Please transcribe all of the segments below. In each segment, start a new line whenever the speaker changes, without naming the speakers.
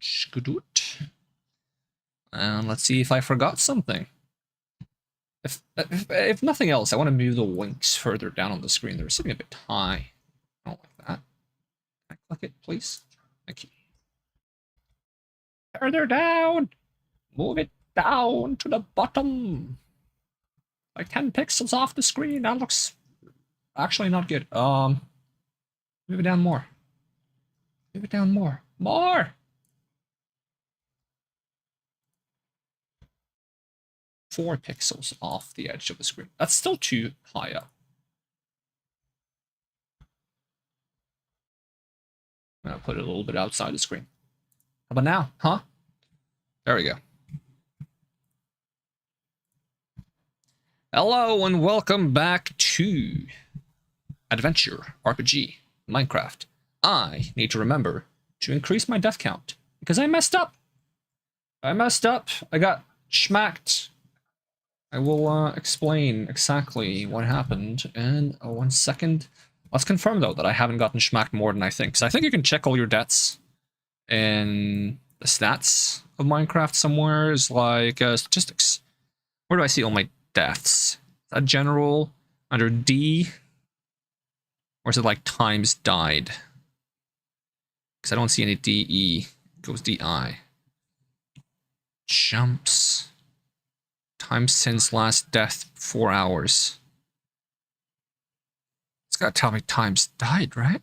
Shkudoot. And let's see if I forgot something. If nothing else, I want to move the links further down on the screen. They're sitting a bit high. I don't like that. Can I click it, please? Thank you. Further down! Move it down to the bottom! Like 10 pixels off the screen. That looks actually not good. Move it down more. Move it down more. More! 4 pixels off the edge of the screen. That's still too high up. I'm gonna put it a little bit outside the screen. How about now? Huh? There we go. Hello and welcome back to Adventure RPG Minecraft. I need to remember to increase my death count because I messed up. I got schmacked. I will explain exactly what happened in 1 second. Let's confirm, though, that I haven't gotten schmacked more than I think. Because I think you can check all your deaths in the stats of Minecraft somewhere. It's like statistics. Where do I see all my deaths? Is that general? Under D? Or is it like times died? Because I don't see any DE. It goes DI. Jumps. Time since last death, 4 hours. It's gotta tell me times died, right?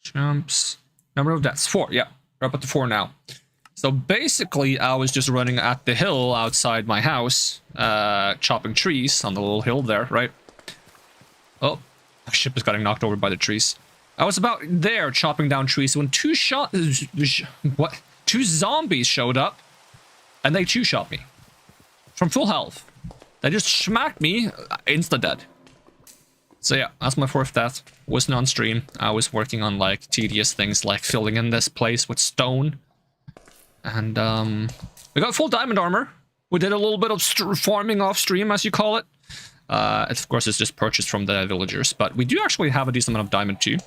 Jumps. Number of deaths, 4. Yeah, we're up to 4 now. So basically, I was just running at the hill outside my house, chopping trees on the little hill there, right? Oh, my ship is getting knocked over by the trees. I was about there chopping down trees when two zombies showed up and they two-shot me from full health. They just smacked me, insta-dead. So yeah, that's my 4th death. Wasn't on stream. I was working on like tedious things like filling in this place with stone. And we got full diamond armor. We did a little bit of farming off stream, as you call it. Of course, it's just purchased from the villagers, but we do actually have a decent amount of diamond too.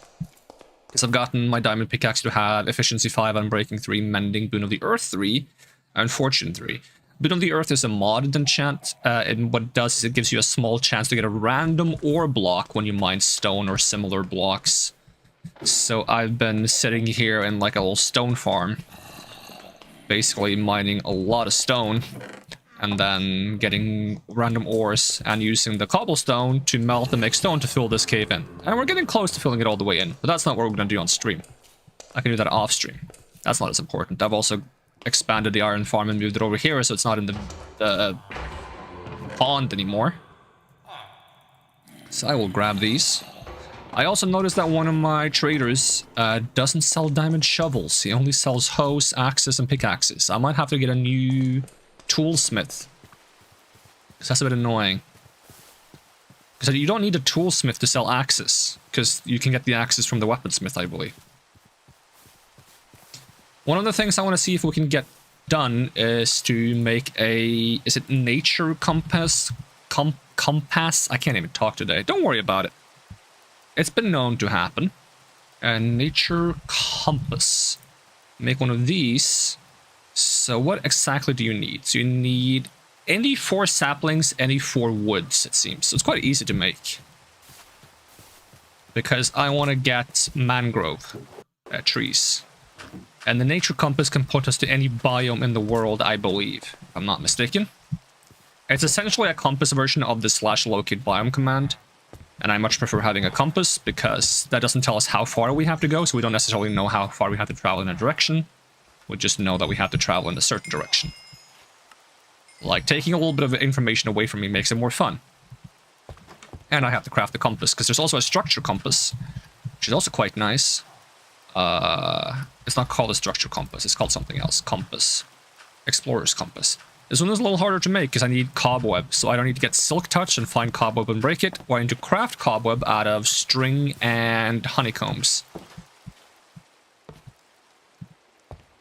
Because I've gotten my diamond pickaxe to have efficiency 5, unbreaking 3, mending, boon of the earth 3, and fortune 3. Boon of the earth is a modded enchant, and what it does is it gives you a small chance to get a random ore block when you mine stone or similar blocks. So I've been sitting here in like a little stone farm, basically mining a lot of stone. And then getting random ores and using the cobblestone to melt and make stone to fill this cave in. And we're getting close to filling it all the way in, but that's not what we're going to do on stream. I can do that off stream. That's not as important. I've also expanded the iron farm and moved it over here so it's not in the pond anymore. So I will grab these. I also noticed that one of my traders doesn't sell diamond shovels. He only sells hoes, axes, and pickaxes. I might have to get a new toolsmith, because that's a bit annoying. Because you don't need a toolsmith to sell axes, because you can get the axes from the weaponsmith, I believe. One of the things I want to see if we can get done is to make a... Is it nature compass? Compass? I can't even talk today. Don't worry about it. It's been known to happen. A nature compass. Make one of these. So what exactly do you need? So you need any 4 saplings, any 4 woods, it seems. So it's quite easy to make. Because I want to get mangrove trees. And the nature compass can put us to any biome in the world, I believe, if I'm not mistaken. It's essentially a compass version of the /locate biome command. And I much prefer having a compass because that doesn't tell us how far we have to go, so we don't necessarily know how far we have to travel in a direction. We just know that we have to travel in a certain direction. Like, taking a little bit of information away from me makes it more fun. And I have to craft the compass, because there's also a structure compass, which is also quite nice. It's not called a structure compass, it's called something else. Compass. Explorer's compass. This one is a little harder to make, because I need cobweb, so I don't need to get silk touch and find cobweb and break it, or I need to craft cobweb out of string and honeycombs.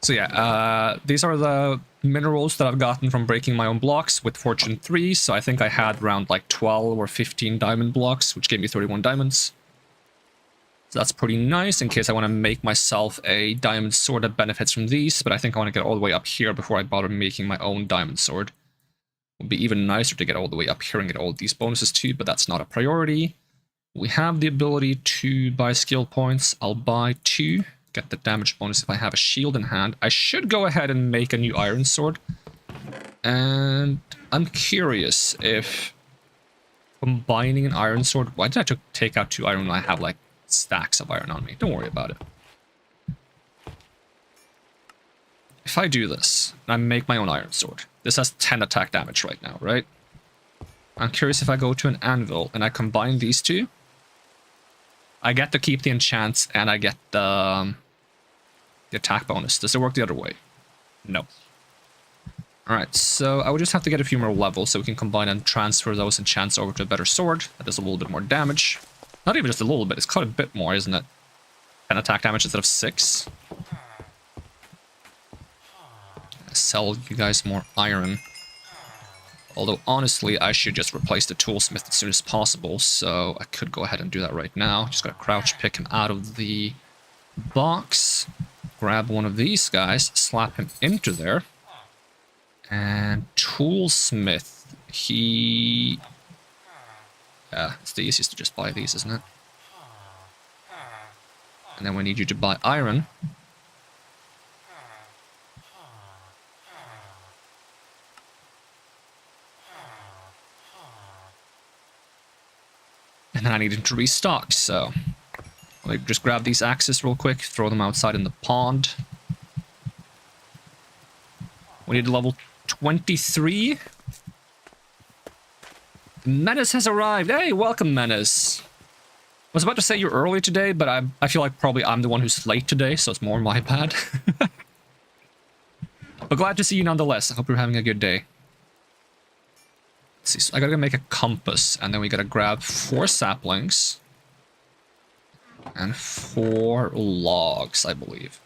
So yeah, these are the minerals that I've gotten from breaking my own blocks with Fortune 3, so I think I had around like 12 or 15 diamond blocks, which gave me 31 diamonds. So that's pretty nice in case I want to make myself a diamond sword that benefits from these, but I think I want to get all the way up here before I bother making my own diamond sword. It would be even nicer to get all the way up here and get all these bonuses too, but that's not a priority. We have the ability to buy skill points. I'll buy 2, get the damage bonus if I have a shield in hand. I should go ahead and make a new iron sword. And I'm curious if combining an iron sword... Why did I take out 2 iron when I have like stacks of iron on me? Don't worry about it. If I do this, and I make my own iron sword, this has 10 attack damage right now, right? I'm curious if I go to an anvil and I combine these 2, I get to keep the enchants and I get the attack bonus. Does it work the other way? No. Alright, so I would just have to get a few more levels so we can combine and transfer those enchants over to a better sword that does a little bit more damage. Not even just a little bit, it's quite a bit more, isn't it? 10 attack damage instead of 6. Sell you guys more iron. Although, honestly, I should just replace the toolsmith as soon as possible, so I could go ahead and do that right now. Just gotta crouch pick him out of the box, grab one of these guys, slap him into there, and toolsmith, he... Yeah, it's the easiest to just buy these, isn't it? And then we need you to buy iron. And then I need him to restock, so... Let me just grab these axes real quick, throw them outside in the pond. We need level 23. Menace has arrived! Hey, welcome, Menace! I was about to say you're early today, but I feel like probably I'm the one who's late today, so it's more my bad. But glad to see you nonetheless. I hope you're having a good day. Let's see, so I gotta make a compass, and then we gotta grab 4 saplings. And 4 logs, I believe.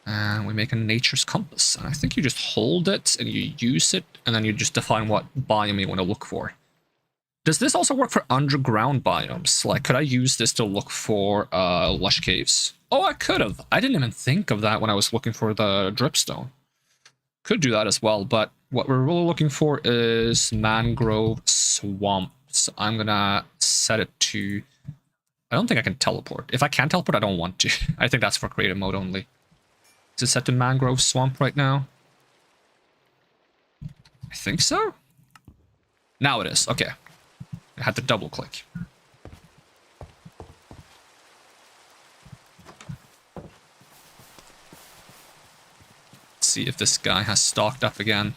And we make a nature's compass. And I think you just hold it, and you use it, and then you just define what biome you want to look for. Does this also work for underground biomes? Like, could I use this to look for lush caves? Oh, I could have. I didn't even think of that when I was looking for the dripstone. Could do that as well, but what we're really looking for is mangrove swamp. So I'm gonna set it to... I don't think I can teleport. If I can teleport, I don't want to. I think that's for creative mode only. Is it set to mangrove swamp right now? I think so. Now it is. Okay. I had to double click. Let's see if this guy has stocked up again.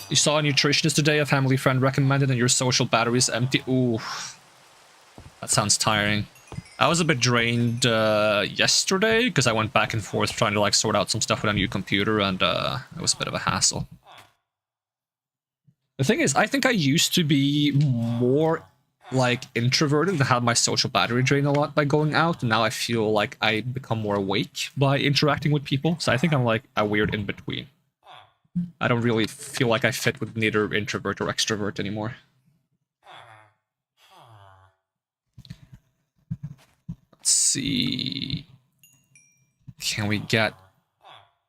You saw a nutritionist today, a family friend recommended, and your social battery is empty. Ooh. That sounds tiring. I was a bit drained yesterday, because I went back and forth trying to like sort out some stuff with a new computer, and it was a bit of a hassle. The thing is, I think I used to be more like introverted and had my social battery drain a lot by going out, and now I feel like I become more awake by interacting with people, so I think I'm like a weird in-between. I don't really feel like I fit with neither introvert or extrovert anymore. Let's see... Can we get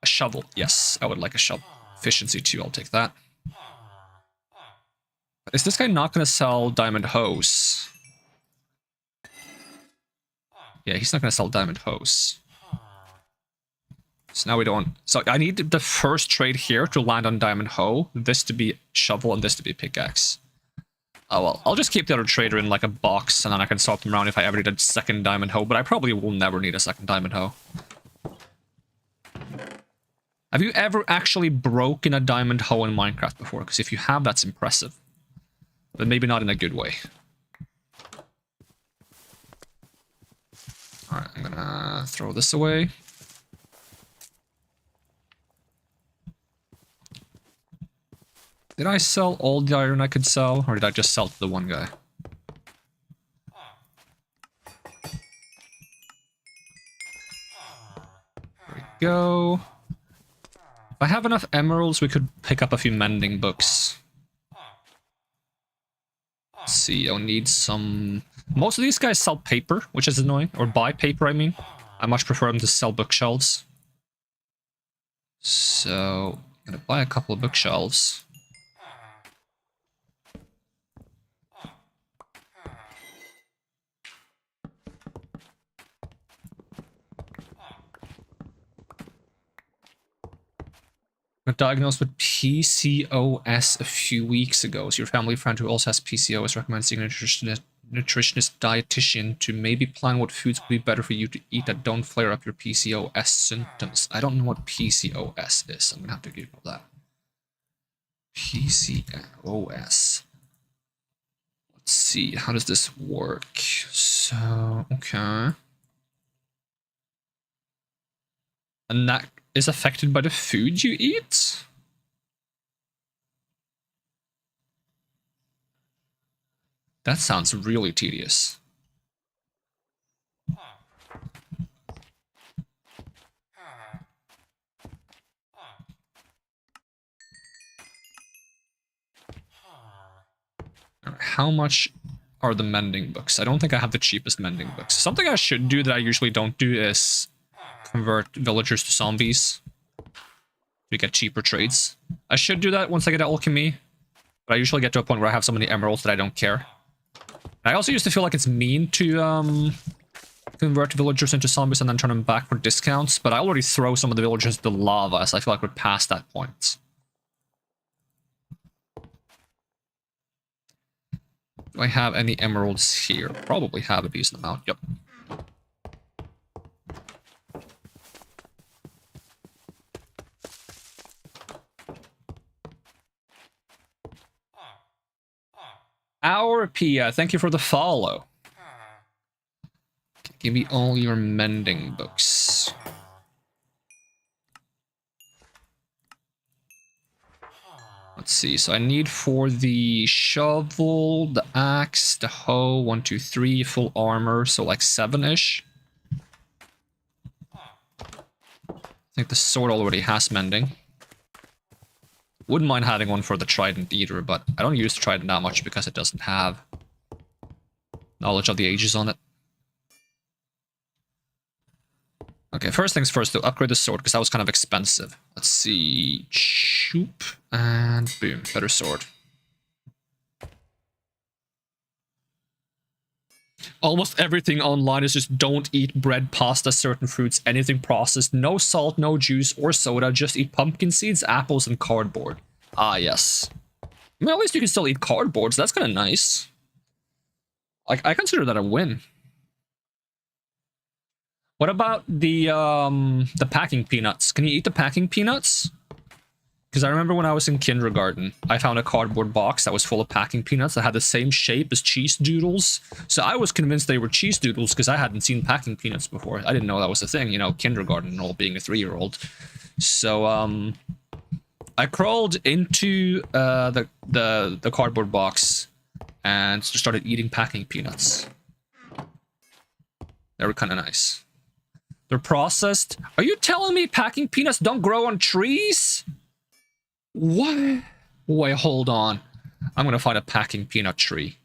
a shovel? Yes, I would like a shovel. Efficiency 2, I'll take that. Is this guy not going to sell diamond hose? Yeah, he's not going to sell diamond hose. So now we don't... So I need the first trade here to land on diamond hoe, this to be shovel, and this to be pickaxe. Oh well, I'll just keep the other trader in like a box, and then I can swap them around if I ever need a second diamond hoe, but I probably will never need a second diamond hoe. Have you ever actually broken a diamond hoe in Minecraft before? Because if you have, that's impressive. But maybe not in a good way. Alright, I'm gonna throw this away. Did I sell all the iron I could sell, or did I just sell to the one guy? There we go. If I have enough emeralds, we could pick up a few mending books. Let's see, I'll need some... Most of these guys sell paper, which is annoying. Or buy paper, I mean. I much prefer them to sell bookshelves. So, I'm gonna buy a couple of bookshelves. Got diagnosed with PCOS a few weeks ago. So your family friend who also has PCOS recommends seeing a nutritionist dietitian to maybe plan what foods would be better for you to eat that don't flare up your PCOS symptoms. I don't know what PCOS is. I'm gonna have to Google that. PCOS. Let's see, how does this work? So, okay. And that is affected by the food you eat? That sounds really tedious. How much are the mending books? I don't think I have the cheapest mending books. Something I should do that I usually don't do is convert villagers to zombies to get cheaper trades. I should do that once I get alchemy, but I usually get to a point where I have so many emeralds that I don't care. I also used to feel like it's mean to convert villagers into zombies and then turn them back for discounts, but I already throw some of the villagers into lava, so I feel like we're past that point. Do I have any emeralds here? Probably have a decent amount, yep. Our Pia, thank you for the follow. Give me all your mending books. Let's see, so I need for the shovel, the axe, the hoe, 1, 2, 3, full armor, so like 7-ish. I think the sword already has mending. Wouldn't mind having one for the trident either, but I don't use the trident that much because it doesn't have knowledge of the ages on it. Okay, first things first, to upgrade the sword, because that was kind of expensive. Let's see, shoop, and boom, better sword. Almost everything online is just don't eat bread, pasta, certain fruits, anything processed, no salt, no juice or soda, just eat pumpkin seeds, apples, and cardboard. Ah, yes. I mean, at least you can still eat cardboard, so that's kind of nice. Like, I consider that a win. What about the packing peanuts? Can you eat the packing peanuts? Because I remember when I was in kindergarten, I found a cardboard box that was full of packing peanuts that had the same shape as cheese doodles. So I was convinced they were cheese doodles because I hadn't seen packing peanuts before. I didn't know that was a thing, you know, kindergarten and all, being a 3-year-old. So I crawled into the cardboard box and just started eating packing peanuts. They were kind of nice. They're processed. Are you telling me packing peanuts don't grow on trees? What? Wait, hold on. I'm gonna find a packing peanut tree.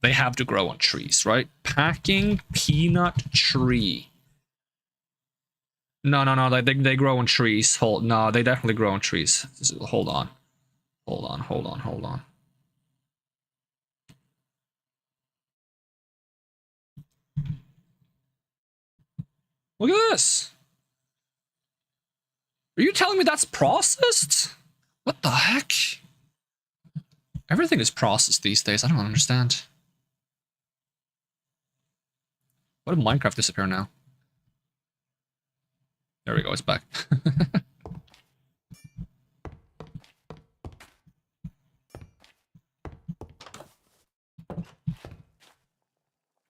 They have to grow on trees, right? Packing peanut tree. No, they grow on trees. No, they definitely grow on trees. Hold on. Hold on. Look at this. Are you telling me that's processed? What the heck? Everything is processed these days. I don't understand. What did Minecraft disappear now? There we go, it's back.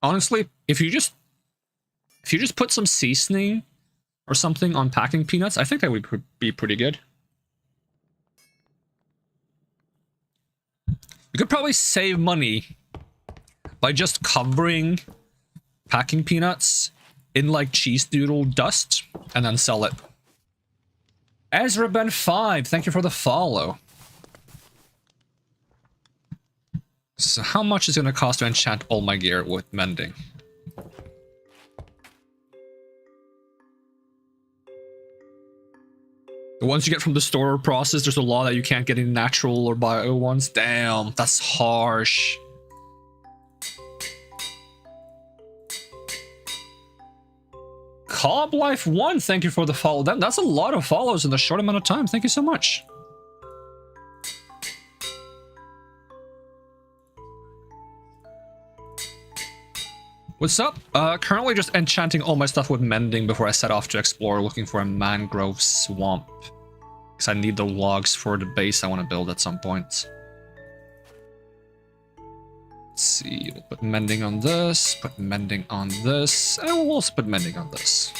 Honestly, if you just put some seasoning or something on packing peanuts, I think that would be pretty good. You could probably save money by just covering packing peanuts in like cheese doodle dust and then sell it. Ezra Ben 5, thank you for the follow. So how much is it going to cost to enchant all my gear with mending? The ones you get from the store process, there's a lot that you can't get in natural or bio ones. Damn, that's harsh. Cob Life 1, thank you for the follow. That's a lot of follows in a short amount of time. Thank you so much. What's up? Currently just enchanting all my stuff with mending before I set off to explore, looking for a mangrove swamp. Because I need the logs for the base I want to build at some point. Let's see, we'll put mending on this, put mending on this, and we'll also put mending on this.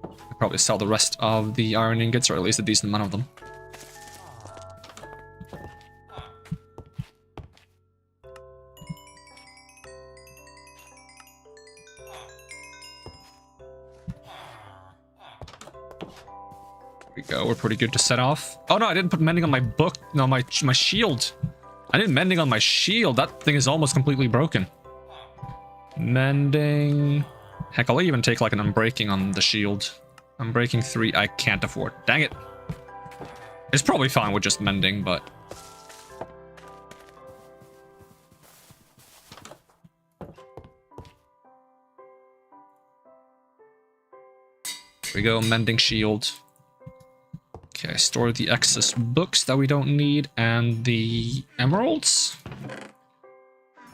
I'll probably sell the rest of the iron ingots, or at least a decent amount of them. There we go, we're pretty good to set off. Oh no, I didn't put mending on my book, no, my shield. I did mending on my shield. That thing is almost completely broken. Mending. Heck, I'll even take like an unbreaking on the shield. Unbreaking 3, I can't afford. Dang it. It's probably fine with just mending, but... Here we go, mending shield. Okay, store the excess books that we don't need and the emeralds.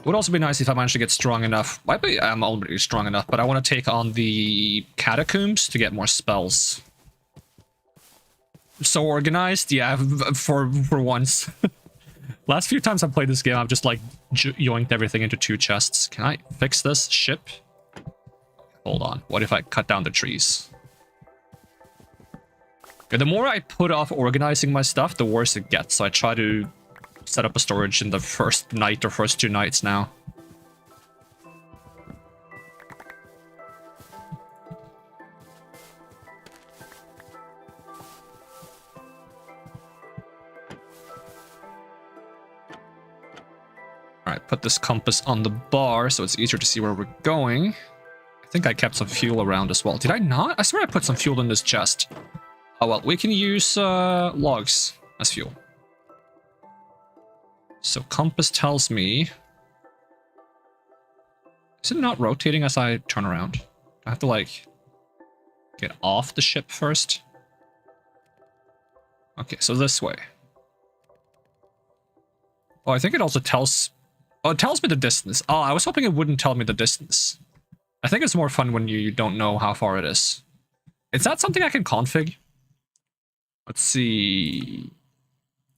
Would also be nice if I managed to get strong enough. I'm already strong enough, but I want to take on the catacombs to get more spells. So organized, yeah, for once. Last few times I've played this game, I've just like yoinked everything into 2 chests. Can I fix this ship? Hold on, what if I cut down the trees? Okay, the more I put off organizing my stuff, the worse it gets. So I try to set up a storage in the first night or first 2 nights now. Alright, put this compass on the bar so it's easier to see where we're going. I think I kept some fuel around as well. Did I not? I swear I put some fuel in this chest. Oh well, we can use logs as fuel. So compass tells me... Is it not rotating as I turn around? I have to like get off the ship first. Okay, so this way. Oh, I think it also tells... Oh, it tells me the distance. Oh, I was hoping it wouldn't tell me the distance. I think it's more fun when you don't know how far it is. Is that something I can config? Let's see.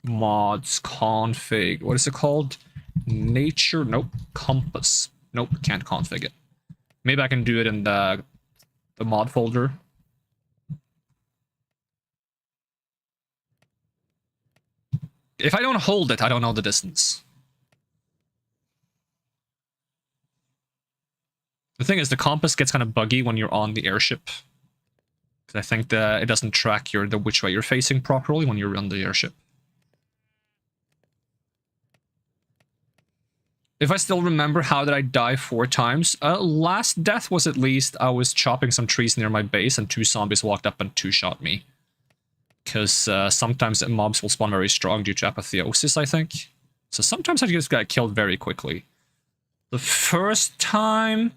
Mods, config. What is it called? Nature. Nope. Compass. Nope. Can't config it. Maybe I can do it in the mod folder. If I don't hold it, I don't know the distance. The thing is, the compass gets kind of buggy when you're on the airship. I think that it doesn't track the which way you're facing properly when you're on the airship. If I still remember, how did I die 4 times? Last death was at least I was chopping some trees near my base and 2 zombies walked up and 2-shot me. Because sometimes mobs will spawn very strong due to Apotheosis, I think. So sometimes I just got killed very quickly. The first time...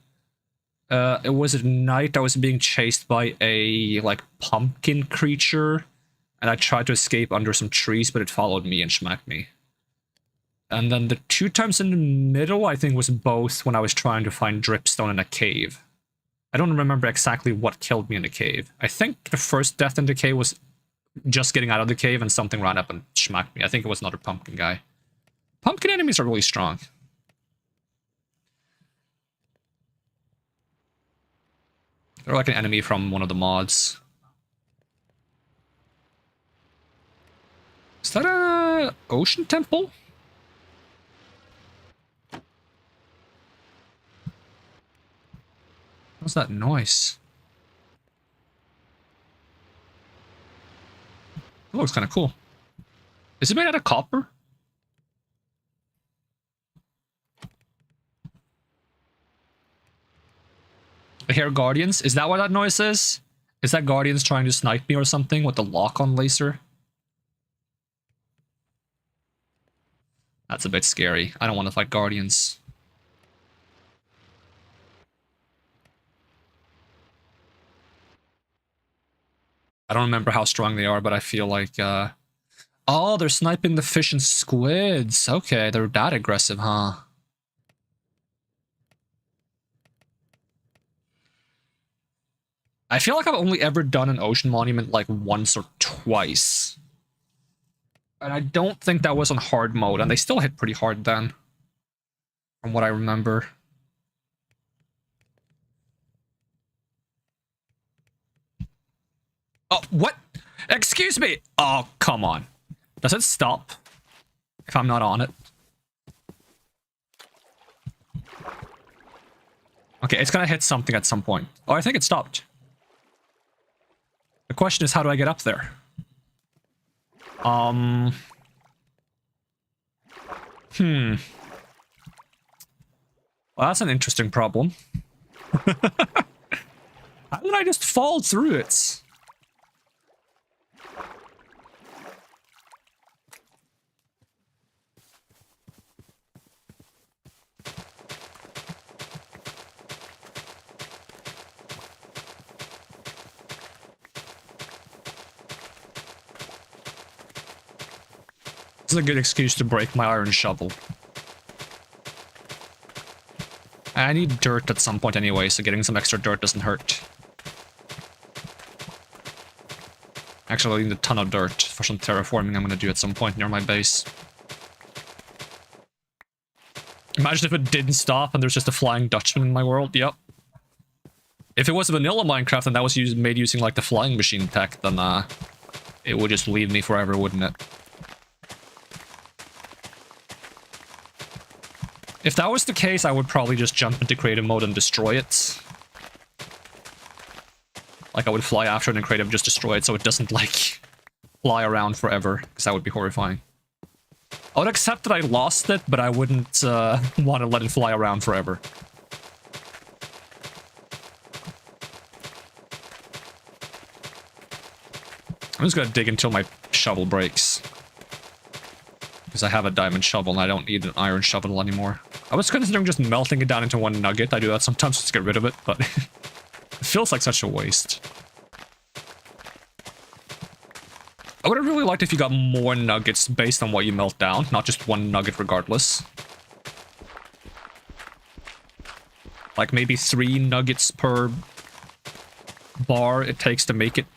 it was at night. I was being chased by a, like, pumpkin creature. And I tried to escape under some trees, but it followed me and smacked me. And then the 2 times in the middle, I think, was both when I was trying to find dripstone in a cave. I don't remember exactly what killed me in the cave. I think the first death in the cave was just getting out of the cave and something ran up and smacked me. I think it was another pumpkin guy. Pumpkin enemies are really strong. They're like an enemy from one of the mods. Is that a ocean temple? What's that noise? It looks kind of cool. Is it made out of copper? I hear Guardians. Is that what that noise is? Is that Guardians trying to snipe me or something with the lock-on laser? That's a bit scary. I don't want to fight Guardians. I don't remember how strong they are, but I feel like, oh, they're sniping the fish and squids. Okay, they're that aggressive, huh? I feel like I've only ever done an ocean monument like once or twice. And I don't think that was on hard mode, and they still hit pretty hard then. From what I remember. Oh, what? Excuse me! Oh, come on. Does it stop if I'm not on it? Okay, it's gonna hit something at some point. Oh, I think it stopped. The question is, how do I get up there? Well, that's an interesting problem. How did I just fall through it? This is a good excuse to break my iron shovel. I need dirt at some point anyway, so getting some extra dirt doesn't hurt. Actually, I need a ton of dirt for some terraforming I'm gonna do at some point near my base. Imagine if it didn't stop and there's just a Flying Dutchman in my world, yep. If it was a vanilla Minecraft and that was made using like the flying machine tech, then it would just leave me forever, wouldn't it? If that was the case, I would probably just jump into creative mode and destroy it. Like, I would fly after it and creative just destroy it so it doesn't, like, fly around forever, because that would be horrifying. I would accept that I lost it, but I wouldn't want to let it fly around forever. I'm just gonna dig until my shovel breaks. Because I have a diamond shovel and I don't need an iron shovel anymore. I was considering just melting it down into one nugget. I do that sometimes just to get rid of it, but it feels like such a waste. I would have really liked if you got more nuggets based on what you melt down, not just one nugget regardless. Like maybe 3 nuggets per bar it takes to make it.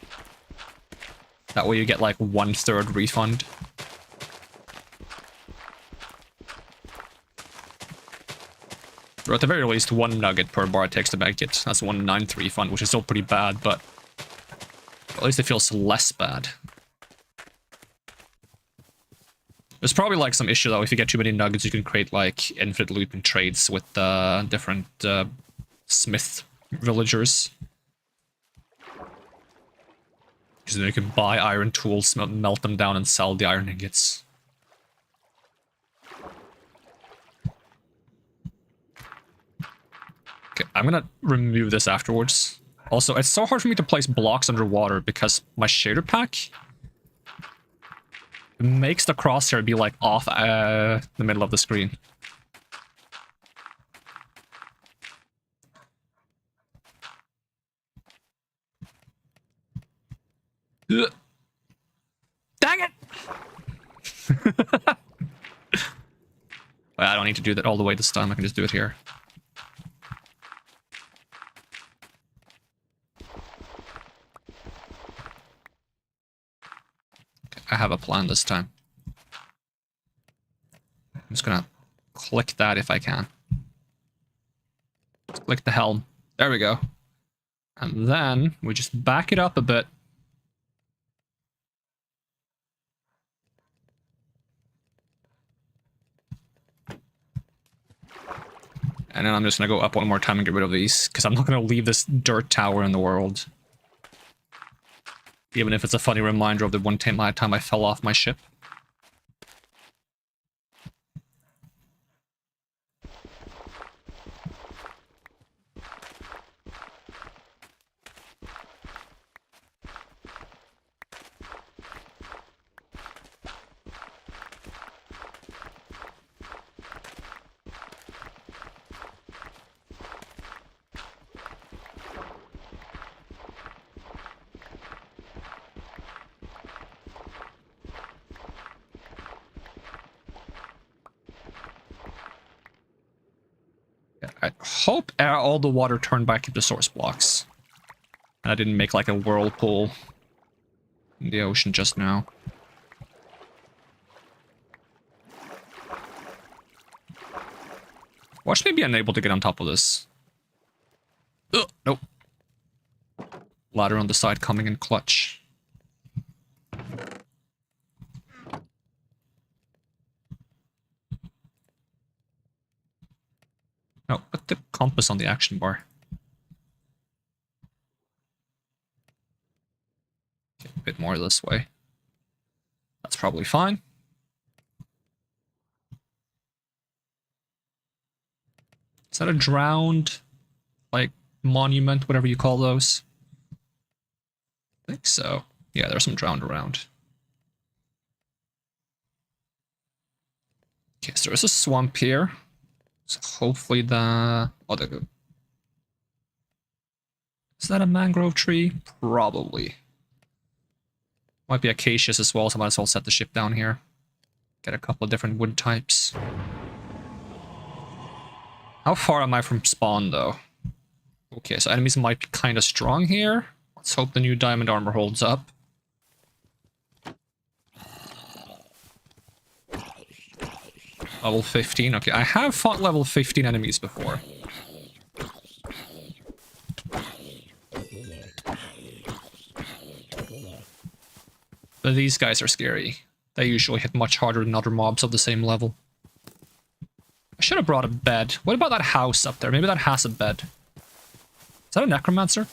That way you get like 1/3 refund. Or at the very least, 1 nugget per bar it takes to make it. That's 1/9 refund, which is still pretty bad, but at least it feels less bad. There's probably like some issue though. If you get too many nuggets, you can create like infinite looping trades with different smith villagers. Because then you can buy iron tools, melt them down, and sell the iron ingots. Okay, I'm gonna remove this afterwards. Also, it's so hard for me to place blocks underwater because my shader pack makes the crosshair be like off the middle of the screen. Ugh. Dang it! Well, I don't need to do that all the way this time. I can just do it here. I have a plan this time. I'm just gonna click that if I can. Let's click the helm. There we go. And then we just back it up a bit. And then I'm just gonna go up one more time and get rid of these, because I'm not gonna leave this dirt tower in the world. Even if it's a funny reminder of the one time I fell off my ship. I hope all the water turned back into source blocks. And I didn't make like a whirlpool in the ocean just now. Watch me be unable to get on top of this. Ugh, nope. Ladder on the side coming in clutch. No, put the compass on the action bar. Okay, a bit more this way. That's probably fine. Is that a drowned, like, monument, whatever you call those? I think so. Yeah, there's some drowned around. Okay, so there's a swamp here. So hopefully the... Oh, there go. Is that a mangrove tree? Probably. Might be acacias as well, so I might as well set the ship down here. Get a couple of different wood types. How far am I from spawn, though? Okay, so enemies might be kind of strong here. Let's hope the new diamond armor holds up. Level 15. Okay, I have fought level 15 enemies before. But these guys are scary. They usually hit much harder than other mobs of the same level. I should have brought a bed. What about that house up there? Maybe that has a bed. Is that a necromancer?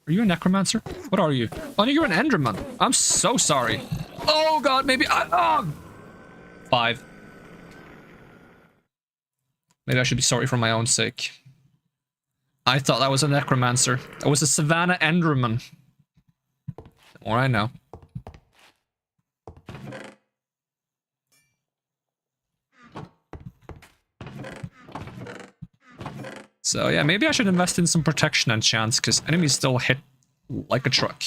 Are you a necromancer? What are you? Oh, you're an enderman. I'm so sorry. Oh god, maybe I... 5. Maybe I should be sorry for my own sake. I thought that was a necromancer. That was a savannah enderman. The more I know. So yeah, maybe I should invest in some protection and chance, because enemies still hit like a truck.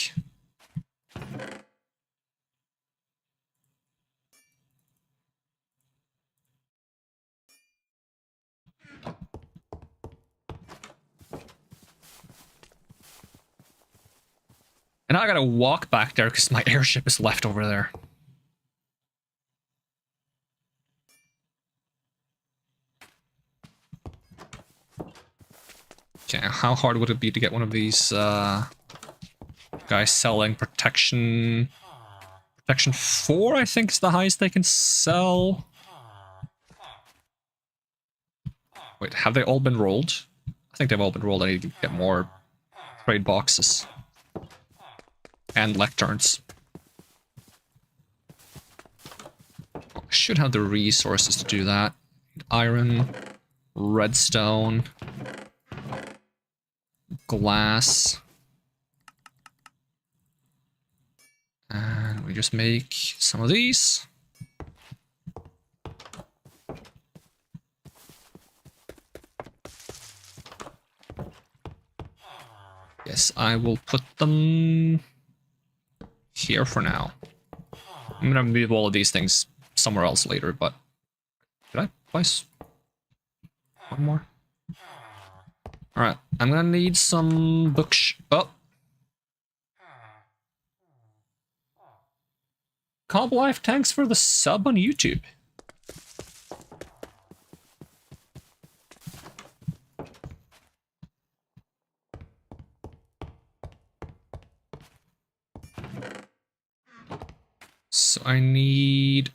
And now I gotta walk back there because my airship is left over there. Okay, how hard would it be to get one of these guys selling protection? Protection 4, I think, is the highest they can sell. Wait, have they all been rolled? I think they've all been rolled. I need to get more trade boxes. And lecterns. I should have the resources to do that. Iron, redstone, glass. And we just make some of these. Yes, I will put them here for now. I'm gonna move all of these things somewhere else later, but... Did I place one more? Alright, I'm gonna need some oh! Cob Life, thanks for the sub on YouTube. So I need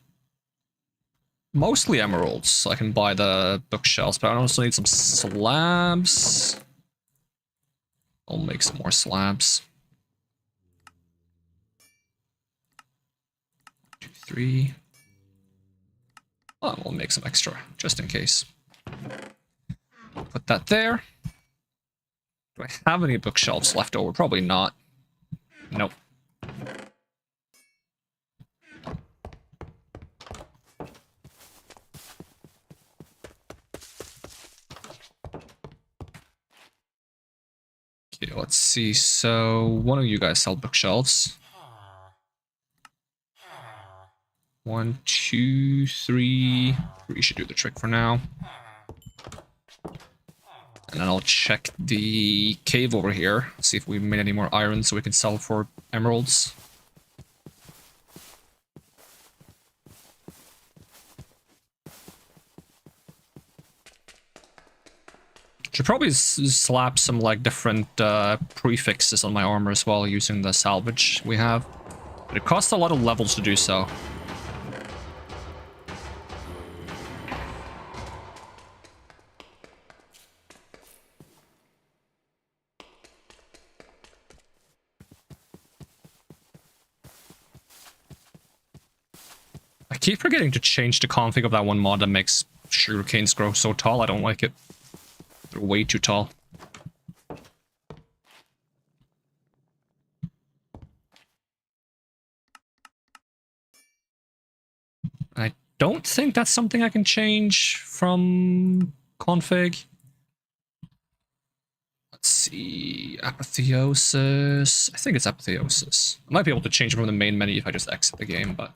mostly emeralds so I can buy the bookshelves, but I also need some slabs. I'll make some more slabs. 2, 3. Oh, we'll make some extra just in case. Put that there. Do I have any bookshelves left over? Probably not. Nope. Okay, let's see. So, one of you guys sell bookshelves. 1, 2, 3. 3 should do the trick for now. And then I'll check the cave over here, see if we made any more iron so we can sell for emeralds. Should probably slap some like different prefixes on my armor as well using the salvage we have. But it costs a lot of levels to do so. I keep forgetting to change the config of that one mod that makes sugarcanes grow so tall. I don't like it. They're way too tall. I don't think that's something I can change from config. Let's see. Apotheosis. I think it's Apotheosis. I might be able to change it from the main menu if I just exit the game, but...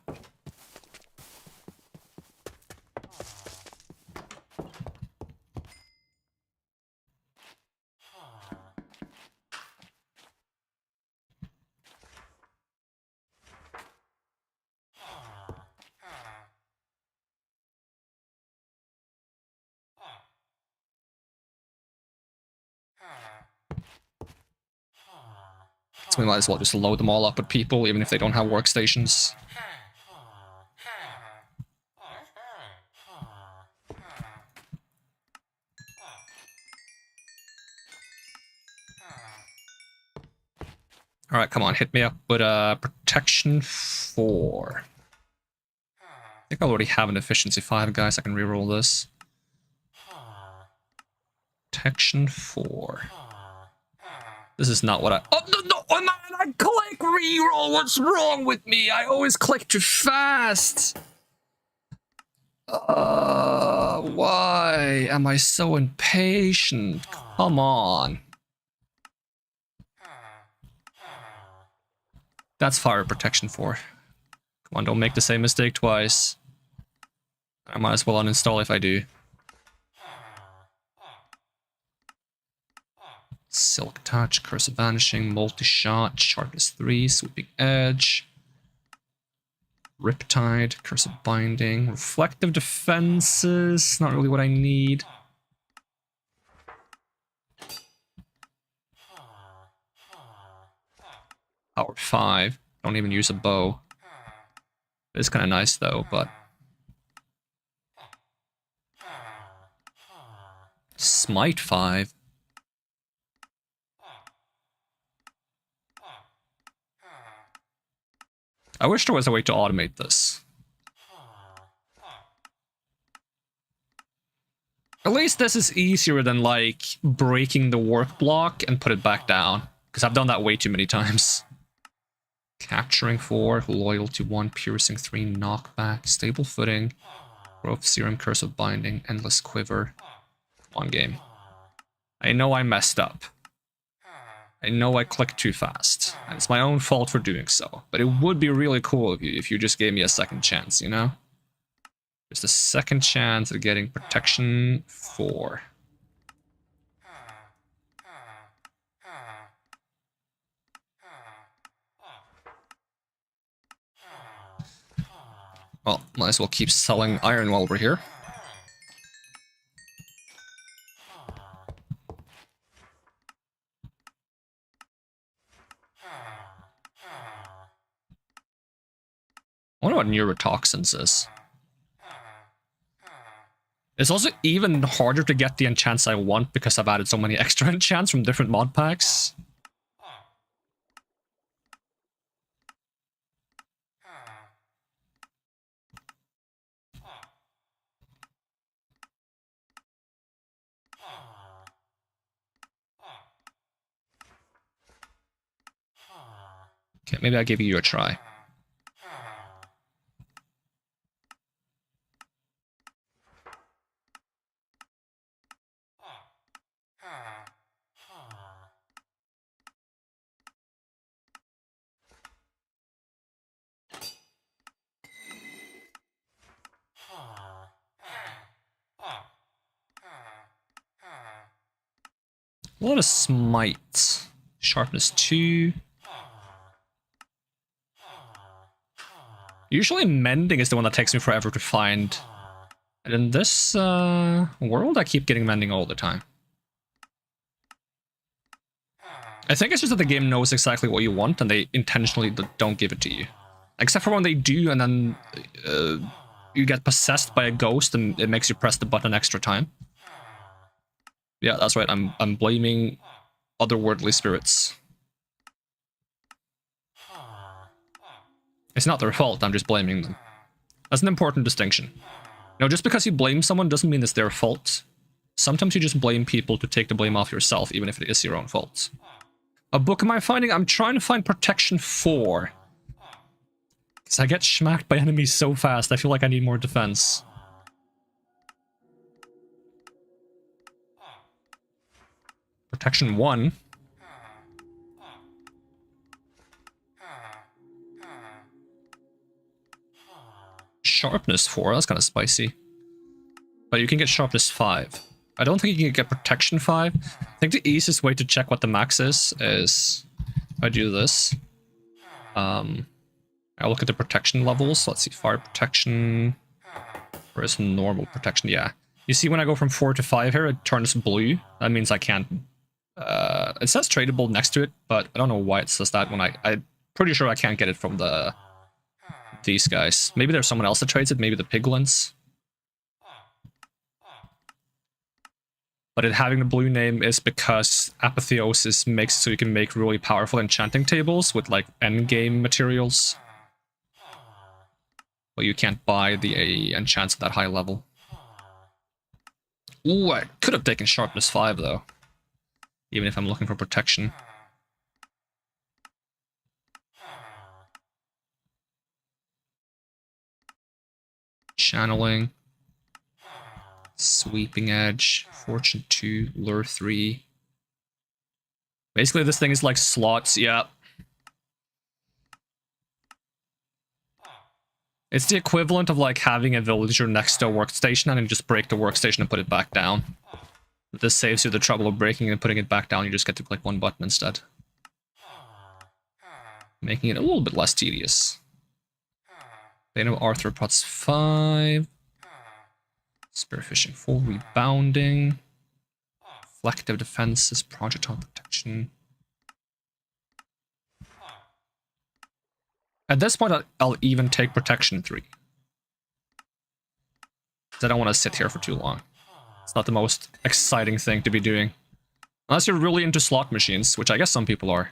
So we might as well just load them all up with people, even if they don't have workstations. Alright, come on, hit me up with protection 4. I think I already have an efficiency 5, guys. I can reroll this. Protection 4. This is not what I... Oh, no, man, I click reroll! What's wrong with me? I always click too fast! Why am I so impatient? Come on. That's fire protection 4. Come on, don't make the same mistake twice. I might as well uninstall if I do. Silk Touch, Curse of Vanishing, Multi-Shot, Sharpness 3, Sweeping Edge, Riptide, Curse of Binding, Reflective Defenses, not really what I need. Power 5, don't even use a bow. It's kind of nice though, but... Smite 5. I wish there was a way to automate this. At least this is easier than, like, breaking the work block and put it back down. Because I've done that way too many times. Capturing 4, Loyalty 1, Piercing 3, Knockback, Stable Footing, Growth Serum, Curse of Binding, Endless Quiver. Come on, game. I know I messed up. I know I clicked too fast, and it's my own fault for doing so, but it would be really cool if you just gave me a second chance, you know? Just a second chance at getting protection 4. Well, might as well keep selling iron while we're here. I wonder what neurotoxins is. It's also even harder to get the enchants I want because I've added so many extra enchants from different mod packs. Okay, maybe I'll give you a try. A lot of smite. Sharpness 2. Usually mending is the one that takes me forever to find. And in this world, I keep getting mending all the time. I think it's just that the game knows exactly what you want and they intentionally don't give it to you. Except for when they do and then you get possessed by a ghost and it makes you press the button an extra time. Yeah, that's right, I'm blaming otherworldly spirits. It's not their fault, I'm just blaming them. That's an important distinction. You know, just because you blame someone doesn't mean it's their fault. Sometimes you just blame people to take the blame off yourself, even if it is your own fault. A book am I finding? I'm trying to find Protection 4. Because I get smacked by enemies so fast, I feel like I need more defense. Protection 1. Sharpness 4, that's kind of spicy. But you can get Sharpness 5. I don't think you can get Protection 5. I think the easiest way to check what the max is if I do this. I'll look at the protection levels. Let's see, Fire Protection. Where's normal protection? Yeah. You see when I go from 4 to 5 here, it turns blue. That means I can't... it says tradable next to it, but I don't know why it says that when I'm pretty sure I can't get it from these guys. Maybe there's someone else that trades it, maybe the Piglins. But it having the blue name is because Apotheosis makes it so you can make really powerful enchanting tables with like endgame materials. But you can't buy the enchants at that high level. Ooh, I could have taken Sharpness 5 though. Even if I'm looking for protection. Channeling. Sweeping Edge. Fortune 2. Lure 3. Basically this thing is like slots, yeah. It's the equivalent of like having a villager next to a workstation and then just break the workstation and put it back down. This saves you the trouble of breaking and putting it back down, you just get to click one button instead. Making it a little bit less tedious. Bane of Arthropods 5. Spearfishing 4, Rebounding. Reflective Defenses, Projectile Protection. At this point, I'll even take Protection 3. Because I don't want to sit here for too long. It's not the most exciting thing to be doing. Unless you're really into slot machines, which I guess some people are.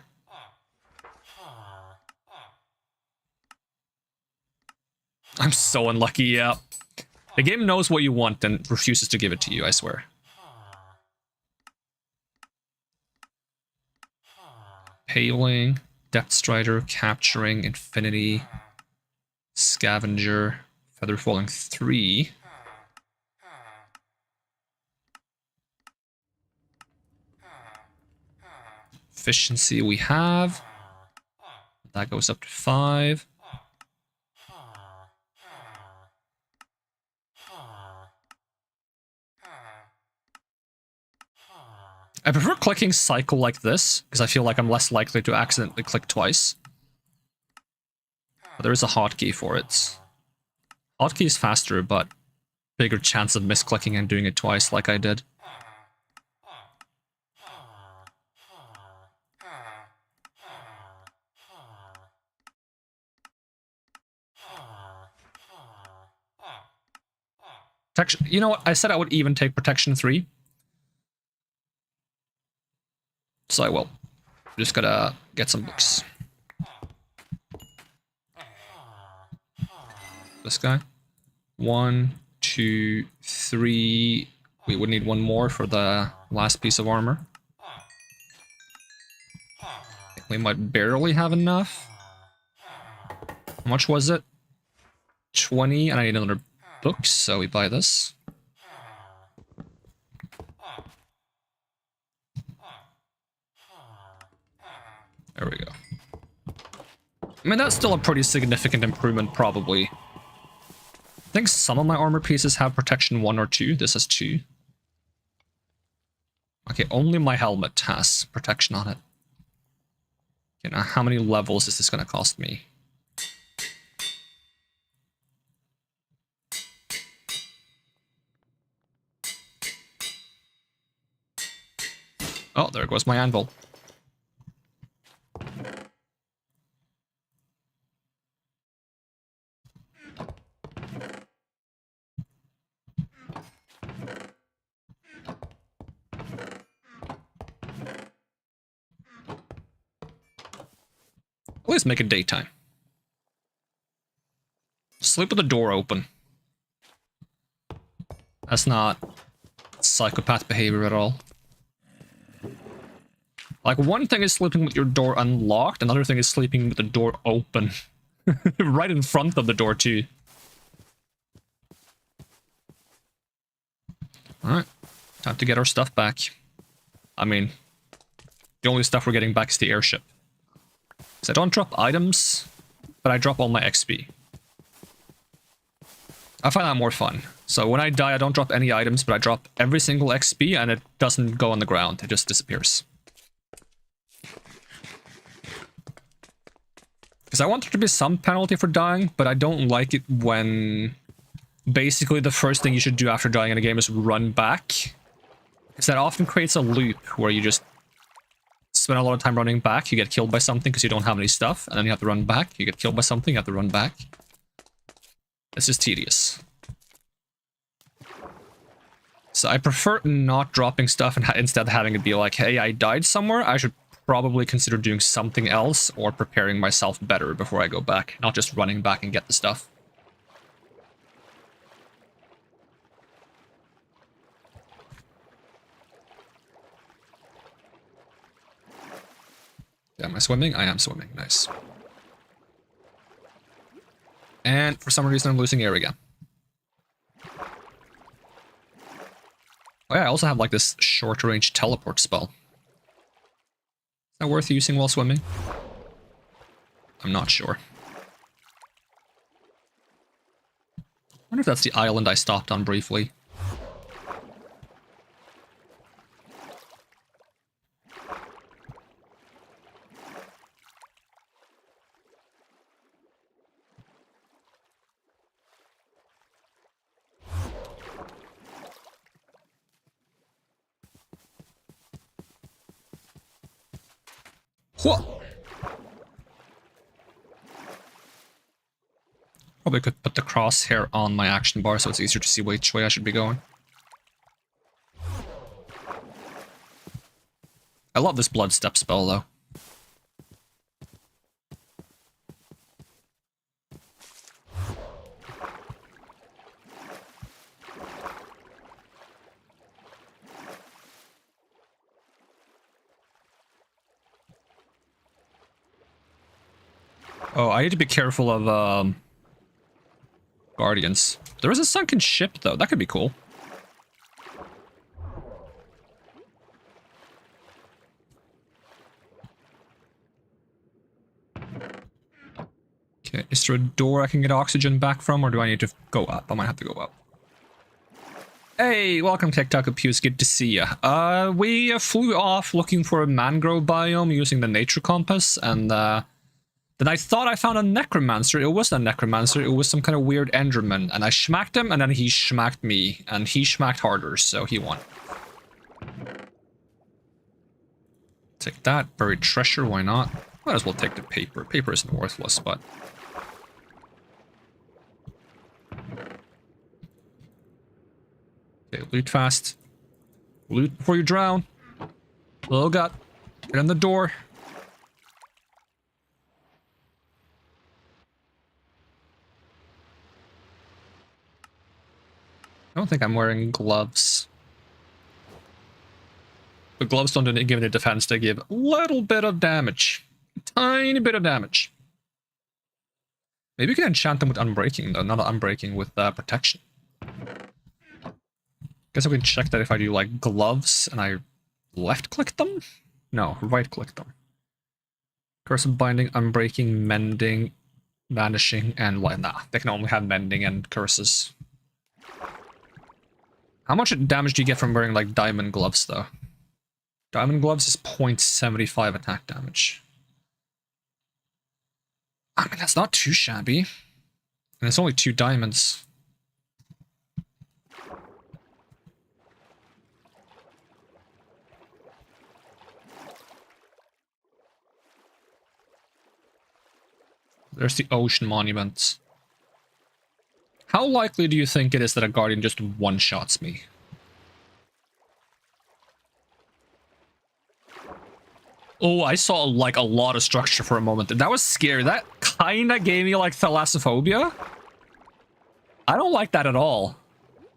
I'm so unlucky, yeah. The game knows what you want and refuses to give it to you, I swear. Paling, Depth Strider, Capturing, Infinity, Scavenger, Feather Falling 3. Efficiency we have. That goes up to 5. I prefer clicking cycle like this, because I feel like I'm less likely to accidentally click twice. But there is a hotkey for it. Hotkey is faster, but bigger chance of misclicking and doing it twice like I did. Protection. You know what? I said I would even take Protection 3. So I will. Just gotta get some books. This guy. 1, 2, 3. We would need one more for the last piece of armor. We might barely have enough. How much was it? 20, and I need another book, so we buy this. There we go. I mean, that's still a pretty significant improvement, probably. I think some of my armor pieces have protection 1 or 2. This has 2. Okay, only my helmet has protection on it. Okay, now how many levels is this gonna cost me? Oh, there goes my anvil. At least make it daytime. Sleep with the door open. That's not psychopath behavior at all. Like, one thing is sleeping with your door unlocked, another thing is sleeping with the door open. Right in front of the door, too. Alright. Time to get our stuff back. I mean, the only stuff we're getting back is the airship. So I don't drop items, but I drop all my XP. I find that more fun. So when I die, I don't drop any items, but I drop every single XP, and it doesn't go on the ground. It just disappears. Because I want there to be some penalty for dying, but I don't like it when basically the first thing you should do after dying in a game is run back. Because that often creates a loop where you just spend a lot of time running back, you get killed by something because you don't have any stuff, and then you have to run back, you get killed by something, you have to run back. It's just tedious. So I prefer not dropping stuff and instead having it be like, hey, I died somewhere, I should probably consider doing something else or preparing myself better before I go back, not just running back and get the stuff. Am I swimming? I am swimming. Nice. And for some reason I'm losing air again. Oh yeah, I also have like this short-range teleport spell. Is that worth using while swimming? I'm not sure. I wonder if that's the island I stopped on briefly. Whoa! Probably could put the crosshair on my action bar so it's easier to see which way I should be going. I love this blood step spell though. Oh, I need to be careful of, Guardians. There is a sunken ship, though. That could be cool. Okay, is there a door I can get oxygen back from, or do I need to go up? I might have to go up. Hey, welcome TikTok Abuse, good to see ya. We flew off looking for a mangrove biome using the nature compass, and then I thought I found a necromancer. It wasn't a necromancer, it was some kind of weird enderman, and I schmacked him, and then he schmacked me, and he schmacked harder, so he won. Take that, buried treasure, why not? Might as well take the paper. Paper isn't worthless, but... Okay, loot fast. Loot before you drown. Oh god. Get in the door. I don't think I'm wearing gloves. The gloves don't give any defense, they give a little bit of damage. A tiny bit of damage. Maybe you can enchant them with unbreaking though, not unbreaking with protection. Guess I can check that if I do like gloves and I left click them? No, right click them. Curse of binding, unbreaking, mending, vanishing, and what? Nah, they can only have mending and curses. How much damage do you get from wearing like diamond gloves though? Diamond gloves is 0.75 attack damage. I mean, that's not too shabby. And it's only 2 diamonds. There's the ocean monument. How likely do you think it is that a guardian just one-shots me? Oh, I saw like a lot of structure for a moment. That was scary. That kinda gave me like thalassophobia. I don't like that at all.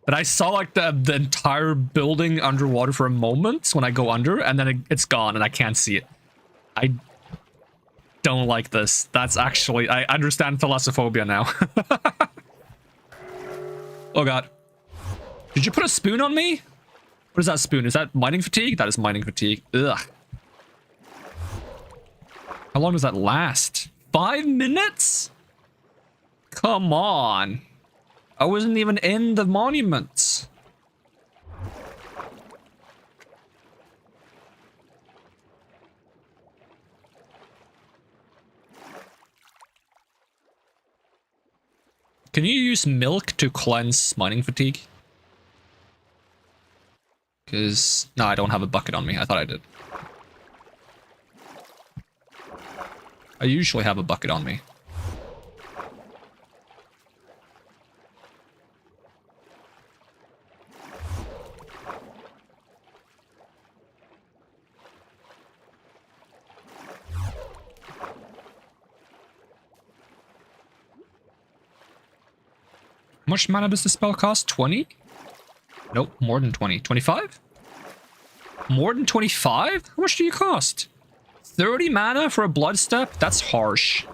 But I saw like the entire building underwater for a moment when I go under, and then it's gone and I can't see it. I don't like this. That's actually, I understand thalassophobia now. Oh god. Did you put a spoon on me? What is that spoon? Is that mining fatigue? That is mining fatigue. Ugh. How long does that last? 5 minutes? Come on. I wasn't even in the monuments. Can you use milk to cleanse mining fatigue? Because, no, I don't have a bucket on me. I thought I did. I usually have a bucket on me. How much mana does the spell cost? 20? Nope, more than 20. 25? More than 25? How much do you cost? 30 mana for a blood step? That's harsh.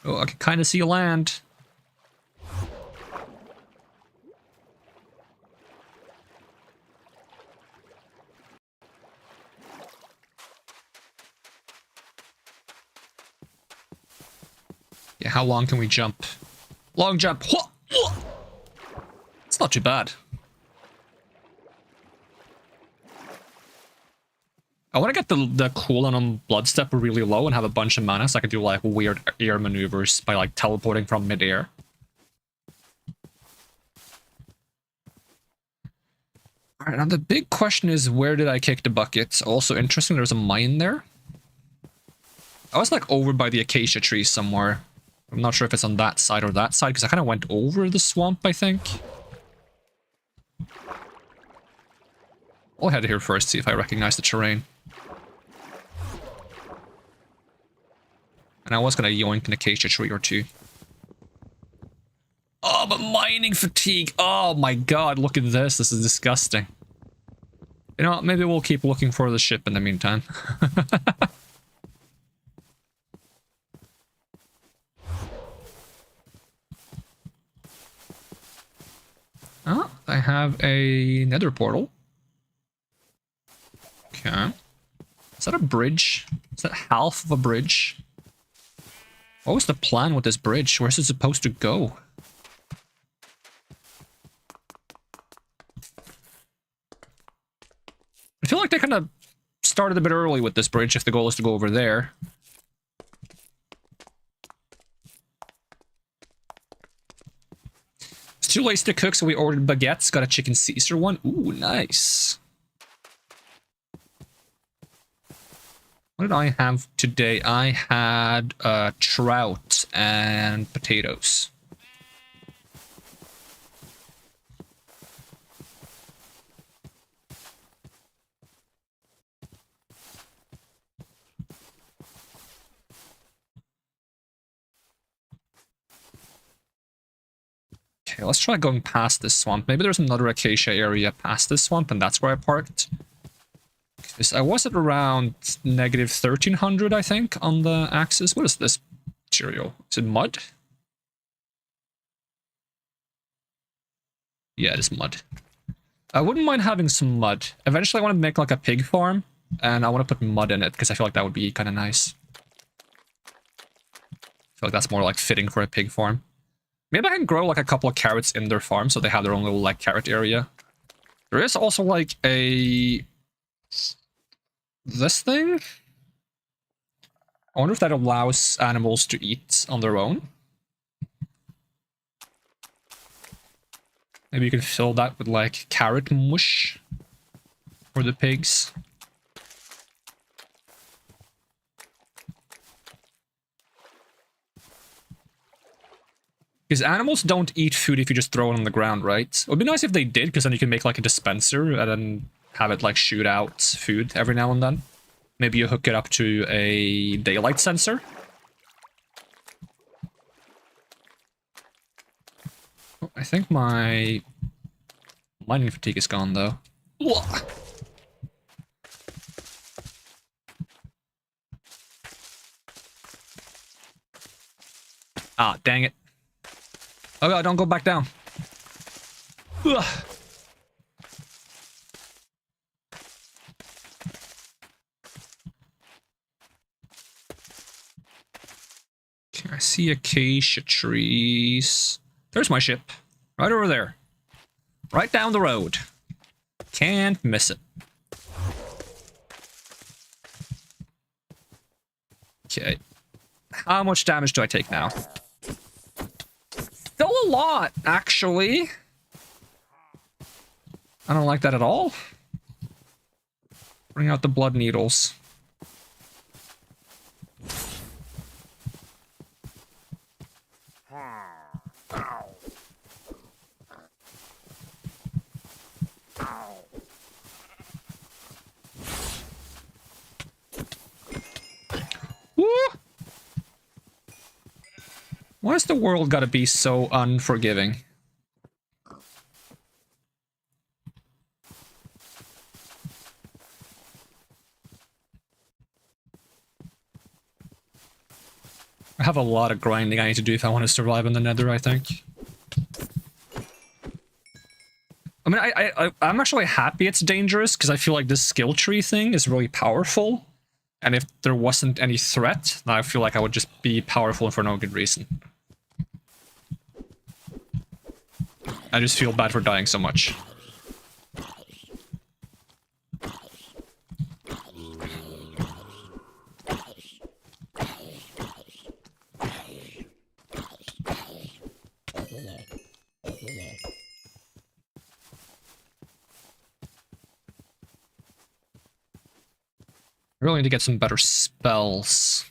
Oh, I can kind of see land. Yeah, how long can we jump? Long jump. It's not too bad. I want to get the cooldown on blood step really low and have a bunch of mana so I can do like weird air maneuvers by like teleporting from midair. Alright, now the big question is, where did I kick the bucket? Also interesting, there's a mine there. I was like over by the acacia tree somewhere. I'm not sure if it's on that side or that side because I kind of went over the swamp, I think. I'll head here first, see if I recognize the terrain. And I was gonna yoink an acacia tree or two. Oh, but mining fatigue! Oh my god, look at this. This is disgusting. You know what, maybe we'll keep looking for the ship in the meantime. Oh, I have a nether portal. Okay. Is that a bridge? Is that half of a bridge? What was the plan with this bridge? Where's it supposed to go? I feel like they kind of started a bit early with this bridge if the goal is to go over there. It's too late to cook, so we ordered baguettes. Got a chicken Caesar one. Ooh, nice. What did I have today? I had trout and potatoes. Okay, let's try going past this swamp. Maybe there's another acacia area past this swamp, and that's where I parked. Because I was at around negative 1300, I think, on the axis. What is this material? Is it mud? Yeah, it is mud. I wouldn't mind having some mud. Eventually, I want to make like a pig farm, and I want to put mud in it, because I feel like that would be kind of nice. I feel like that's more like fitting for a pig farm. Maybe I can grow like a couple of carrots in their farm so they have their own little like carrot area. There is also like a... this thing? I wonder if that allows animals to eat on their own. Maybe you can fill that with like carrot mush for the pigs. Because animals don't eat food if you just throw it on the ground, right? It would be nice if they did, because then you can make like a dispenser and then have it like shoot out food every now and then. Maybe you hook it up to a daylight sensor. Oh, I think my mining fatigue is gone though. Ah, dang it. Oh god, don't go back down. Ugh. Okay, I see acacia trees. There's my ship. Right over there. Right down the road. Can't miss it. Okay. How much damage do I take now? Still a lot, actually. I don't like that at all. Bring out the blood needles. Woo! Why has the world gotta be so unforgiving? I have a lot of grinding I need to do if I want to survive in the Nether, I think. I mean, I'm actually happy it's dangerous, because I feel like this skill tree thing is really powerful. And if there wasn't any threat, then I feel like I would just be powerful for no good reason. I just feel bad for dying so much. I really need to get some better spells.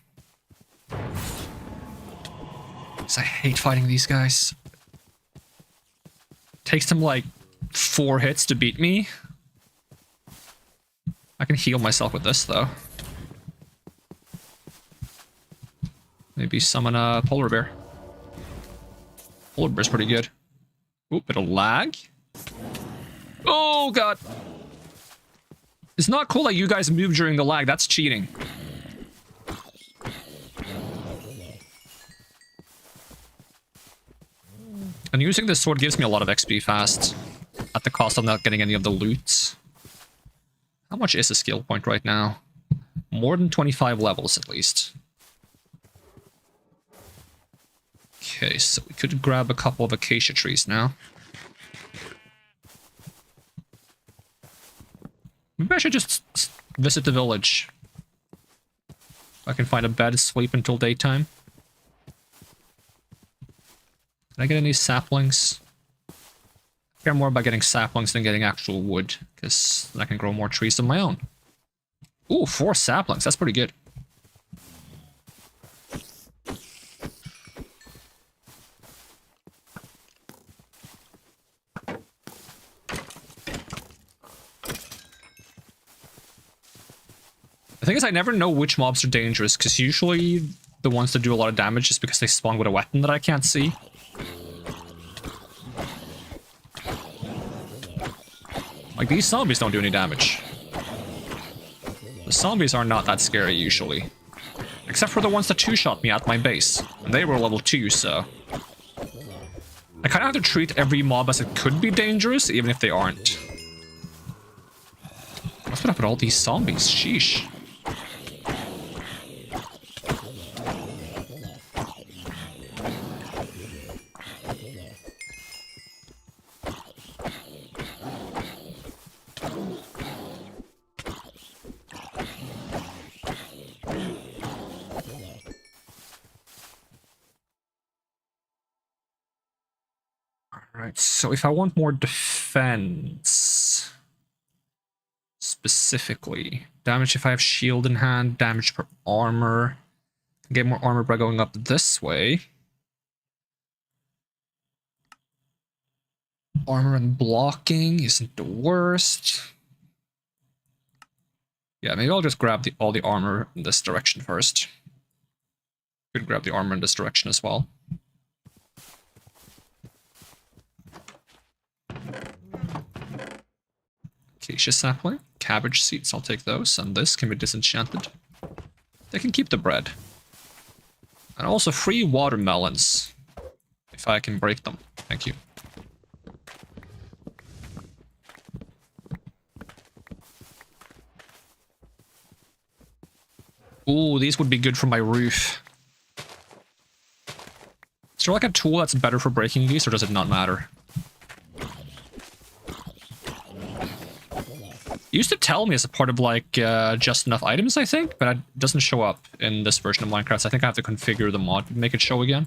Because I hate fighting these guys. Takes them like 4 hits to beat me. I can heal myself with this though. Maybe summon a polar bear. Polar bear's pretty good. Oop, it'll lag. Oh god. It's not cool that you guys move during the lag. That's cheating. And using this sword gives me a lot of XP fast. At the cost of not getting any of the loot. How much is a skill point right now? More than 25 levels at least. Okay, so we could grab a couple of acacia trees now. Maybe I should just visit the village. I can find a bed, sleep until daytime. Did I get any saplings? I care more about getting saplings than getting actual wood, because then I can grow more trees of my own. Ooh, 4 saplings, that's pretty good. The thing is, I never know which mobs are dangerous, because usually the ones that do a lot of damage is because they spawn with a weapon that I can't see. Like, these zombies don't do any damage. The zombies are not that scary, usually. Except for the ones that two-shot me at my base. And they were level 2, so... I kind of have to treat every mob as it could be dangerous, even if they aren't. What's up with all these zombies? Sheesh. Alright, so if I want more defense... Specifically, damage if I have shield in hand, damage per armor. Get more armor by going up this way. Armor and blocking isn't the worst. Yeah, maybe I'll just grab all the armor in this direction first. Could grab the armor in this direction as well. Acacia sapling, cabbage seeds, I'll take those, and this can be disenchanted. They can keep the bread. And also free watermelons, if I can break them. Thank you. Ooh, these would be good for my roof. Is there like a tool that's better for breaking these, or does it not matter? It used to tell me as a part of like just enough items, I think, but it doesn't show up in this version of Minecraft, so I think I have to configure the mod to make it show again.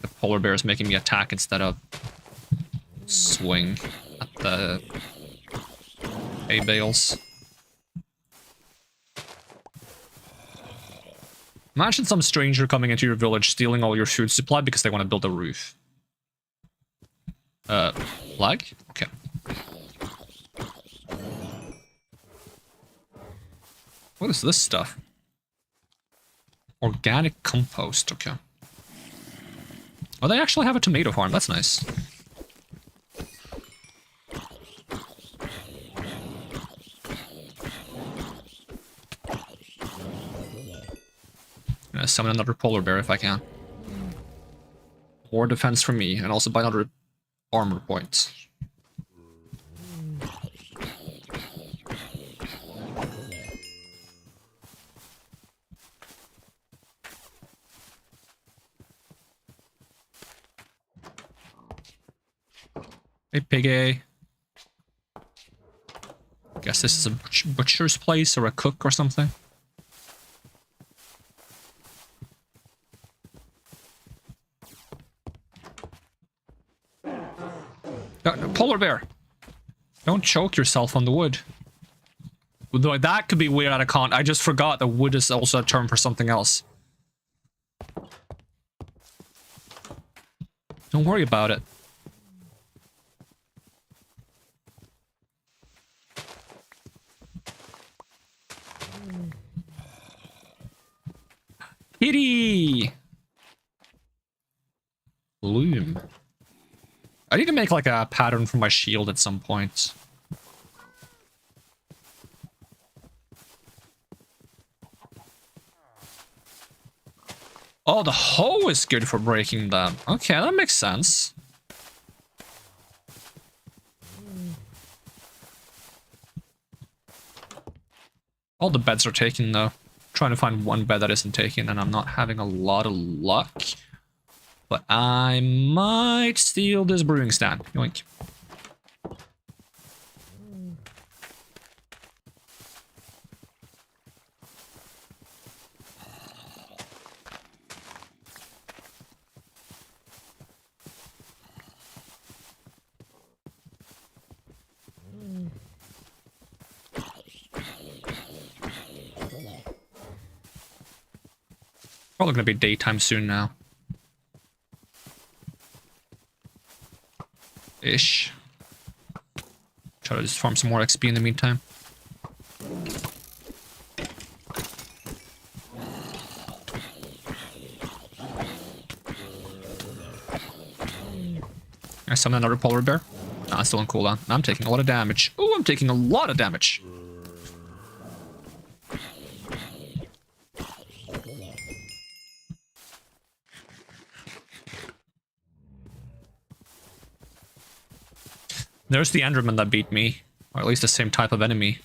The polar bear is making me attack instead of swing at the hay bales. Imagine some stranger coming into your village, stealing all your food supply because they want to build a roof. Lag? Okay. What is this stuff? Organic compost, okay. Oh, they actually have a tomato farm, that's nice. I'm gonna summon another polar bear if I can. More defense from me, and also buy another armor points. Hey, piggy. Guess this is a butcher's place or a cook or something. No, polar bear. Don't choke yourself on the wood. Though that could be weird out of con. I just forgot that wood is also a term for something else. Don't worry about it. Kitty! Bloom. I need to make like a pattern for my shield at some point. Oh, the hoe is good for breaking them. Okay, that makes sense. All the beds are taken though. Trying to find one bed that isn't taken, and I'm not having a lot of luck. But I might steal this brewing stand. Yoink. Probably gonna be daytime soon now. Ish. Try to just farm some more XP in the meantime. I summon another polar bear. Nah, still on cooldown. I'm taking a lot of damage. Oh, I'm taking a lot of damage. There's the Enderman that beat me. Or at least the same type of enemy.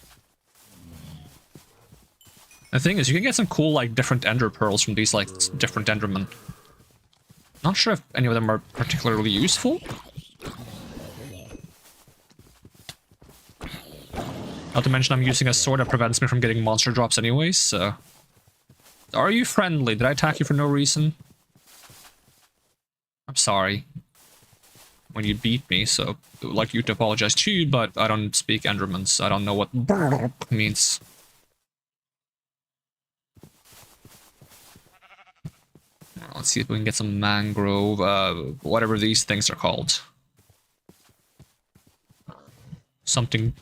The thing is, you can get some cool, like, different Ender Pearls from these, like, different Endermen. Not sure if any of them are particularly useful. Not to mention I'm using a sword that prevents me from getting monster drops anyways, so... Are you friendly? Did I attack you for no reason? I'm sorry. When you beat me, so I would like you to apologize to you, but I don't speak Enderman, so I don't know what means. Let's see if we can get some mangrove, whatever these things are called. Something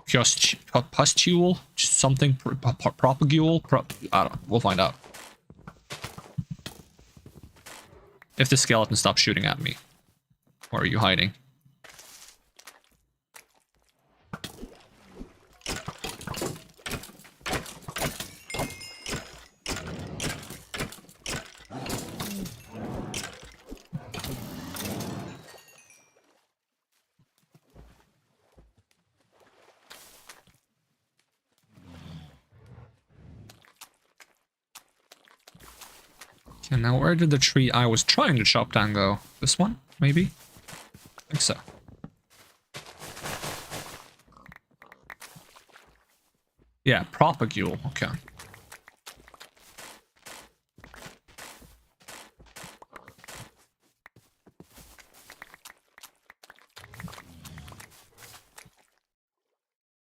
pustule, something propagule. I don't know. We'll find out. If the skeleton stops shooting at me. Where are you hiding? Okay, now where did the tree I was trying to chop down go? This one, maybe? I think so. Yeah, propagule, okay.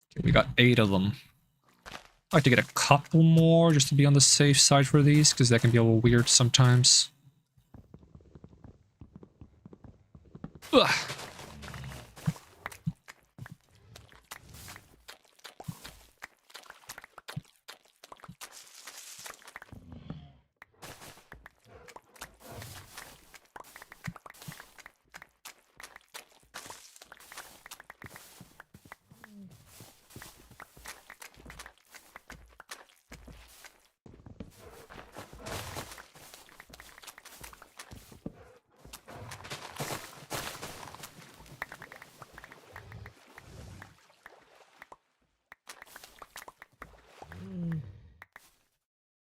Okay, we got 8 of them. I'd like to get a couple more just to be on the safe side for these, because that can be a little weird sometimes. Ugh.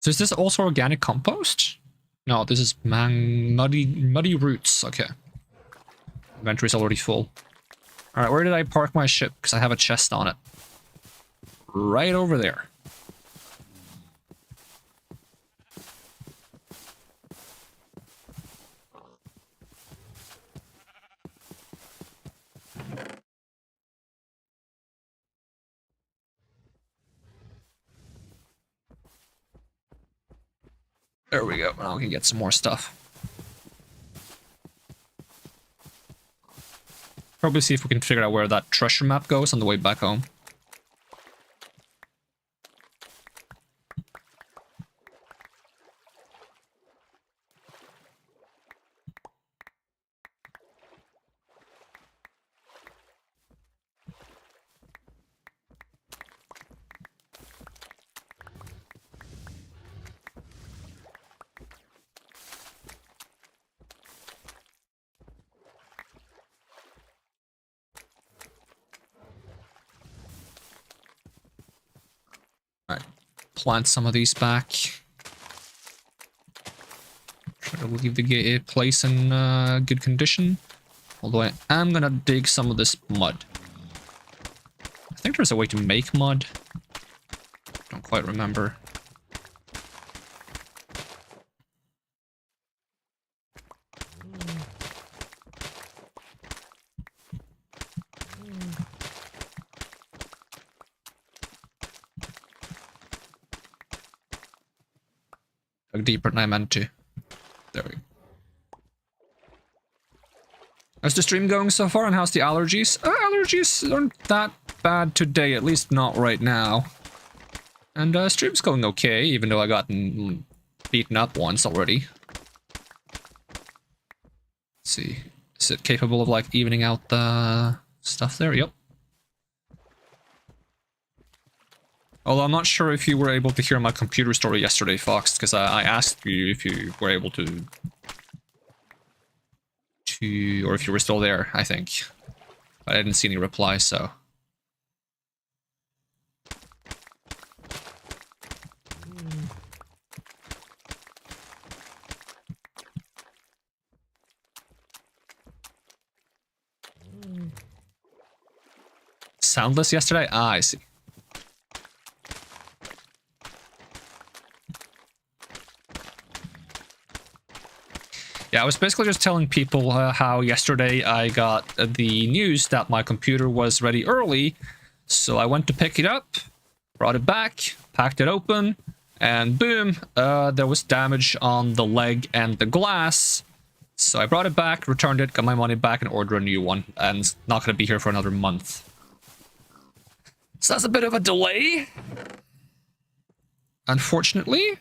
So is this also organic compost? No, this is muddy roots. Okay. Inventory's already full. Alright, where did I park my ship? Because I have a chest on it. Right over there. There we go. Now we can get some more stuff. Probably see if we can figure out where that treasure map goes on the way back home. Plant some of these back. Try to leave the place in good condition. Although I am gonna dig some of this mud. I think there's a way to make mud. Don't quite remember. Deeper than I meant to. There we go. How's the stream going so far, and how's the allergies? Allergies aren't that bad today, at least not right now. And stream's going okay, even though I got beaten up once already. Let's see. Is it capable of like evening out the stuff there? Yep. Although I'm not sure if you were able to hear my computer story yesterday, Fox, because I asked you if you were able to, or if you were still there, I think. But I didn't see any reply, so. Soundless yesterday? Ah, I see. Yeah, I was basically just telling people how yesterday I got the news that my computer was ready early, so I went to pick it up, brought it back, packed it open, and boom, there was damage on the leg and the glass. So I brought it back, returned it, got my money back, and ordered a new one, and it's not going to be here for another month. So that's a bit of a delay, unfortunately.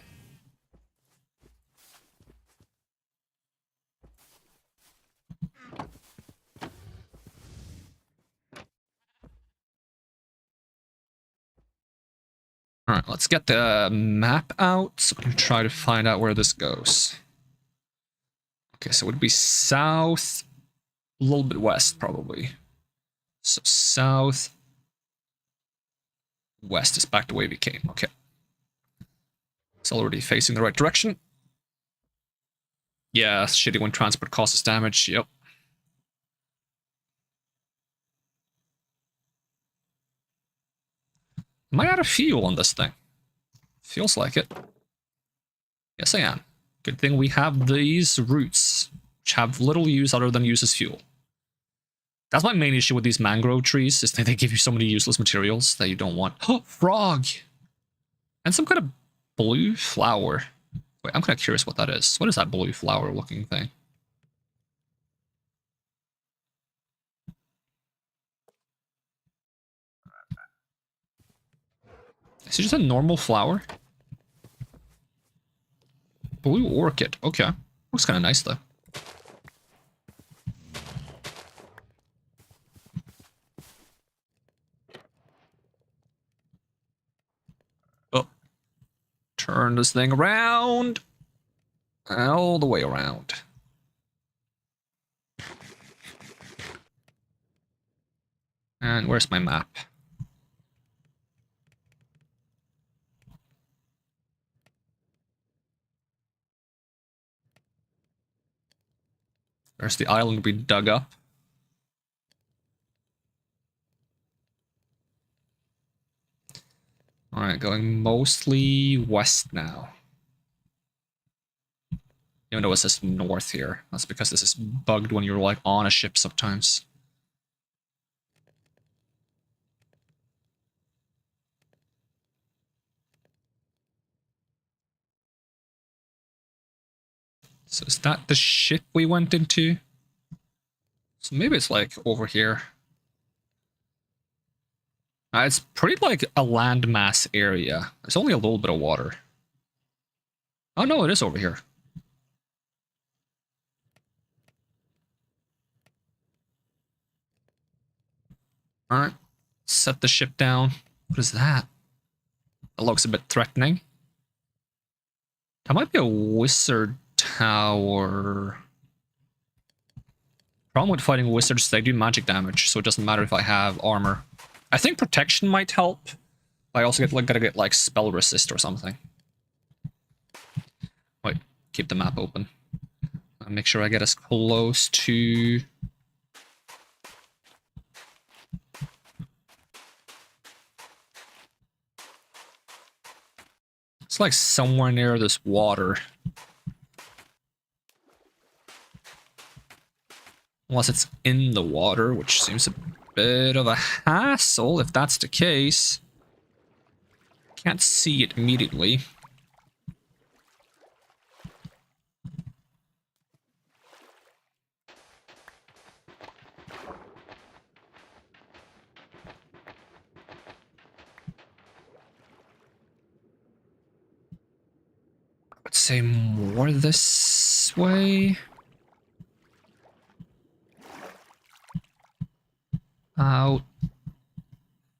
Alright, let's get the map out so we can try to find out where this goes. Okay, so it would be south, a little bit west, probably. So south, west is back the way we came. Okay. It's already facing the right direction. Yeah, shitty when transport causes damage. Yep. Am I out of fuel on this thing? Feels like it. Yes, I am. Good thing we have these roots, which have little use other than use as fuel. That's my main issue with these mangrove trees, is that they give you so many useless materials that you don't want. Oh, frog! And some kind of blue flower. Wait, I'm kind of curious what that is. What is that blue flower looking thing? Is it just a normal flower? Blue orchid. Okay. Looks kind of nice, though. Oh. Turn this thing around. All the way around. And where's my map? There's the island we dug up. Alright, going mostly west now. Even though it says north here. That's because this is bugged when you're like on a ship sometimes. So is that the ship we went into? So maybe it's like over here. It's pretty like a landmass area. There's only a little bit of water. Oh no, it is over here. Alright. Set the ship down. What is that? That looks a bit threatening. That might be a wizard tower. Problem with fighting wizards, they do magic damage, so it doesn't matter if I have armor. I think protection might help. I also gotta get like spell resist or something. Wait, keep the map open. I'll make sure I get as close to... It's like somewhere near this water. Unless it's in the water, which seems a bit of a hassle if that's the case. Can't see it immediately. I would say more this way. out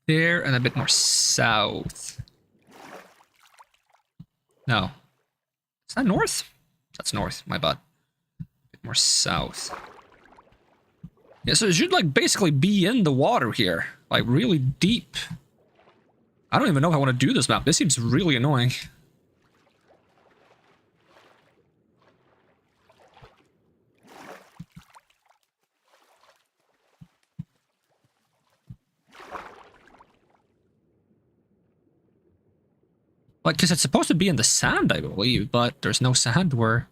there and a bit more south. No. Is that north? That's north, my bad. A bit more south. Yeah, so it should like basically be in the water here. Like really deep. I don't even know if I want to do this map. This seems really annoying. Like, because it's supposed to be in the sand, I believe, but there's no sand where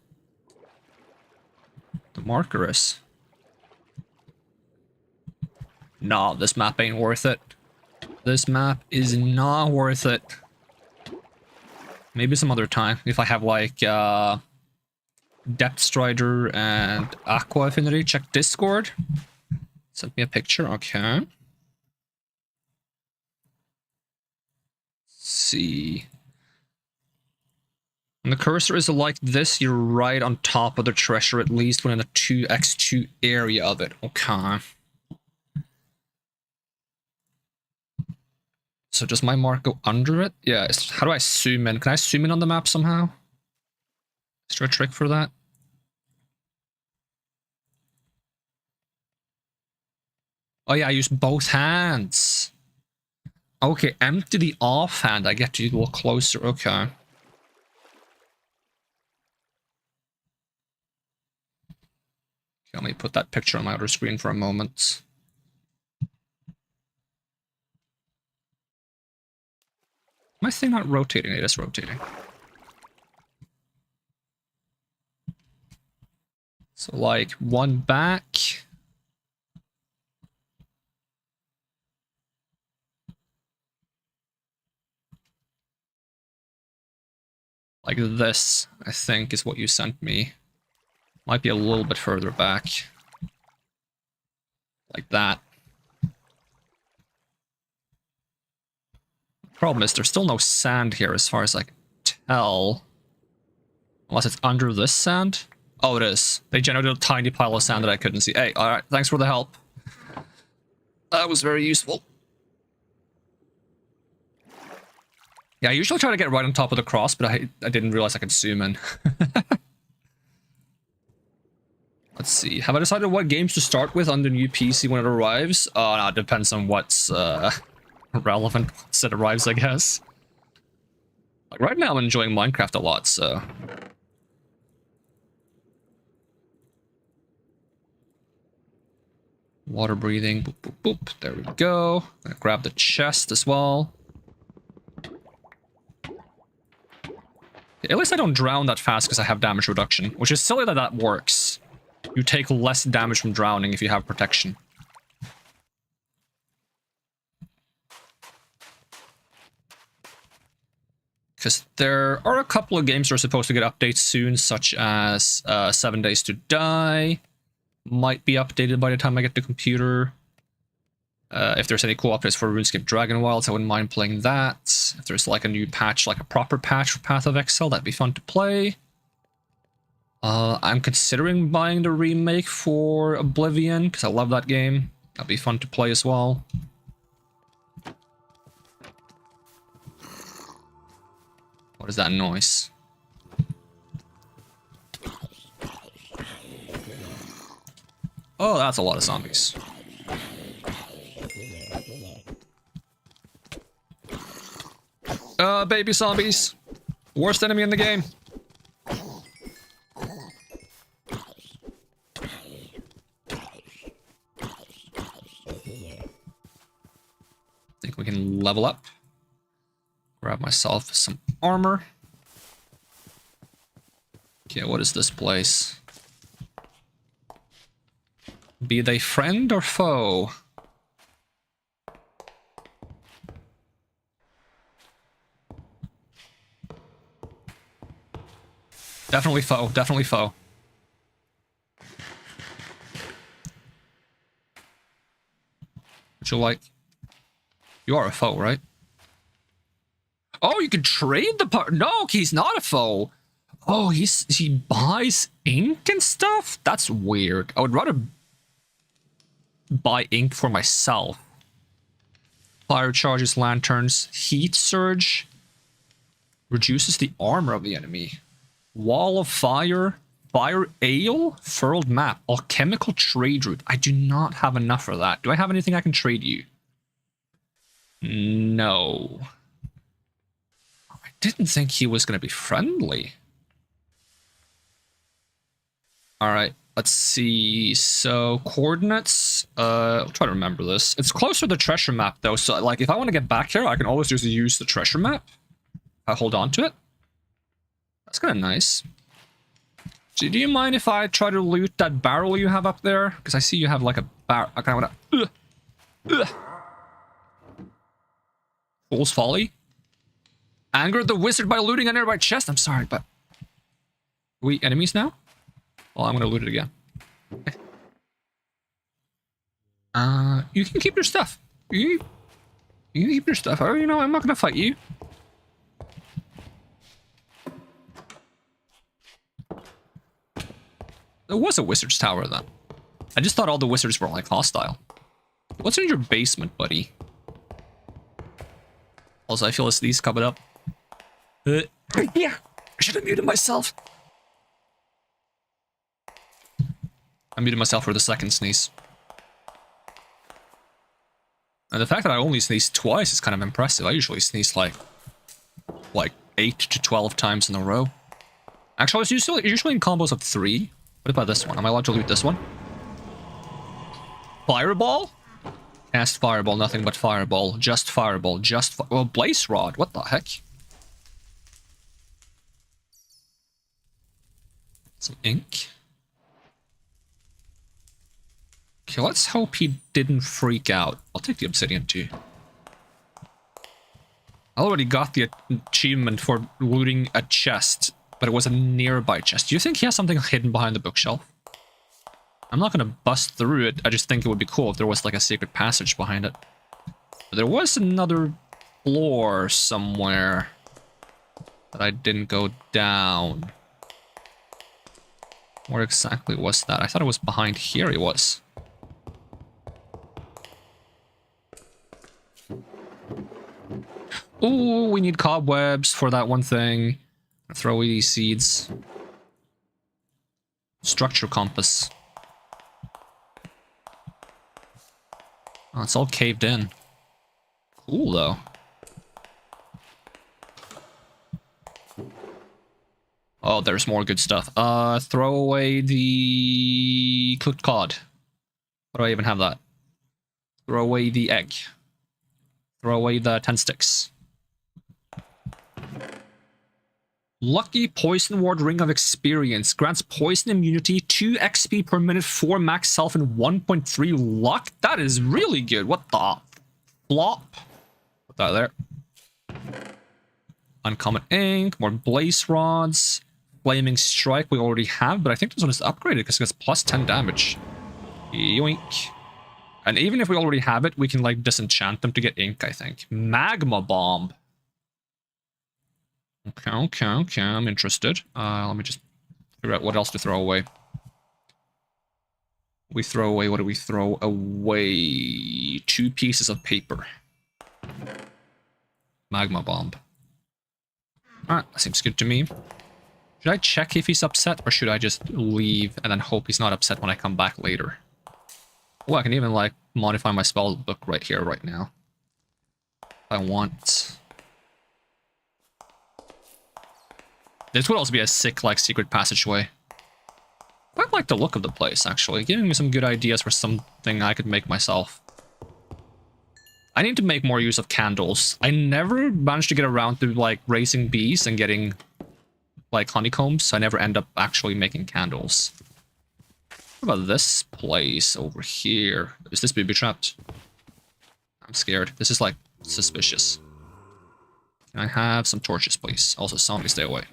the marker is. No, this map ain't worth it. This map is not worth it. Maybe some other time, if I have, like, Depth Strider and Aqua Affinity. Check Discord. Send me a picture, okay. Let's see. When the cursor is like this, you're right on top of the treasure, at least when in the 2x2 area of it. Okay. So does my mark go under it? Yeah, how do I zoom in? Can I zoom in on the map somehow? Is there a trick for that? Oh yeah, I use both hands. Okay, empty the offhand. I get to look closer. Okay. Let me put that picture on my other screen for a moment. My thing not rotating? It is rotating. So like one back. Like this, I think, is what you sent me. Might be a little bit further back. Like that. Problem is, there's still no sand here as far as I can tell. Unless it's under this sand? Oh, it is. They generated a tiny pile of sand that I couldn't see. Hey, alright, thanks for the help. That was very useful. Yeah, I usually try to get right on top of the cross, but I didn't realize I could zoom in. Let's see. Have I decided what games to start with on the new PC when it arrives? No, it depends on what's relevant once it arrives, I guess. Like right now, I'm enjoying Minecraft a lot, so. Water breathing. Boop, boop, boop. There we go. Gonna grab the chest as well. At least I don't drown that fast because I have damage reduction, which is silly that that works. You take less damage from drowning if you have protection. Because there are a couple of games that are supposed to get updates soon, such as 7 Days to Die. Might be updated by the time I get the computer. If there's any cool updates for RuneScape Dragon Wilds, I wouldn't mind playing that. If there's like a new patch, like a proper patch for Path of Exile, that'd be fun to play. I'm considering buying the remake for Oblivion, because I love that game. That'd be fun to play as well. What is that noise? Oh, that's a lot of zombies. Baby zombies. Worst enemy in the game. Think we can level up. Grab myself some armor. Okay, what is this place? Be they friend or foe? Definitely foe, definitely foe. Would you like? You are a foe, right? Oh, you can trade the part. No, he's not a foe. Oh, he buys ink and stuff? That's weird. I would rather buy ink for myself. Fire charges, lanterns, heat surge. Reduces the armor of the enemy. Wall of fire. Fire ale. Furled map. Alchemical trade route. I do not have enough for that. Do I have anything I can trade you? No. I didn't think he was going to be friendly. Alright, let's see. So, coordinates. I'll try to remember this. It's closer to the treasure map, though. So, like, if I want to get back here, I can always just use the treasure map. I hold on to it. That's kind of nice. Do you mind if I try to loot that barrel you have up there? Because I see you have, like, a barrel. I kind of want to... Fool's Folly. Angered the wizard by looting a nearby chest. I'm sorry, but... Are we enemies now? Well, I'm gonna loot it again. Okay. You can keep your stuff. You can keep your stuff. Oh, you know, I'm not gonna fight you. There was a wizard's tower then. I just thought all the wizards were like hostile. What's in your basement, buddy? Also, I feel a sneeze coming up. Yeah, I should have muted myself. I muted myself for the second sneeze. And the fact that I only sneezed twice is kind of impressive. I usually sneeze like 8 to 12 times in a row. Actually, it's usually in combos of 3. What about this one? Am I allowed to loot this one? Fireball? Cast fireball, nothing but fireball. Just fireball, well, blaze rod, what the heck? Some ink. Okay, let's hope he didn't freak out. I'll take the obsidian too. I already got the achievement for looting a chest, but it was a nearby chest. Do you think he has something hidden behind the bookshelf? I'm not gonna bust through it, I just think it would be cool if there was like a secret passage behind it. But there was another floor somewhere that I didn't go down. Where exactly was that? I thought it was behind here it was. Ooh, we need cobwebs for that one thing. Throw away these seeds. Structure compass. Oh, it's all caved in. Cool, though. Oh, there's more good stuff. Throw away the cooked cod. Why do I even have that? Throw away the egg. Throw away the 10 sticks. Lucky Poison Ward Ring of Experience. Grants poison immunity, 2 XP per minute, 4 max health, and 1.3 luck. That is really good. What the flop? Put that there. Uncommon ink, more blaze rods. Flaming strike we already have, but I think this one is upgraded because it gets plus 10 damage. Yoink. And even if we already have it, we can like disenchant them to get ink, I think. Magma bomb. Okay, I'm interested. Let me just figure out what else to throw away. We throw away, what do we throw away? 2 pieces of paper. Magma bomb. Alright, that seems good to me. Should I check if he's upset, or should I just leave and then hope he's not upset when I come back later? Oh, I can even, like, modify my spell book right here, right now. If I want. This would also be a sick, like, secret passageway. I like the look of the place, actually. Giving me some good ideas for something I could make myself. I need to make more use of candles. I never managed to get around to, like, raising bees and getting, like, honeycombs. I never end up actually making candles. What about this place over here? Is this booby-trapped? I'm scared. This is, like, suspicious. Can I have some torches, please? Also, zombie, stay away.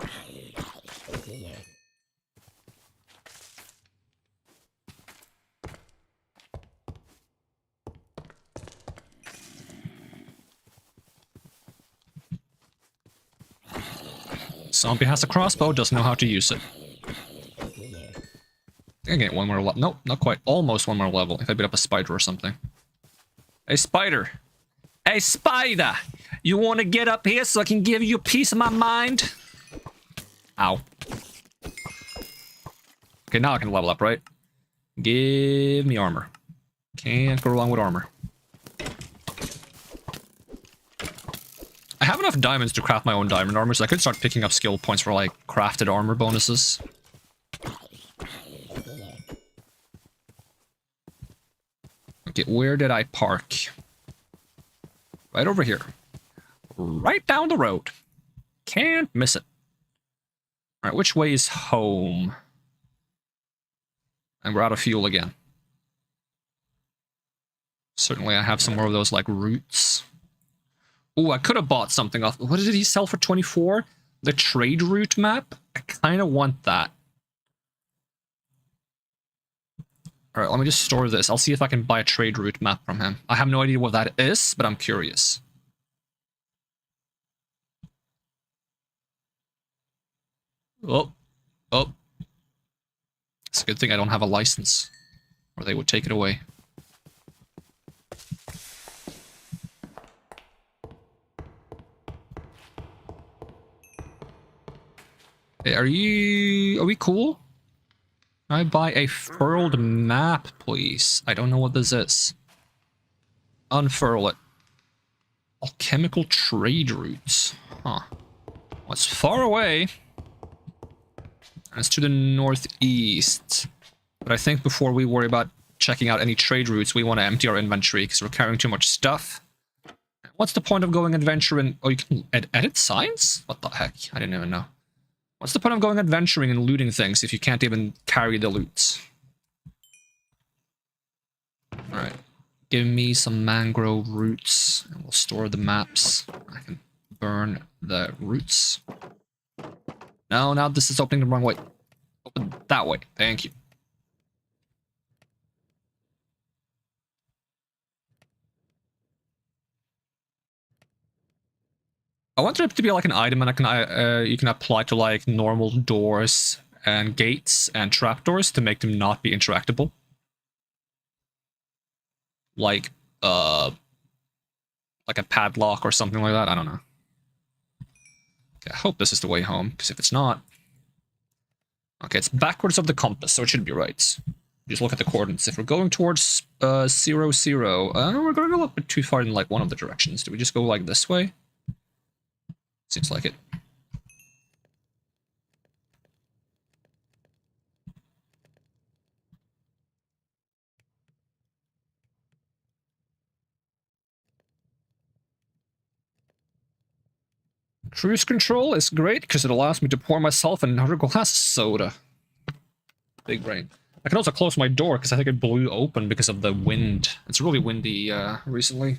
Zombie has a crossbow, doesn't know how to use it. I get one more level. Nope, not quite. Almost one more level if I beat up a spider or something. Hey, spider. Hey, spider! You want to get up here so I can give you a piece of my mind? Ow. Okay, now I can level up, right? Give me armor. Can't go wrong with armor. I have enough diamonds to craft my own diamond armor, so I could start picking up skill points for, like, crafted armor bonuses. Okay, where did I park? Right over here. Right down the road. Can't miss it. Alright, which way is home? And we're out of fuel again. Certainly I have some more of those, like, roots. Ooh, I could have bought something off. What did he sell for 24? The trade route map? I kind of want that. Alright, let me just store this. I'll see if I can buy a trade route map from him. I have no idea what that is, but I'm curious. Oh. Oh. It's a good thing I don't have a license, or they would take it away. Hey, are we cool? Can I buy a furled map, please? I don't know what this is. Unfurl it. Alchemical trade routes. Huh. Well, it's far away. It's to the northeast. But I think before we worry about checking out any trade routes, we want to empty our inventory because we're carrying too much stuff. What's the point of going adventuring? Oh, you can edit signs? What the heck? I didn't even know. What's the point of going adventuring and looting things if you can't even carry the loot? Alright. Give me some mangrove roots, and we'll store the maps. I can burn the roots. No, now this is opening the wrong way. Open that way. Thank you. I want it to be like an item, and you can apply to like normal doors and gates and trapdoors to make them not be interactable. Like a padlock or something like that. I don't know. Okay, I hope this is the way home, because if it's not, okay, it's backwards of the compass, so it should be right. Just look at the coordinates. If we're going towards 0, 0, we're going a little bit too far in like one of the directions. Do we just go like this way? Seems like it. Cruise control is great because it allows me to pour myself another glass of soda. Big brain. I can also close my door because I think it blew open because of the wind. It's really windy recently.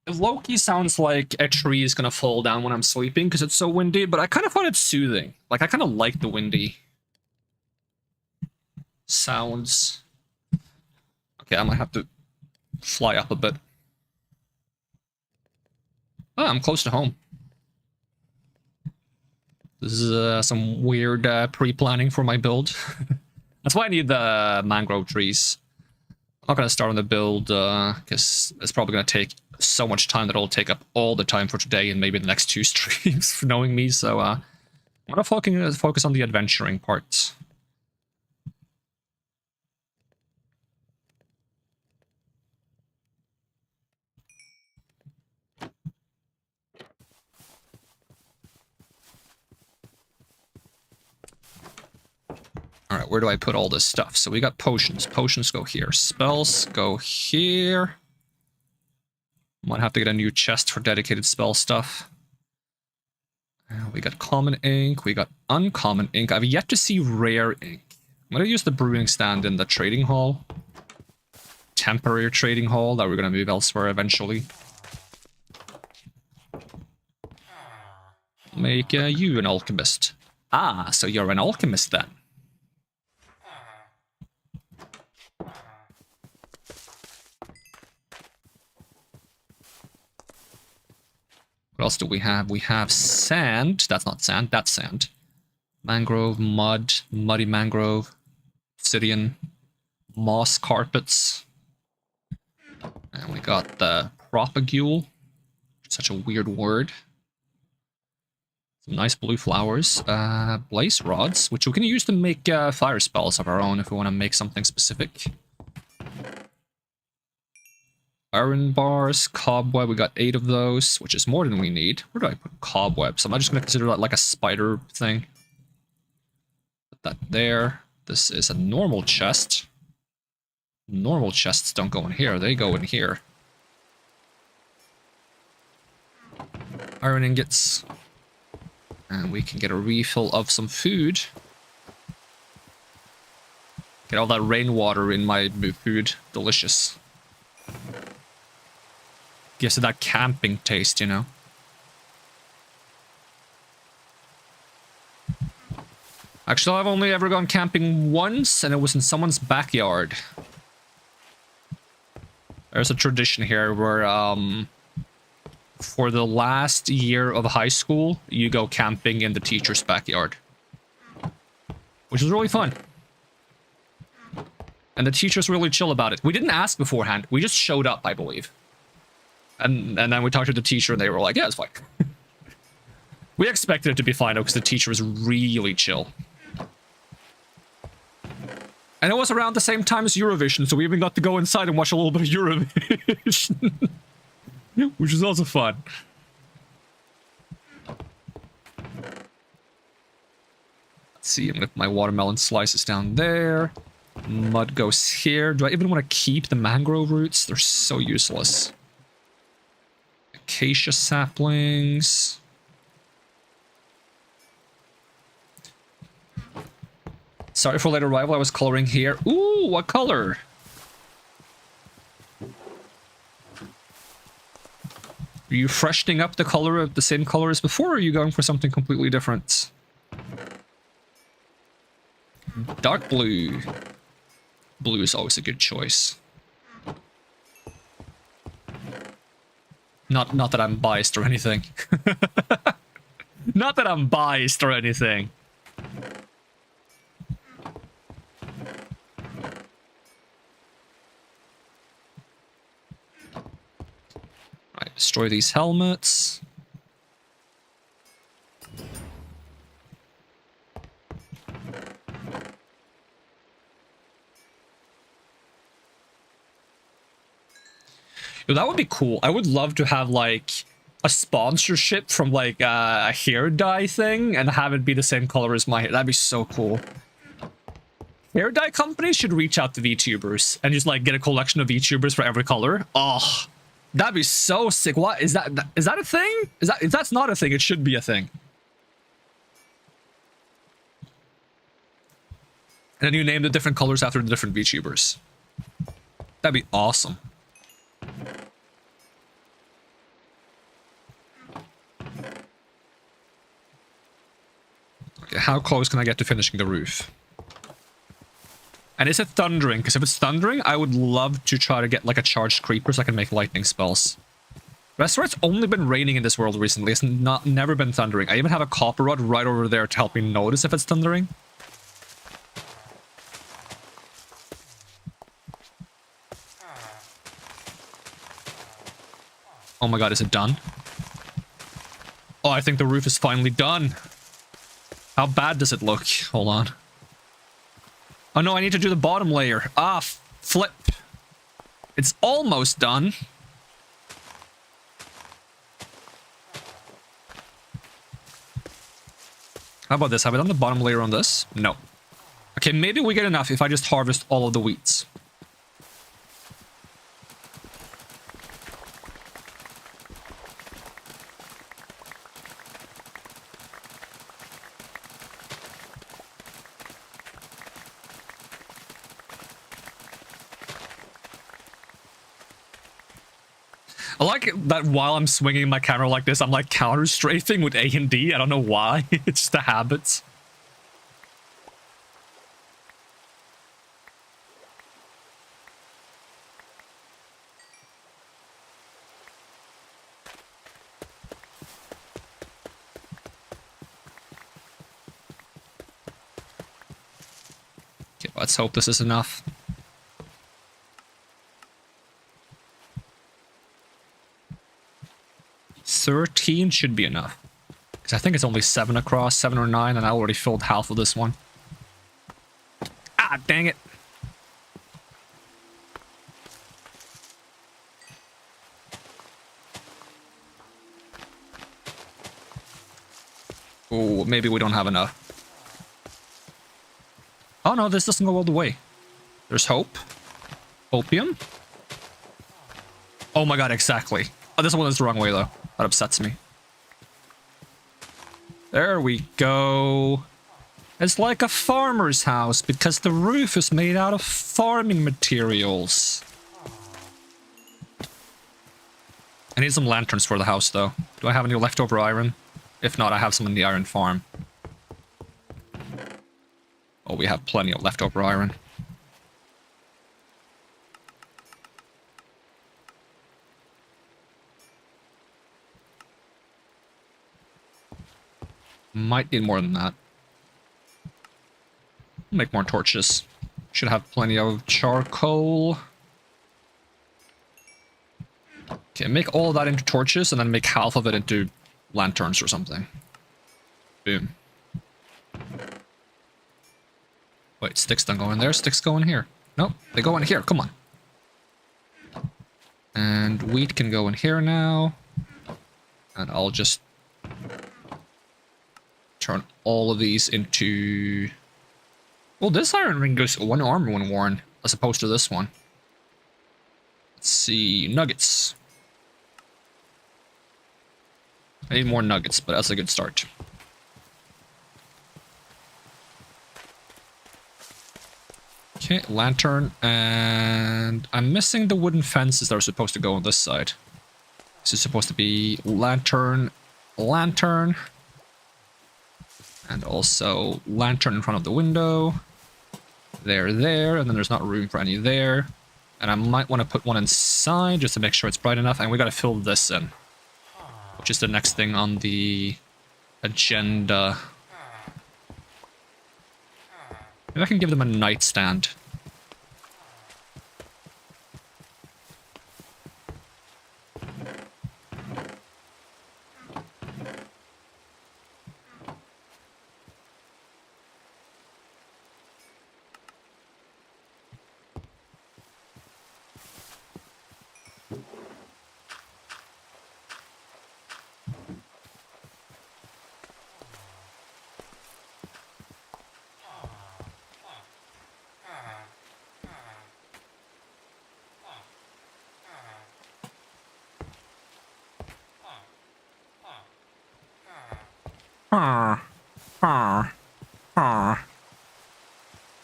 Loki sounds like a tree is gonna fall down when I'm sleeping because it's so windy, but I kind of find it soothing. Like, I kind of like the windy sounds. Okay, I might have to fly up a bit. Oh, I'm close to home. This is some weird pre-planning for my build. That's why I need the mangrove trees. I'm not going to start on the build because it's probably going to take so much time that it'll take up all the time for today and maybe the next 2 streams, for knowing me. So I'm going to focus on the adventuring part. Alright, where do I put all this stuff? So we got potions. Potions go here. Spells go here. Might have to get a new chest for dedicated spell stuff. We got common ink. We got uncommon ink. I've yet to see rare ink. I'm going to use the brewing stand in the trading hall. Temporary trading hall that we're going to move elsewhere eventually. Make you an alchemist. Ah, so you're an alchemist then. What else do we have? We have sand. That's not sand, that's sand. Mangrove, mud, muddy mangrove, obsidian, moss carpets. And we got the propagule. Such a weird word. Some nice blue flowers. Blaze rods, which we can use to make fire spells of our own if we want to make something specific. Iron bars, cobweb, we got 8 of those, which is more than we need. Where do I put cobwebs? Am I just going to consider that like a spider thing? Put that there. This is a normal chest. Normal chests don't go in here, they go in here. Iron ingots. And we can get a refill of some food. Get all that rainwater in my food. Delicious. Gives it that camping taste, you know. Actually, I've only ever gone camping once, and it was in someone's backyard. There's a tradition here where, for the last year of high school, you go camping in the teacher's backyard. Which is really fun. And the teacher's really chill about it. We didn't ask beforehand, we just showed up, I believe. And then we talked to the teacher and they were like, yeah, it's fine. We expected it to be fine though, because the teacher was really chill. And it was around the same time as Eurovision, so we even got to go inside and watch a little bit of Eurovision. Which is also fun. Let's see, I'm gonna put my watermelon slices down there. Mud goes here. Do I even want to keep the mangrove roots? They're so useless. Acacia saplings. Sorry for late arrival, I was coloring here. Ooh, what color? Are you freshening up the color of the same color as before, or are you going for something completely different? Dark blue. Blue is always a good choice. Not that I'm biased or anything. Not that I'm biased or anything. Right, destroy these helmets. Yo, that would be cool. I would love to have, like, a sponsorship from, like, a hair dye thing and have it be the same color as my hair. That'd be so cool. Hair dye companies should reach out to VTubers and just, like, get a collection of VTubers for every color. Oh, that'd be so sick. What? Is that a thing? If that's not a thing, it should be a thing. And then you name the different colors after the different VTubers. That'd be awesome. Okay, how close can I get to finishing the roof? And is it thundering? Because if it's thundering, I would love to try to get like a charged creeper so I can make lightning spells. But I swear it's only been raining in this world recently. It's never been thundering. I even have a copper rod right over there to help me notice if it's thundering. Oh my god, is it done? Oh, I think the roof is finally done. How bad does it look? Hold on. Oh no, I need to do the bottom layer. Ah, flip. It's almost done. How about this? Have I done the bottom layer on this? No. Okay, maybe we get enough if I just harvest all of the wheats. I like that while I'm swinging my camera like this, I'm like counter-strafing with A and D. I don't know why. It's just a habit. Let's hope this is enough. $13 should be enough. Because I think it's only 7 across, 7 or 9, and I already filled half of this one. Ah, dang it. Oh, maybe we don't have enough. Oh no, this doesn't go all the way. There's hope. Opium. Oh my god, exactly. Oh, this one is the wrong way though. That upsets me. There we go. It's like a farmer's house because the roof is made out of farming materials. I need some lanterns for the house though. Do I have any leftover iron? If not, I have some in the iron farm. Oh, we have plenty of leftover iron. Might need more than that. Make more torches. Should have plenty of charcoal. Okay, make all of that into torches and then make half of it into lanterns or something. Boom. Wait, sticks don't go in there, sticks go in here. Nope, they go in here, come on. And wheat can go in here now. And I'll just turn all of these into... Well, this iron ring goes one armor when worn, as opposed to this one. Let's see, nuggets. I need more nuggets, but that's a good start. Okay, lantern, and I'm missing the wooden fences that are supposed to go on this side. This is supposed to be lantern, lantern, and also lantern in front of the window. There, and then there's not room for any there. And I might want to put one inside just to make sure it's bright enough, and we gotta fill this in. Which is the next thing on the agenda. Maybe I can give them a nightstand.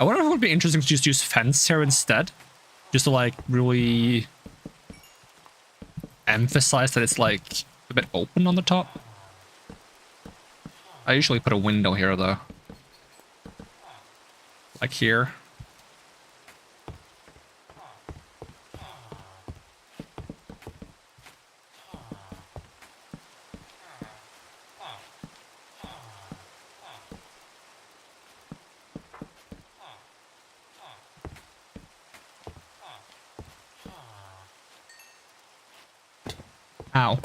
I wonder if it would be interesting to just use fence here instead. Just to like really emphasize that it's like a bit open on the top. I usually put a window here though. Like here. Ow.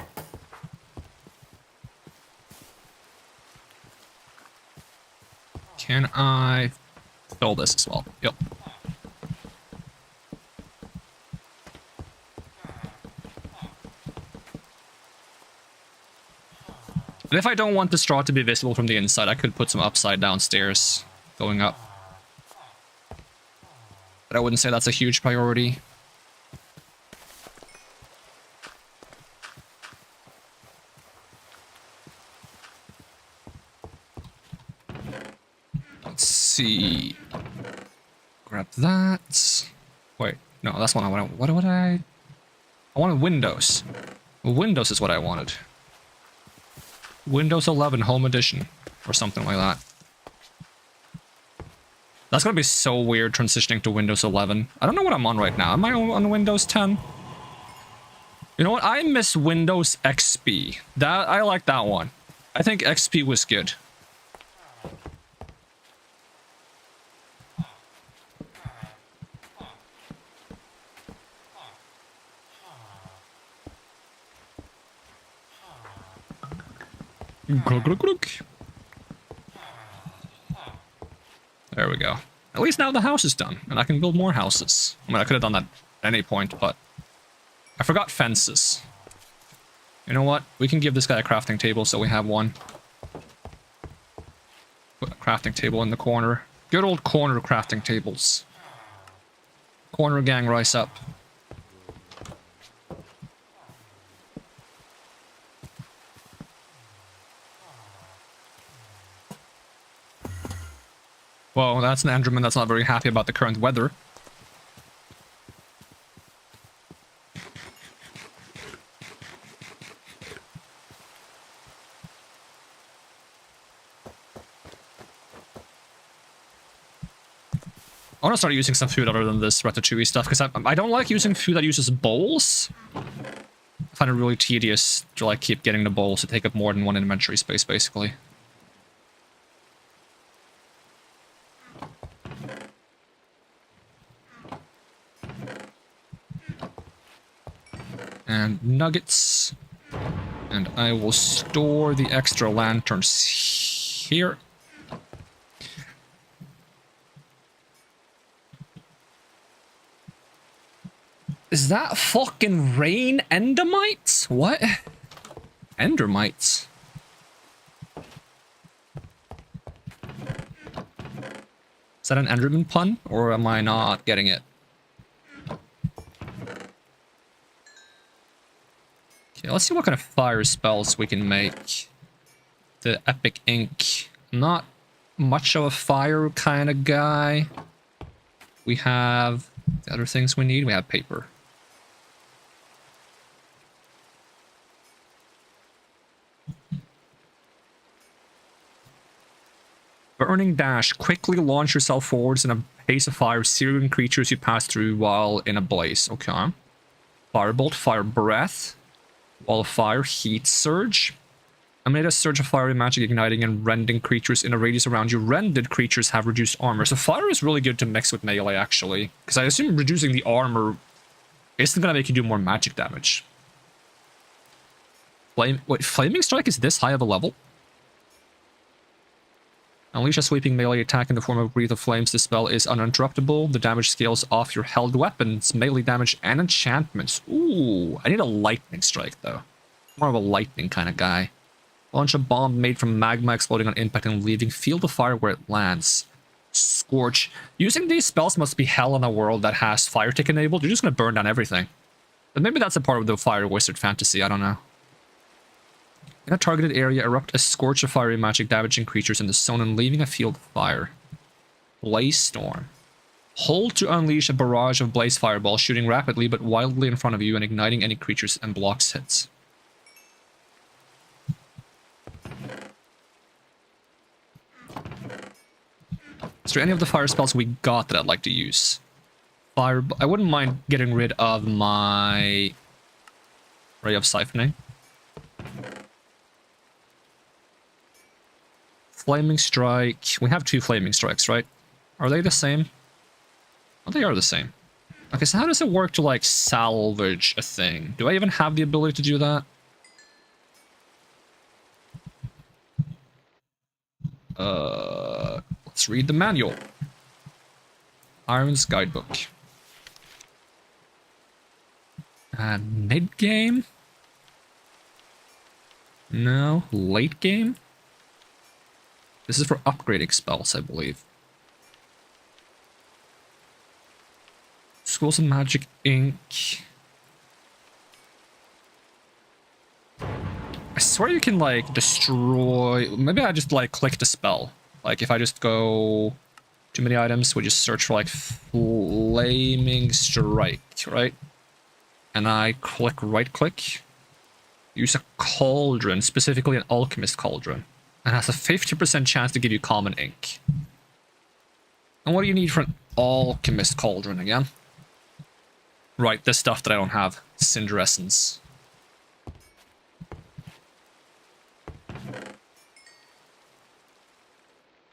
Can I fill this as well? Yep. And if I don't want the straw to be visible from the inside, I could put some upside down stairs going up. But I wouldn't say that's a huge priority. Let's see. Grab that. Wait, no, that's what I wanted. What would I wanted Windows. Windows is what I wanted. Windows 11 Home Edition, or something like that. That's gonna be so weird transitioning to Windows 11. I don't know what I'm on right now. Am I on Windows 10? You know what? I miss Windows XP. I like that one. I think XP was good. Glug, glug, glug. There we go. At least now the house is done, and I can build more houses. I mean, I could have done that at any point, but I forgot fences. You know what? We can give this guy a crafting table so we have one. Put a crafting table in the corner. Good old corner crafting tables. Corner gang, rise up. Whoa, that's an Enderman that's not very happy about the current weather. I want to start using some food other than this ratatouille stuff, because I don't like using food that uses bowls. I find it really tedious to like keep getting the bowls to take up more than one inventory space, basically. And nuggets. And I will store the extra lanterns here. Is that fucking rain endermites? What? Endermites? Is that an Enderman pun? Or am I not getting it? Okay, let's see what kind of fire spells we can make. The epic ink. Not much of a fire kind of guy. We have the other things we need. We have paper. Burning Dash. Quickly launch yourself forwards in a haze of fire, searing creatures you pass through while in a blaze. Okay. Firebolt, Fire Breath. Wall of Fire, Heat Surge. Amid a surge of fiery magic igniting and rending creatures in a radius around you. Rended creatures have reduced armor. So fire is really good to mix with melee, actually. Because I assume reducing the armor isn't going to make you do more magic damage. Wait, Flaming Strike is this high of a level? Unleash a sweeping melee attack in the form of a Breath of Flames. This spell is uninterruptible. The damage scales off your held weapons, melee damage, and enchantments. Ooh, I need a Lightning Strike, though. More of a lightning kind of guy. Launch a bomb made from magma exploding on impact and leaving field of fire where it lands. Scorch. Using these spells must be hell in a world that has fire tick enabled. You're just going to burn down everything. But maybe that's a part of the fire wizard fantasy, I don't know. In a targeted area, erupt a scorch of fiery magic damaging creatures in the zone and leaving a field of fire. Blaze Storm. Hold to unleash a barrage of blaze fireballs, shooting rapidly but wildly in front of you and igniting any creatures and blocks hits. Is there any of the fire spells we got that I'd like to use? Fire. I wouldn't mind getting rid of my Ray of Siphoning. Flaming Strike. We have 2 Flaming Strikes, right? Are they the same? Oh, they are the same. Okay, so how does it work to, like, salvage a thing? Do I even have the ability to do that? Let's read the manual. Iron's Guidebook. Mid-game? No. Late game? This is for upgrading spells, I believe. Schools of Magic Inc. I swear you can, like, destroy... Maybe I just, like, click the spell. Like, if I just go... Too many items, we just search for, like, Flaming Strike, right? And I click right-click. Use a cauldron, specifically an alchemist cauldron. And has a 50% chance to give you common ink. And what do you need for an alchemist cauldron again? Right, this stuff that I don't have. Cinder Essence.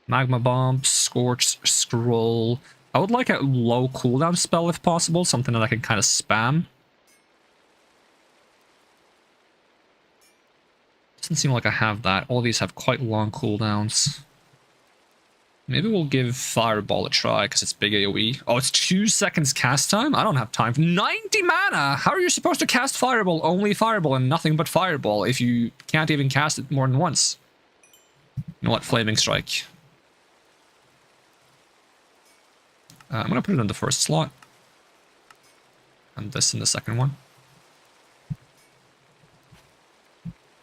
Magma Bomb, Scorch, Scroll. I would like a low cooldown spell if possible, something that I can kind of spam. Doesn't seem like I have that. All these have quite long cooldowns. Maybe we'll give Fireball a try, because it's big AoE. Oh, it's 2 seconds cast time? I don't have time. 90 mana! How are you supposed to cast Fireball, only Fireball, and nothing but Fireball, if you can't even cast it more than once? You know what? Flaming Strike. I'm gonna put it in the first slot. And this in the second one.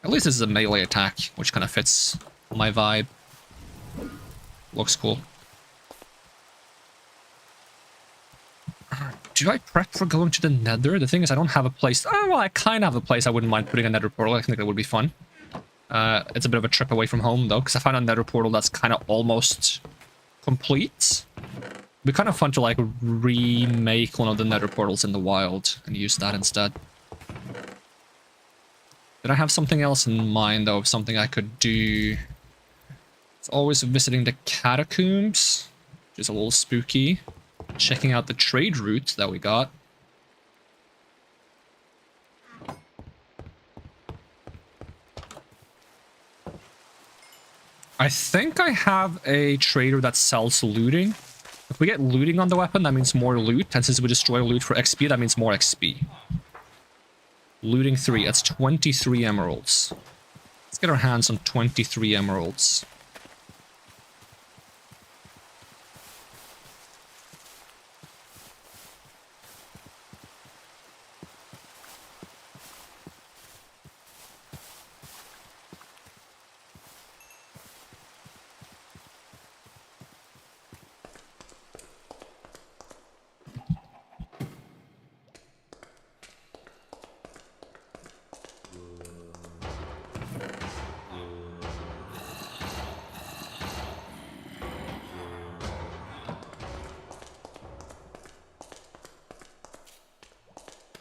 At least this is a melee attack, which kind of fits my vibe. Looks cool. Do I prep for going to the Nether? The thing is, I don't have a place. Oh, well, I kind of have a place I wouldn't mind putting a Nether portal. I think that would be fun. It's a bit of a trip away from home, though, because I found a Nether portal that's kind of almost complete. It'd be kind of fun to, like, remake one of the Nether portals in the wild and use that instead. Did I have something else in mind, though? Something I could do? It's always visiting the catacombs, which is a little spooky. Checking out the trade route that we got. I think I have a trader that sells looting. If we get looting on the weapon, that means more loot. And since we destroy loot for XP, that means more XP. Looting 3, that's 23 emeralds. Let's get our hands on 23 emeralds.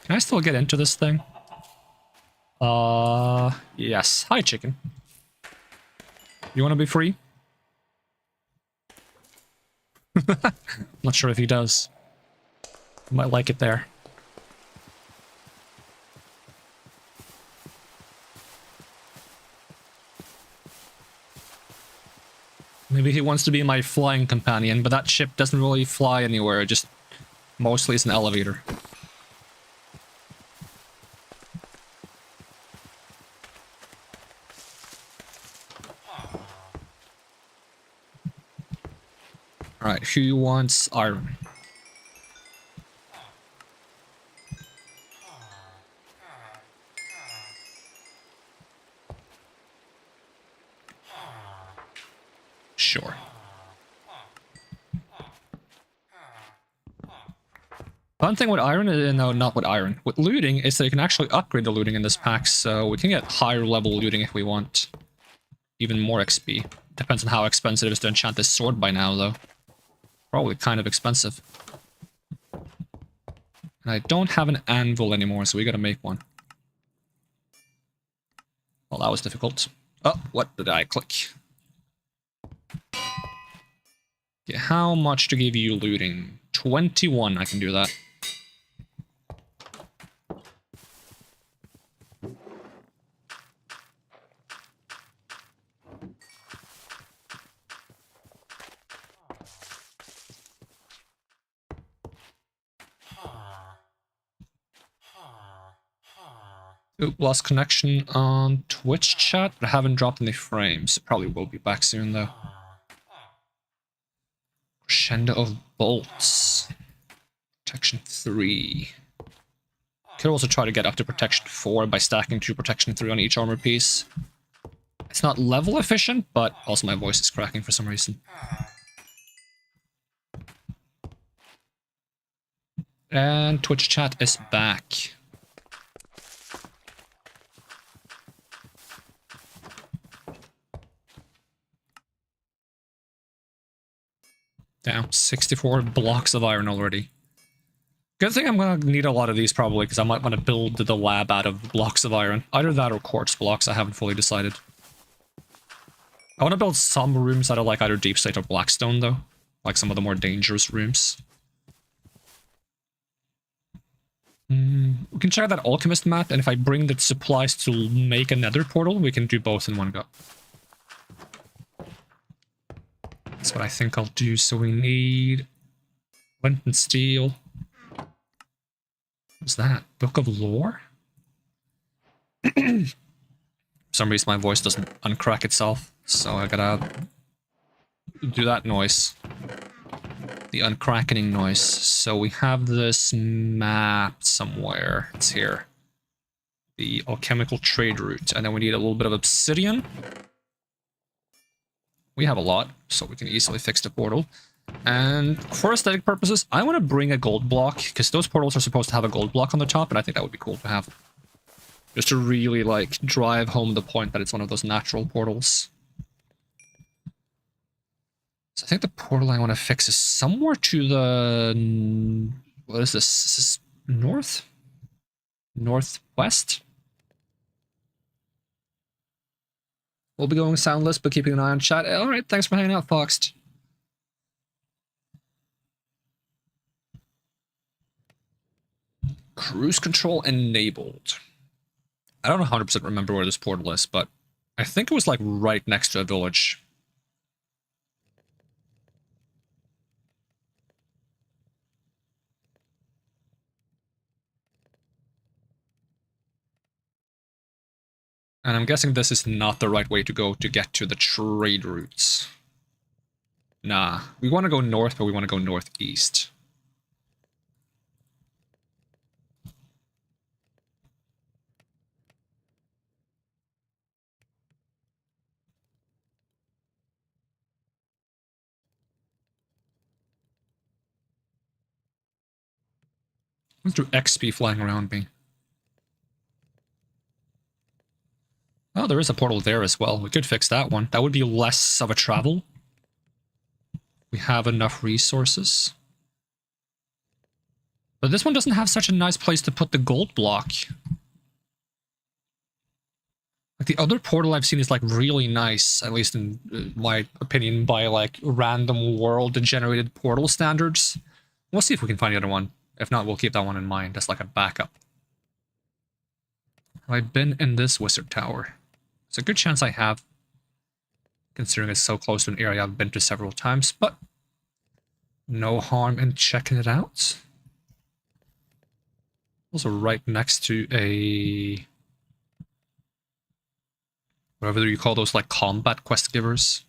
Can I still get into this thing? Yes. Hi, chicken. You want to be free? Not sure if he does. Might like it there. Maybe he wants to be my flying companion, but that ship doesn't really fly anywhere. It just mostly is an elevator. Alright, who wants iron? Sure. Fun thing with iron, no, not with iron. With looting is that you can actually upgrade the looting in this pack, so we can get higher level looting if we want. Even more XP. Depends on how expensive it is to enchant this sword by now, though. Probably kind of expensive. And I don't have an anvil anymore, so we gotta make one. Well, that was difficult. Oh, what did I click? Okay, how much to give you looting? 21, I can do that. Oop, lost connection on Twitch chat, but I haven't dropped any frames. It probably will be back soon, though. Crescendo of bolts. Protection 3. Could also try to get up to protection 4 by stacking 2 protection 3 on each armor piece. It's not level efficient, but also my voice is cracking for some reason. And Twitch chat is back. Damn, 64 blocks of iron already. Good thing I'm gonna need a lot of these probably, because I might want to build the lab out of blocks of iron. Either that or quartz blocks, I haven't fully decided. I want to build some rooms out of like either deep slate or blackstone though. Like some of the more dangerous rooms. We can check out that alchemist map, and if I bring the supplies to make a nether portal, we can do both in one go. That's what I think I'll do. So we need flint and steel. What's that? Book of Lore? For some reason my voice doesn't uncrack itself, so I gotta do that noise. The uncrackening noise. So we have this map somewhere. It's here. The alchemical trade route. And then we need a little bit of obsidian. We have a lot, so we can easily fix the portal. And for aesthetic purposes, I want to bring a gold block, because those portals are supposed to have a gold block on the top, and I think that would be cool to have. Just to really, like, drive home the point that it's one of those natural portals. So I think the portal I want to fix is somewhere to the... What is this? Is this north? Northwest? We'll be going soundless, but keeping an eye on chat. Alright, thanks for hanging out, Foxed. Cruise control enabled. I don't 100% remember where this portal is, but I think it was like right next to a village. And I'm guessing this is not the right way to go to get to the trade routes. Nah, we want to go north, but we want to go northeast. What's through XP flying around me? Oh, there is a portal there as well. We could fix that one. That would be less of a travel. We have enough resources. But this one doesn't have such a nice place to put the gold block. Like the other portal I've seen is like really nice, at least in my opinion, by like random world-generated portal standards. We'll see if we can find the other one. If not, we'll keep that one in mind as like a backup. Have I been in this wizard tower? It's a good chance I have, considering it's so close to an area I've been to several times, but no harm in checking it out. Also right next to a... whatever you call those, like, combat quest givers.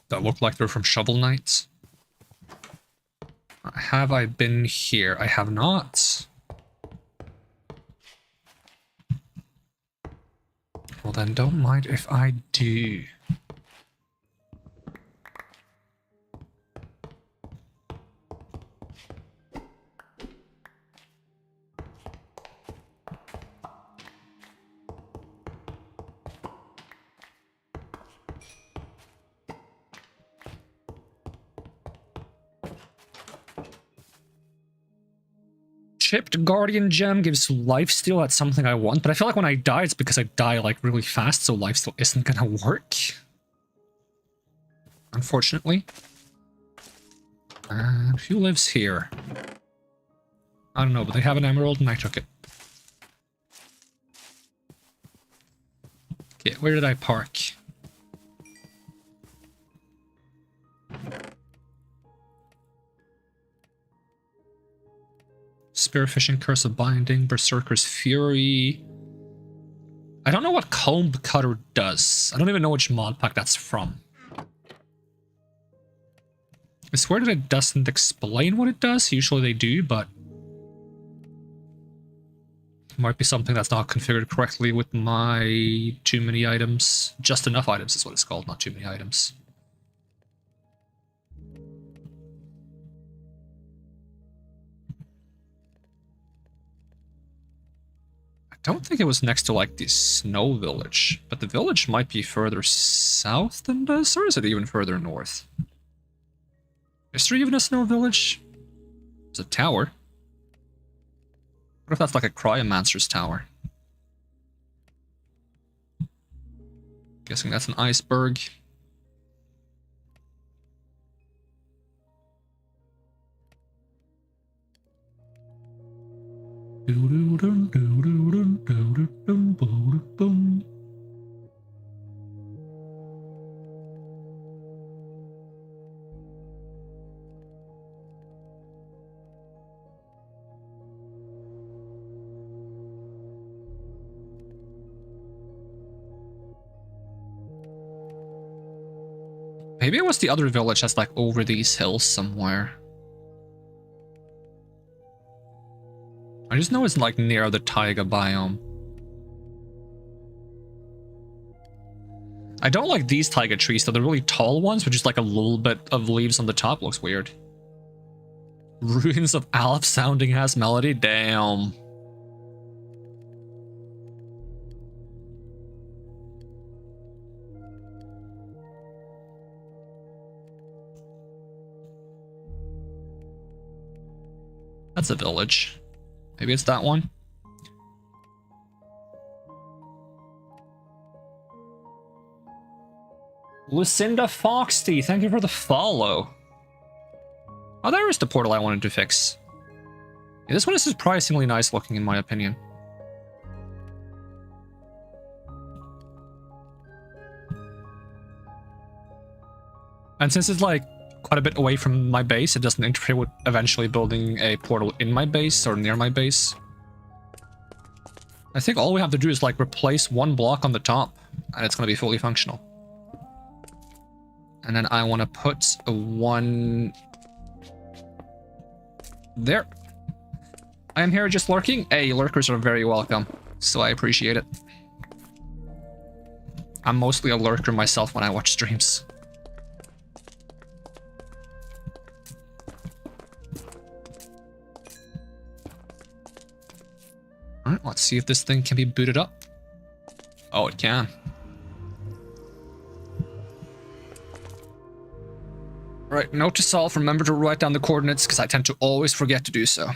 That look like they're from Shovel Knight. Have I been here? I have not. Well then, don't mind if I do. Chipped Guardian Gem gives lifesteal. That's something I want, but I feel like when I die, it's because I die like really fast, so lifesteal isn't gonna work. Unfortunately. And who lives here? I don't know, but they have an emerald and I took it. Okay, where did I park? Spearfishing, Curse of Binding, Berserker's Fury. I don't know what Comb Cutter does. I don't even know which mod pack that's from. I swear that it doesn't explain what it does. Usually they do, but... it might be something that's not configured correctly with my too many items. Just enough items is what it's called, not too many items. I don't think it was next to, like, the snow village, but the village might be further south than this, or is it even further north? Is there even a snow village? It's a tower. What if that's like a cryomancer's tower? Guessing that's an iceberg. Maybe it was the other village that's like over these hills somewhere. I just know it's like near the taiga biome. I don't like these taiga trees though, the really tall ones with just like a little bit of leaves on the top looks weird. Ruins of Alp sounding ass melody, damn. That's a village. Maybe it's that one. Lucinda Foxty, thank you for the follow. Oh, there is the portal I wanted to fix. Yeah, this one is surprisingly nice looking in my opinion. And since it's like quite a bit away from my base, it doesn't interfere with eventually building a portal in my base or near my base. I think all we have to do is like replace one block on the top and it's going to be fully functional. And then I want to put a one there. I am here just lurking. Hey, lurkers are very welcome, so I appreciate it. I'm mostly a lurker myself when I watch streams. Alright, let's see if this thing can be booted up. Oh, it can. Alright, note to self, remember to write down the coordinates, because I tend to always forget to do so.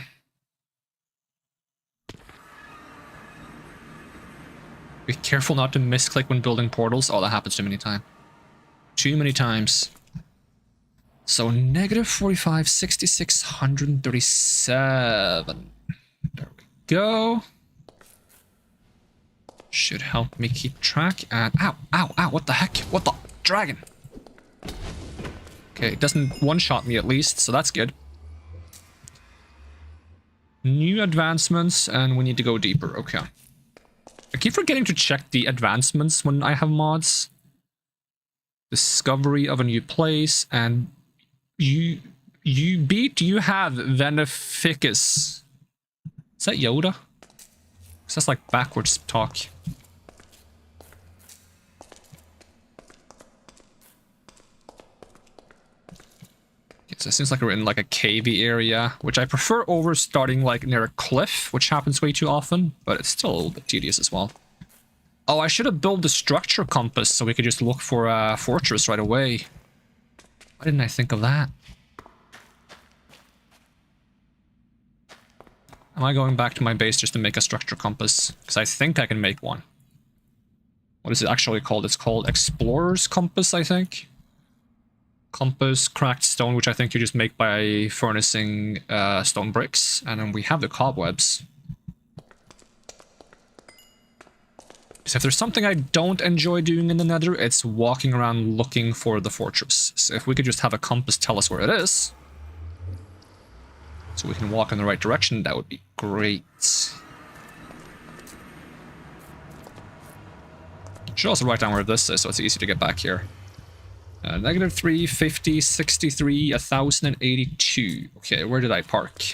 Be careful not to misclick when building portals. Oh, that happens too many times. Too many times. So, negative 45, 6,637. There we go. Should help me keep track. And ow, ow, ow, what the heck? What the dragon? Okay, it doesn't one-shot me at least, so that's good. New advancements, and we need to go deeper. Okay. I keep forgetting to check the advancements when I have mods. Discovery of a new place, and you have Veneficus. Is that Yoda? Because that's like backwards talk. So it seems like we're in like a cavey area, which I prefer over starting like near a cliff, which happens way too often, but it's still a little bit tedious as well. Oh, I should have built the structure compass so we could just look for a fortress right away. Why didn't I think of that? Am I going back to my base just to make a structure compass? Because I think I can make one. What is it actually called? It's called Explorer's Compass, I think. Compass, cracked stone, which I think you just make by furnacing stone bricks. And then we have the cobwebs. So if there's something I don't enjoy doing in the Nether, it's walking around looking for the fortress. So if we could just have a compass tell us where it is, so we can walk in the right direction, that would be great. Should also write down where this is, so it's easy to get back here. Negative 3, 50, 63, 1082. Okay, where did I park?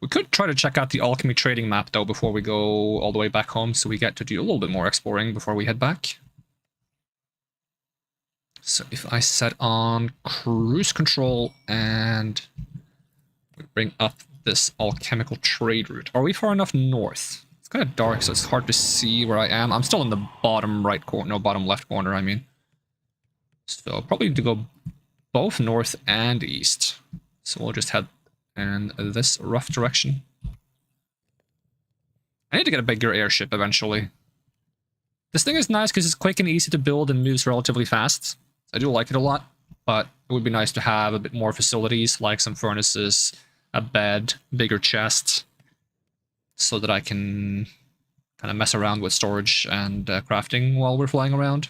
We could try to check out the alchemy trading map though before we go all the way back home, so we get to do a little bit more exploring before we head back. So if I set on cruise control and we bring up this alchemical trade route. Are we far enough north? It's kind of dark, so it's hard to see where I am. I'm still in the bottom right corner, no, bottom left corner, I mean. So probably need to go both north and east. So we'll just head in this rough direction. I need to get a bigger airship eventually. This thing is nice because it's quick and easy to build and moves relatively fast. I do like it a lot, but it would be nice to have a bit more facilities, like some furnaces, a bed, bigger chest, so that I can kind of mess around with storage and crafting while we're flying around.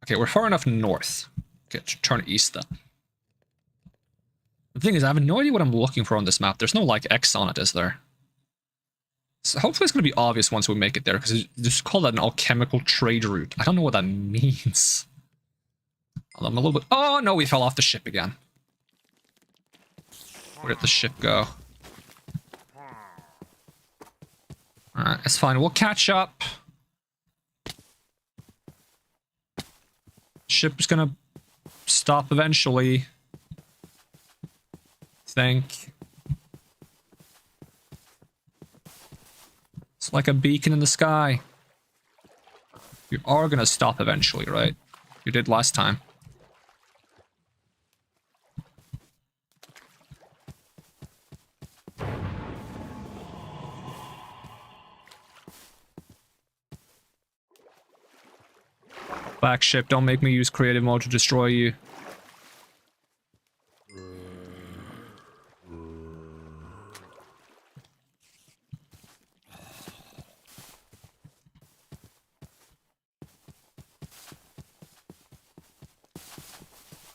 Okay, we're far enough north. Okay, turn east then. The thing is, I have no idea what I'm looking for on this map. There's no, like, X on it, is there? So hopefully it's going to be obvious once we make it there, because they just call that an alchemical trade route. I don't know what that means. I'm a little bit... Oh, no, we fell off the ship again. Where did the ship go? Alright, it's fine. We'll catch up. Ship is gonna stop eventually. Think. It's like a beacon in the sky. You are gonna stop eventually, right? You did last time. Back ship, don't make me use creative mode to destroy you.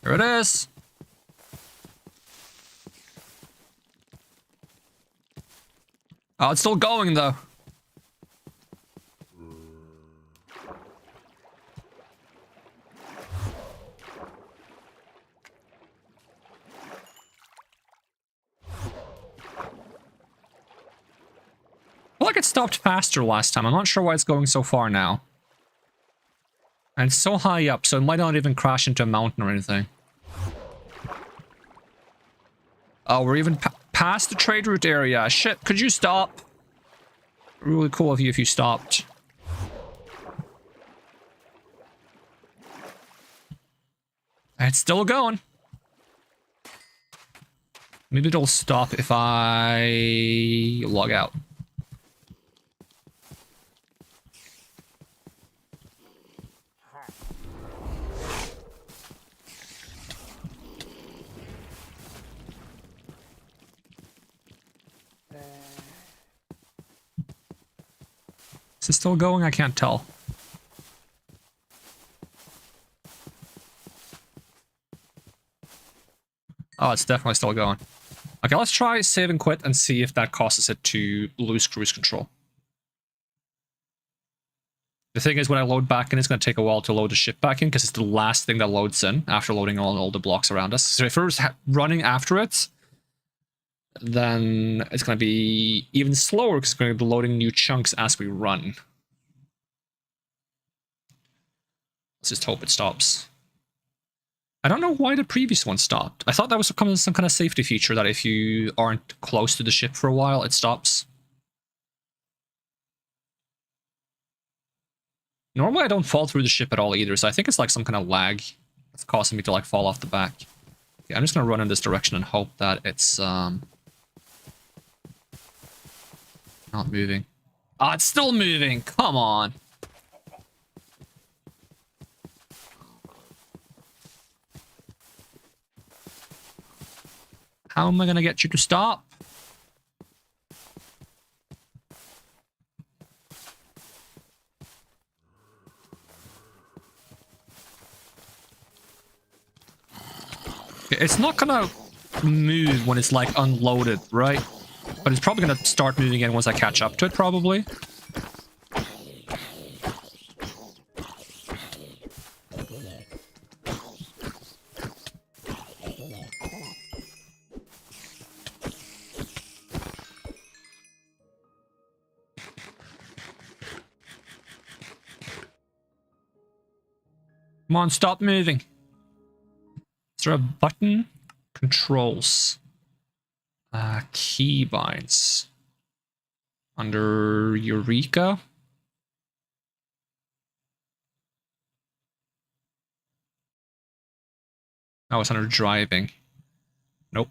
Here it is. Oh, it's still going though. I feel like it stopped faster last time. I'm not sure why it's going so far now. And it's so high up, so it might not even crash into a mountain or anything. Oh, we're even past the trade route area. Shit, could you stop? Really cool of you if you stopped. It's still going. Maybe it'll stop if I log out. Is it still going? I can't tell. Oh, it's definitely still going. Okay, let's try save and quit and see if that causes it to lose cruise control. The thing is, when I load back in, it's going to take a while to load the ship back in because it's the last thing that loads in after loading all the blocks around us. So if we're running after it, then it's going to be even slower because it's going to be loading new chunks as we run. Let's just hope it stops. I don't know why the previous one stopped. I thought that was some kind of safety feature that if you aren't close to the ship for a while, it stops. Normally I don't fall through the ship at all either, so I think it's like some kind of lag that's causing me to like fall off the back. Okay, I'm just gonna run in this direction and hope that it's not moving. Ah, it's still moving! Come on! How am I gonna get you to stop? It's not gonna move when it's like unloaded, right? But it's probably gonna start moving again once I catch up to it, probably. Come on, stop moving. Is there a button? Controls. Keybinds. Under Eureka? Oh, it's under driving. Nope.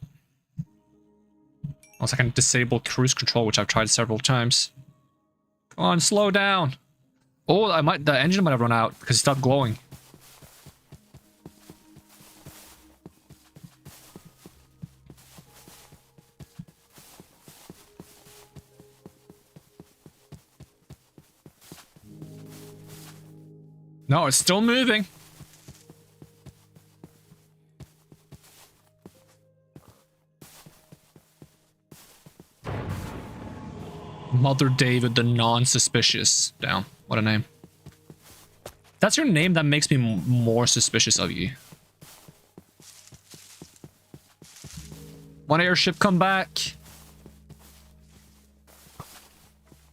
Unless I can disable cruise control, which I've tried several times. Come on, slow down. Oh, the engine might have run out because it stopped glowing. No, it's still moving. Mother David the non-suspicious. Damn, what a name. That's your name that makes me more suspicious of you. One airship come back.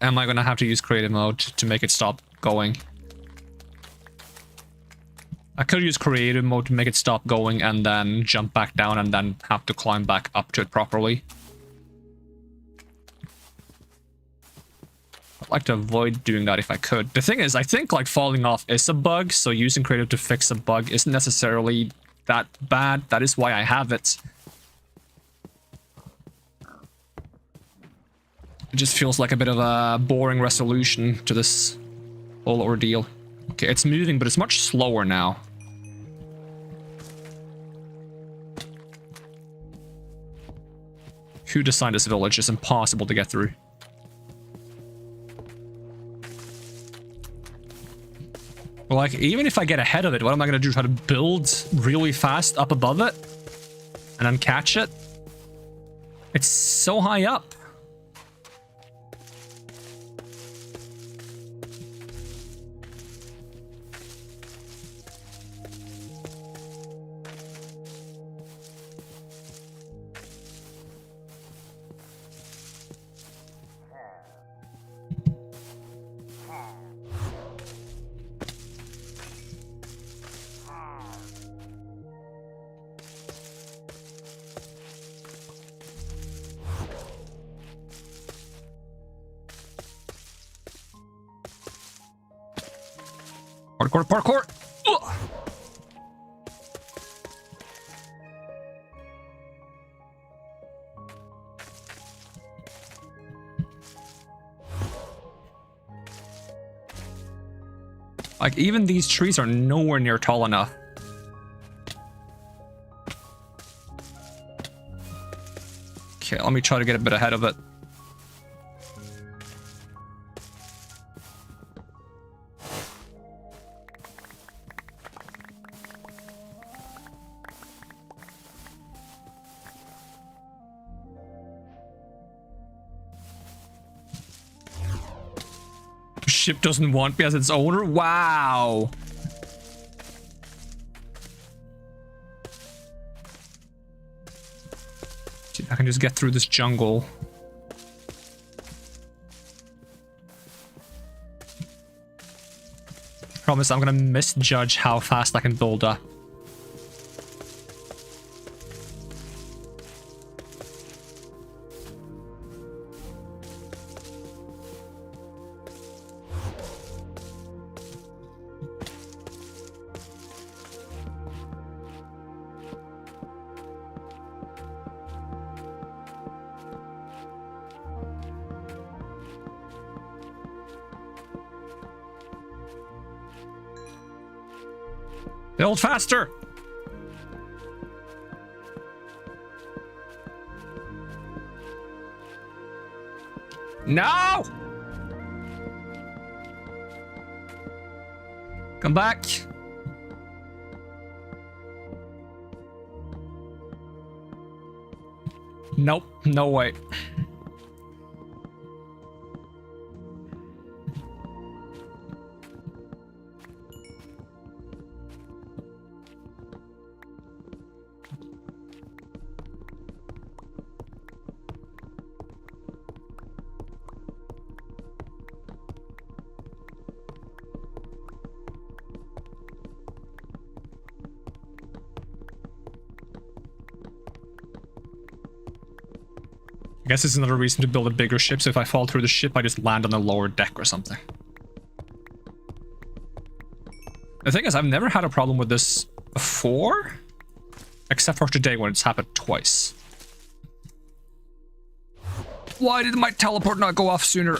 Am I gonna have to use creative mode to make it stop going? I could use creative mode to make it stop going and then jump back down and then have to climb back up to it properly. I'd like to avoid doing that if I could. The thing is, I think like falling off is a bug, so using creative to fix a bug isn't necessarily that bad. That is why I have it. It just feels like a bit of a boring resolution to this whole ordeal. Okay, it's moving, but it's much slower now. Who designed this village? It's impossible to get through. Like, even if I get ahead of it, what am I going to do? Try to build really fast up above it? And then catch it? It's so high up. Parkour, parkour! Ugh. Like, even these trees are nowhere near tall enough. Okay, let me try to get a bit ahead of it. Ship doesn't want me as its owner? Wow. See if I can just get through this jungle. Promise I'm gonna misjudge how fast I can build up. Build faster! No! Come back. Nope, no way. I guess it's another reason to build a bigger ship, so if I fall through the ship, I just land on the lower deck or something. The thing is, I've never had a problem with this before, except for today when it's happened twice. Why did my teleport not go off sooner?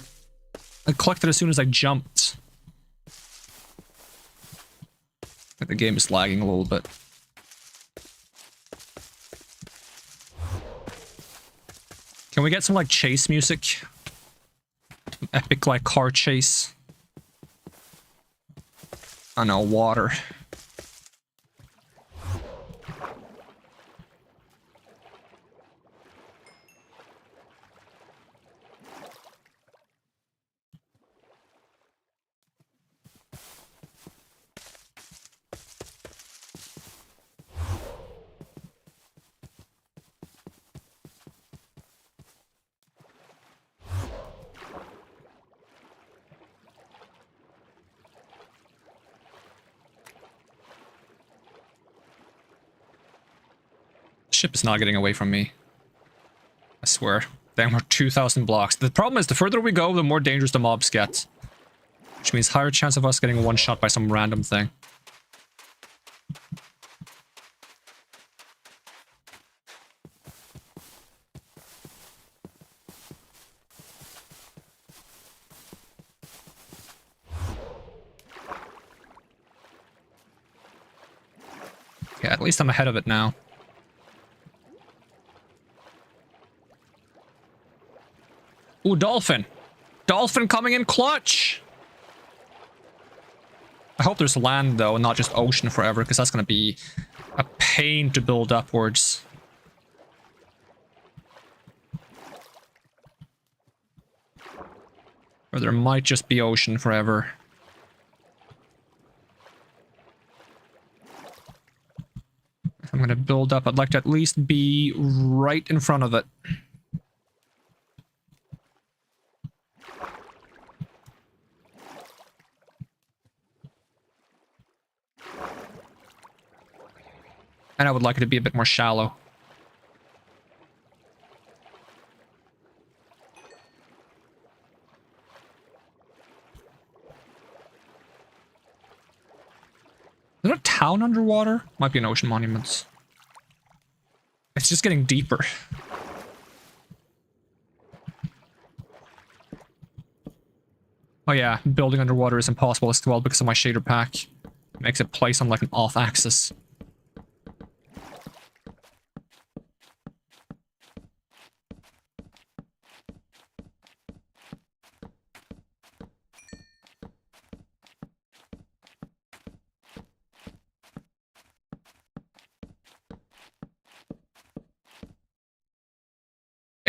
I clicked it as soon as I jumped. I think the game is lagging a little bit. Can we get some, like, chase music? Epic, like, car chase. I know, water. Ship is not getting away from me. I swear. Damn, we're 2,000 blocks. The problem is, the further we go, the more dangerous the mobs get. Which means higher chance of us getting one-shot by some random thing. Okay, at least I'm ahead of it now. Ooh, dolphin. Dolphin coming in clutch. I hope there's land, though, and not just ocean forever, because that's going to be a pain to build upwards. Or there might just be ocean forever. If I'm going to build up, I'd like to at least be right in front of it. And I would like it to be a bit more shallow. Is there a town underwater? Might be an ocean monument. It's just getting deeper. Oh yeah, building underwater is impossible as well because of my shader pack. It makes it place on like an off axis.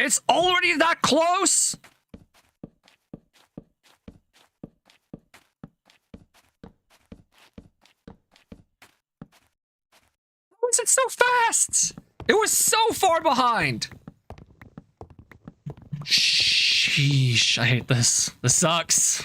It's already that close? How is it so fast? It was so far behind. Sheesh, I hate this. This sucks.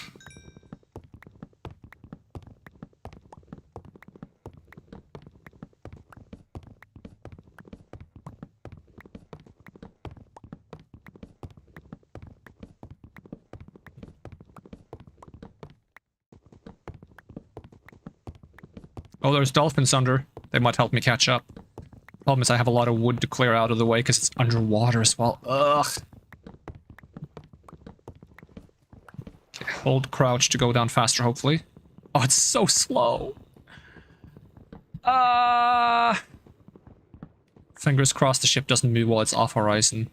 Oh, there's dolphins under. They might help me catch up. Problem is I have a lot of wood to clear out of the way because it's underwater as well. Ugh. Okay, hold crouch to go down faster, hopefully. Oh, it's so slow. Fingers crossed the ship doesn't move while it's off horizon.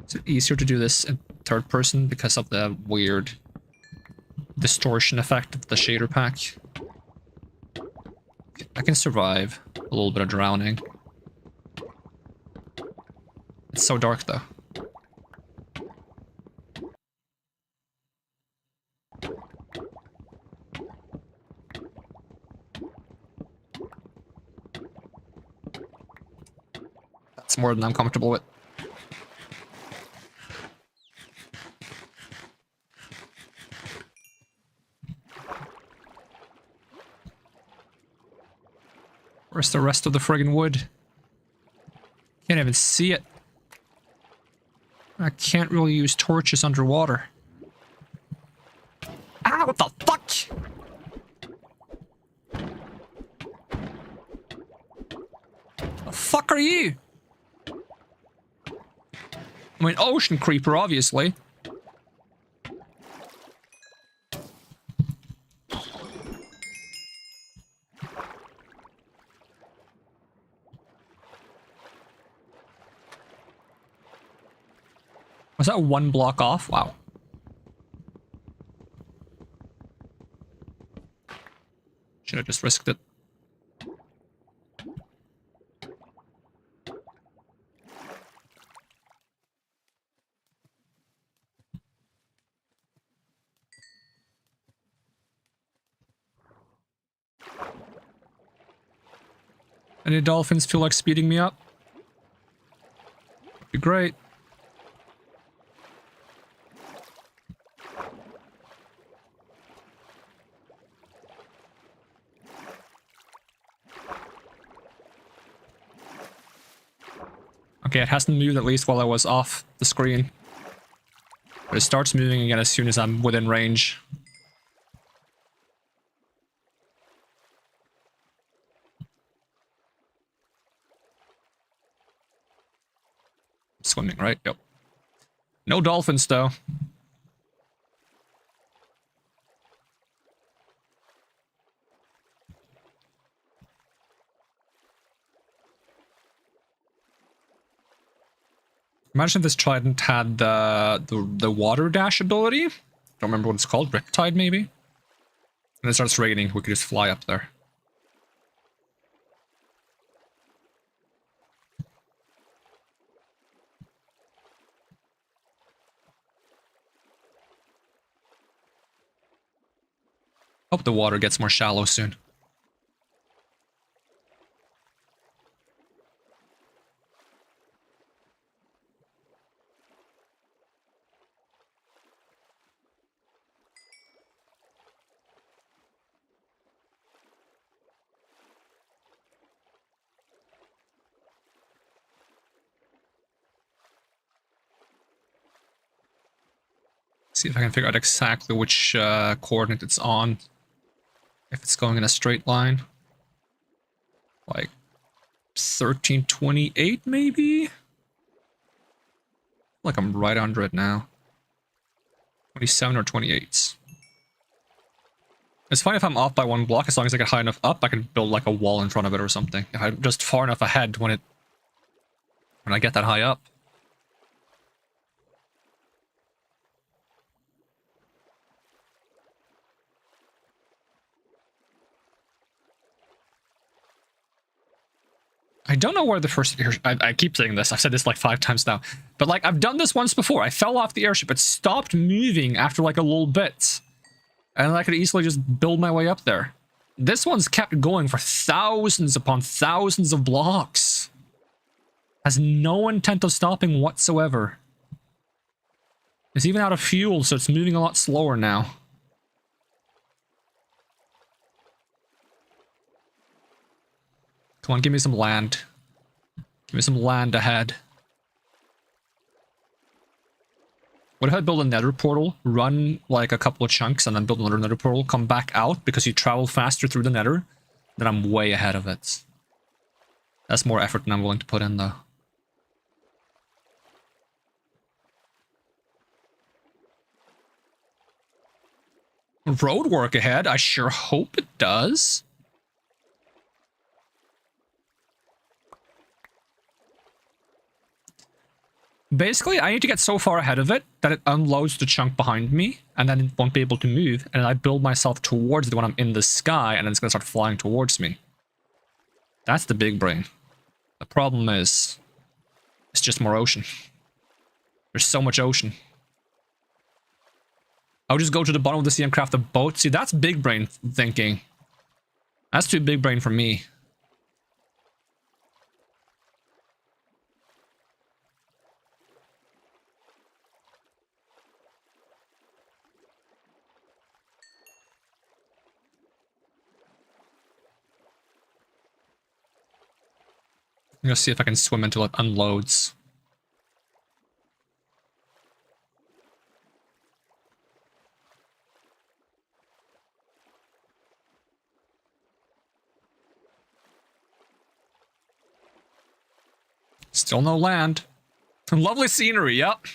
Is it easier to do this in third person because of the weird distortion effect of the shader pack? I can survive a little bit of drowning. It's so dark though. That's more than I'm comfortable with. Where's the rest of the friggin' wood? Can't can't even see it. I can't really use torches underwater. Ah, what the fuck? The fuck are you? I mean, ocean creeper, obviously. Was that one block off? Wow. Should have just risked it. Any dolphins feel like speeding me up? Be great. Okay, it hasn't moved at least while I was off the screen. But it starts moving again as soon as I'm within range. Swimming, right? Yep. No dolphins, though. Imagine if this trident had the water dash ability. Don't remember what it's called. Riptide, maybe? And it starts raining. We could just fly up there. Hope the water gets more shallow soon. See if I can figure out exactly which coordinate it's on. If it's going in a straight line. Like 1328 maybe? Like I'm right under it now. 27 or 28. It's fine if I'm off by one block, as long as I get high enough up, I can build like a wall in front of it or something. If I'm just far enough ahead when I get that high up. I don't know where the first airship... I keep saying this. I've said this like 5 times now. But like, I've done this once before. I fell off the airship. It stopped moving after like a little bit. And I could easily just build my way up there. This one's kept going for thousands upon thousands of blocks. Has no intent of stopping whatsoever. It's even out of fuel, so it's moving a lot slower now. Come on, give me some land. Give me some land ahead. What if I build a nether portal, run like a couple of chunks, and then build another nether portal, come back out because you travel faster through the nether? Then I'm way ahead of it. That's more effort than I'm willing to put in, though. Road work ahead? I sure hope it does. Basically, I need to get so far ahead of it that it unloads the chunk behind me, and then it won't be able to move, and I build myself towards it when I'm in the sky, and then it's going to start flying towards me. That's the big brain. The problem is, it's just more ocean. There's so much ocean. I'll just go to the bottom of the sea and craft a boat. See, that's big brain thinking. That's too big brain for me. I'm gonna see if I can swim until it unloads. Still no land. Lovely scenery, yep.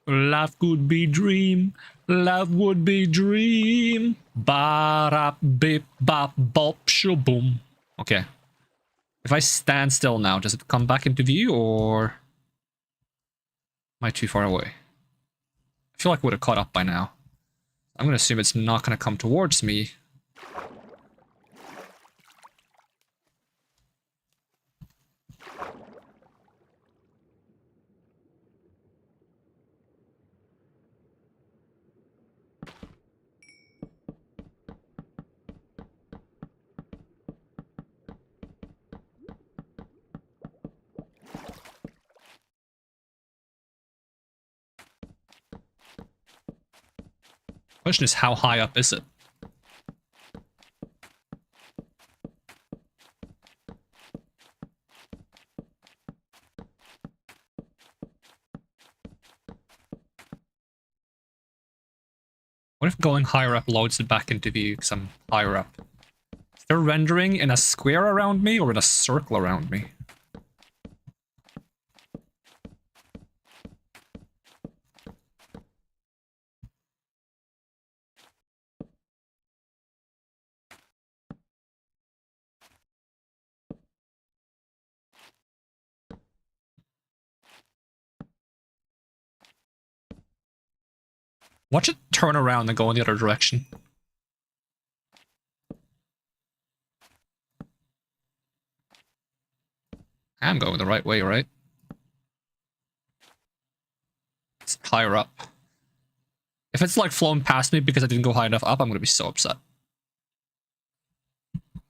Life could be dream. Life would be dream. Ba-da, bip, bop, bop, shaboom. Okay. If I stand still now, does it come back into view, or am I too far away? I feel like I would have caught up by now. I'm gonna assume it's not gonna come towards me. Question is, how high up is it? What if going higher up loads it back into view because I'm higher up? Is there rendering in a square around me or in a circle around me? Watch it turn around and go in the other direction. I'm going the right way, right? It's higher up. If it's like flown past me because I didn't go high enough up, I'm gonna be so upset.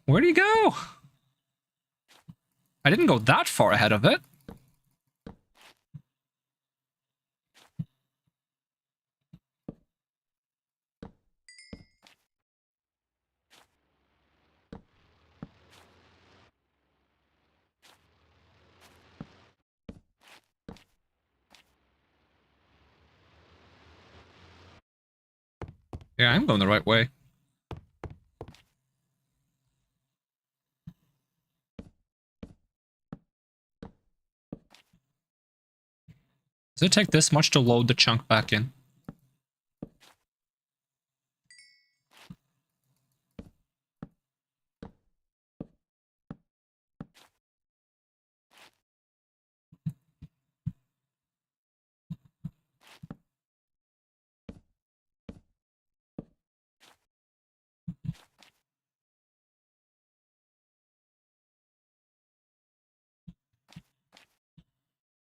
Where do you go? I didn't go that far ahead of it. Yeah, I'm going the right way. Does it take this much to load the chunk back in?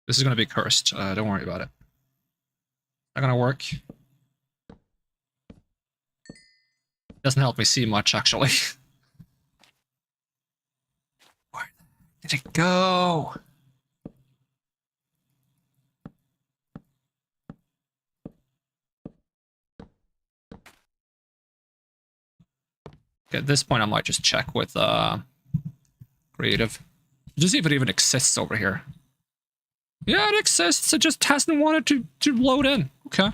This is going to be cursed. Don't worry about it. Not going to work. Doesn't help me see much, actually. Where did it go? Okay, at this point, I might just check with creative. Just see if it even exists over here. Yeah, it exists. It just hasn't wanted to load in. Okay.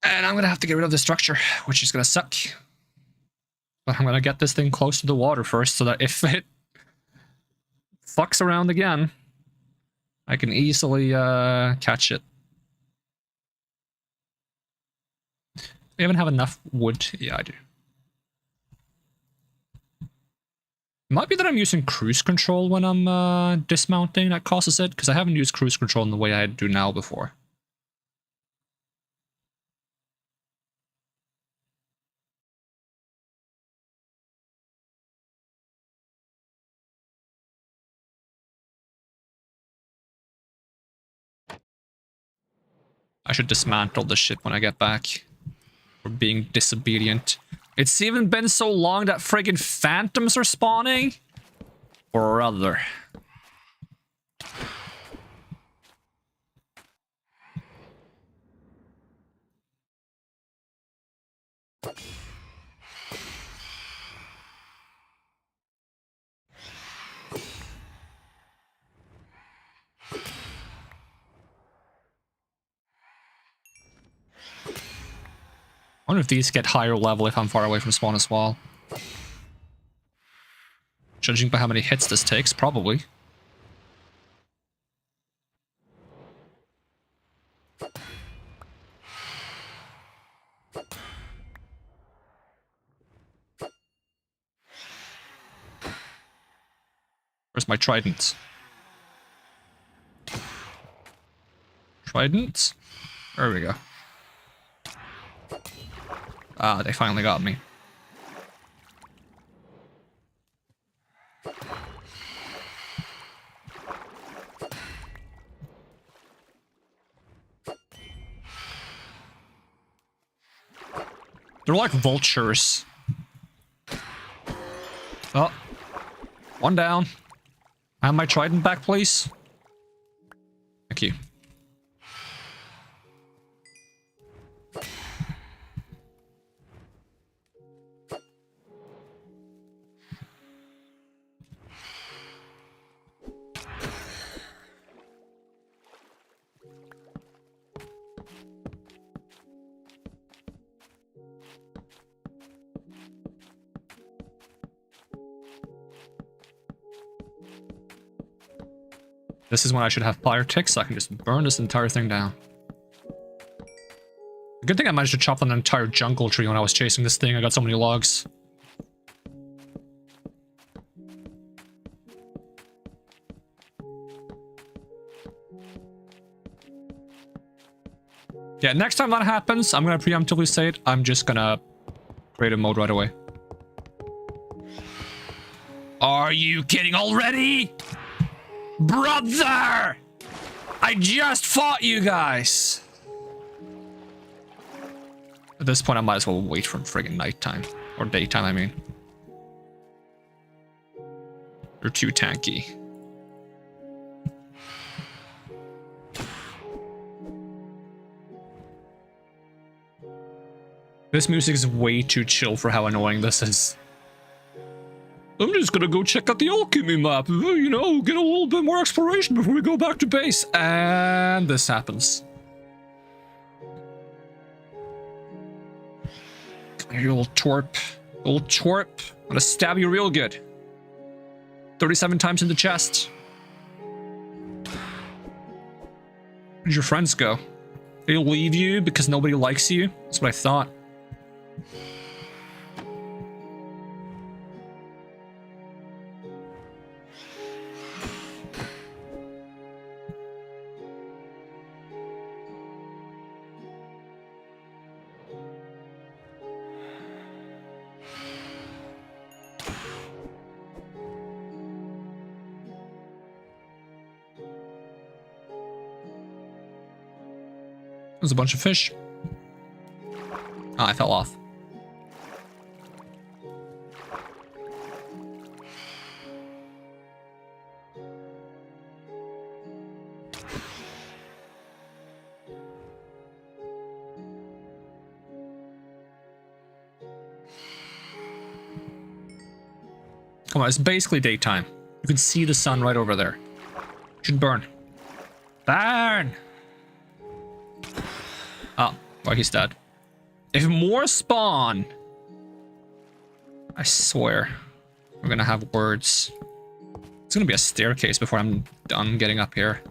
And I'm gonna have to get rid of the structure, which is gonna suck. But I'm gonna get this thing close to the water first, so that if it fucks around again, I can easily catch it even have enough wood? Yeah, I do. It might be that I'm using cruise control when I'm dismounting that causes it, because I haven't used cruise control in the way I do now before. I should dismantle this shit when I get back. For being disobedient. It's even been so long that friggin' phantoms are spawning? Brother. I wonder if these get higher level if I'm far away from spawn as well. Judging by how many hits this takes, probably. Where's my trident? Trident? There we go. Ah, they finally got me. They're like vultures. Oh. One down. Have my trident back, please. Thank you. This is when I should have fire ticks, so I can just burn this entire thing down. Good thing I managed to chop down an entire jungle tree when I was chasing this thing. I got so many logs. Yeah, next time that happens, I'm gonna preemptively say it. I'm just gonna create a mode right away. Are you kidding already? Brother! I just fought you guys! At this point, I might as well wait for friggin' nighttime. Or daytime, I mean. You're too tanky. This music is way too chill for how annoying this is. I'm just gonna go check out the alchemy map, you know, get a little bit more exploration before we go back to base. And this happens. Come here, you little twerp. Little twerp. I'm gonna stab you real good. 37 times in the chest. Where'd your friends go? They leave you because nobody likes you? That's what I thought. There's a bunch of fish. Ah, I fell off. Come on, it's basically daytime. You can see the sun right over there. Should burn. Burn! Oh, well, he's dead. If more spawn, I swear, we're gonna have words. It's gonna be a staircase before I'm done getting up here.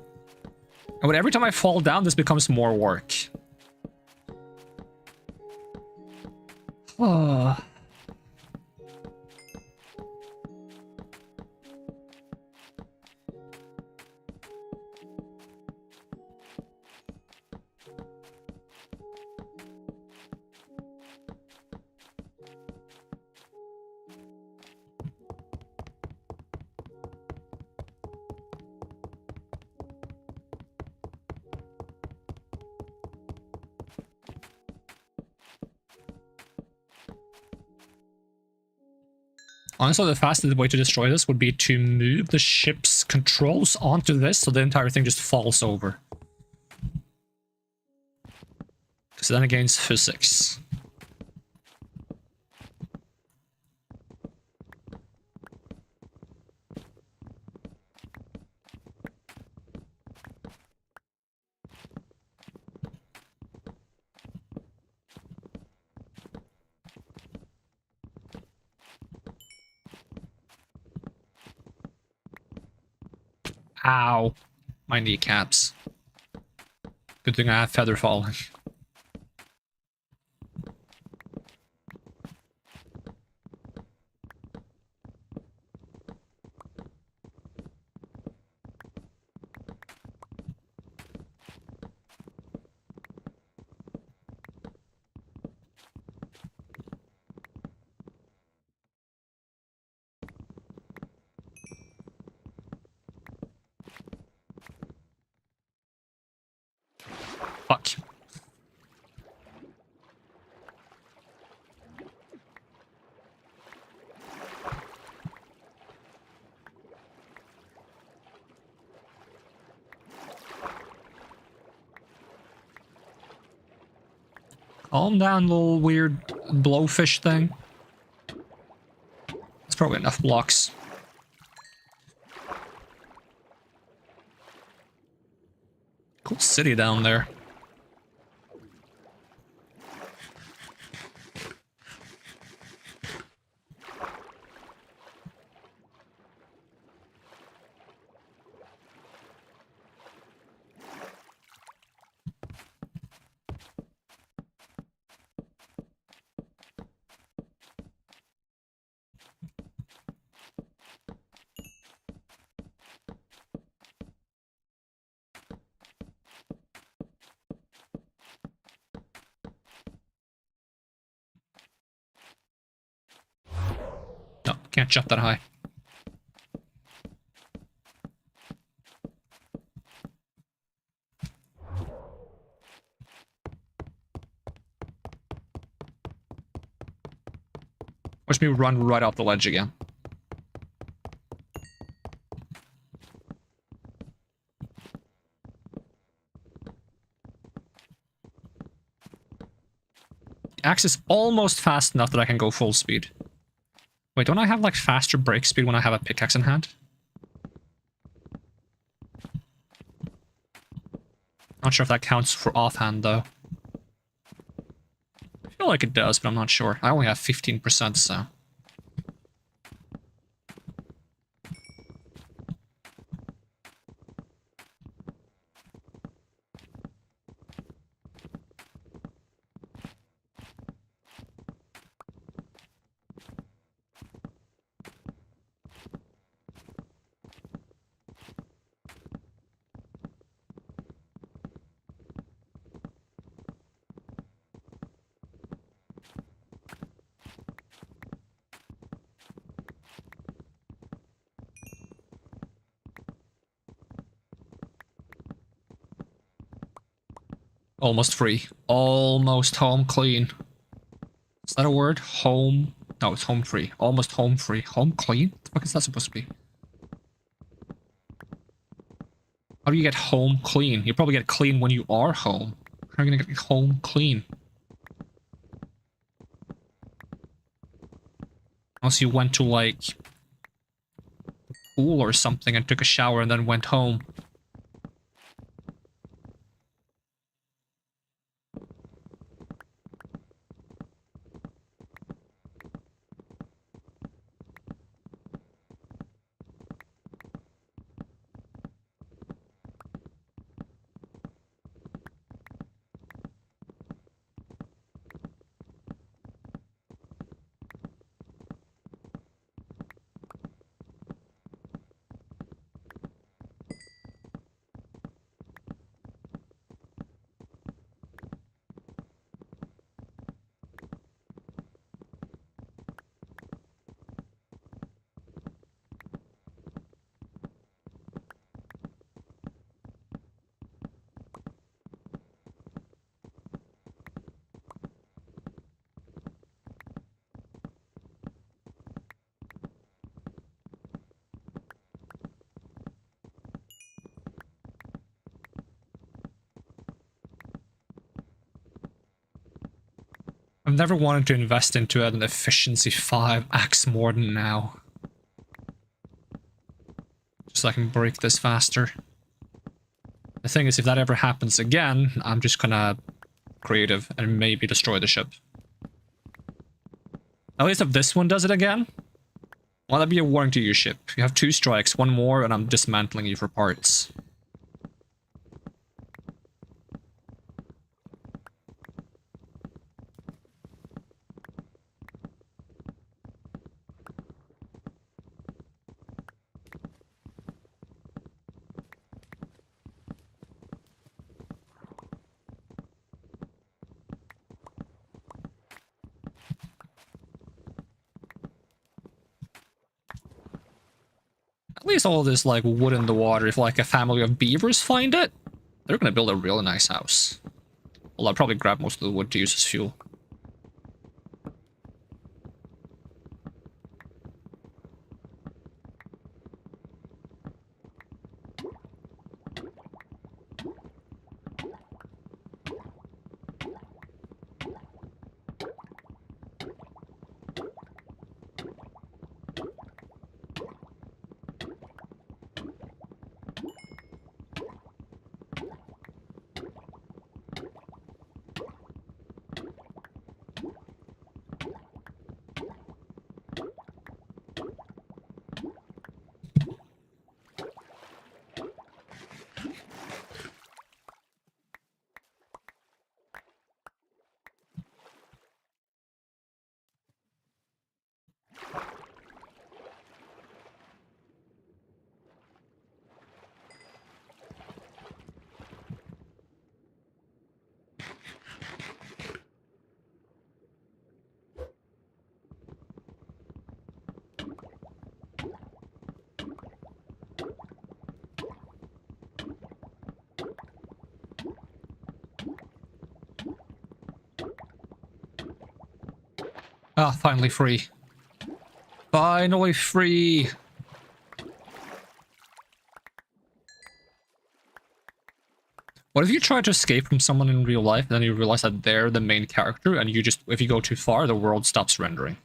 But every time I fall down, this becomes more work. Oh. Honestly, the fastest way to destroy this would be to move the ship's controls onto this so the entire thing just falls over. Because then it gains physics. Ow. My kneecaps. Good thing I have feather falling. Fuck. Calm down, little weird blowfish thing. That's probably enough blocks. Cool city down there. No, can't jump that high. Watch me run right off the ledge again. The axe is almost fast enough that I can go full speed. Wait, don't I have like faster break speed when I have a pickaxe in hand? Not sure if that counts for offhand though. I feel like it does, but I'm not sure. I only have 15%, so... Almost free. Almost home clean. Is that a word? Home... No, it's home free. Almost home free. Home clean? What the fuck is that supposed to be? How do you get home clean? You probably get clean when you are home. How are you gonna get home clean? Unless you went to, like... pool or something and took a shower and then went home. I've never wanted to invest into an efficiency 5 axe more than now. Just so I can break this faster. The thing is, if that ever happens again, I'm just gonna creative and maybe destroy the ship. At least if this one does it again, well, that'd be a warning to your ship. You have 2 strikes, 1 more, and I'm dismantling you for parts. At least all this, like, wood in the water, if, like, a family of beavers find it, they're gonna build a really nice house. Well, I'll probably grab most of the wood to use as fuel. Ah, finally free. Finally free! What if you try to escape from someone in real life, and then you realize that they're the main character, and you just, if you go too far, the world stops rendering?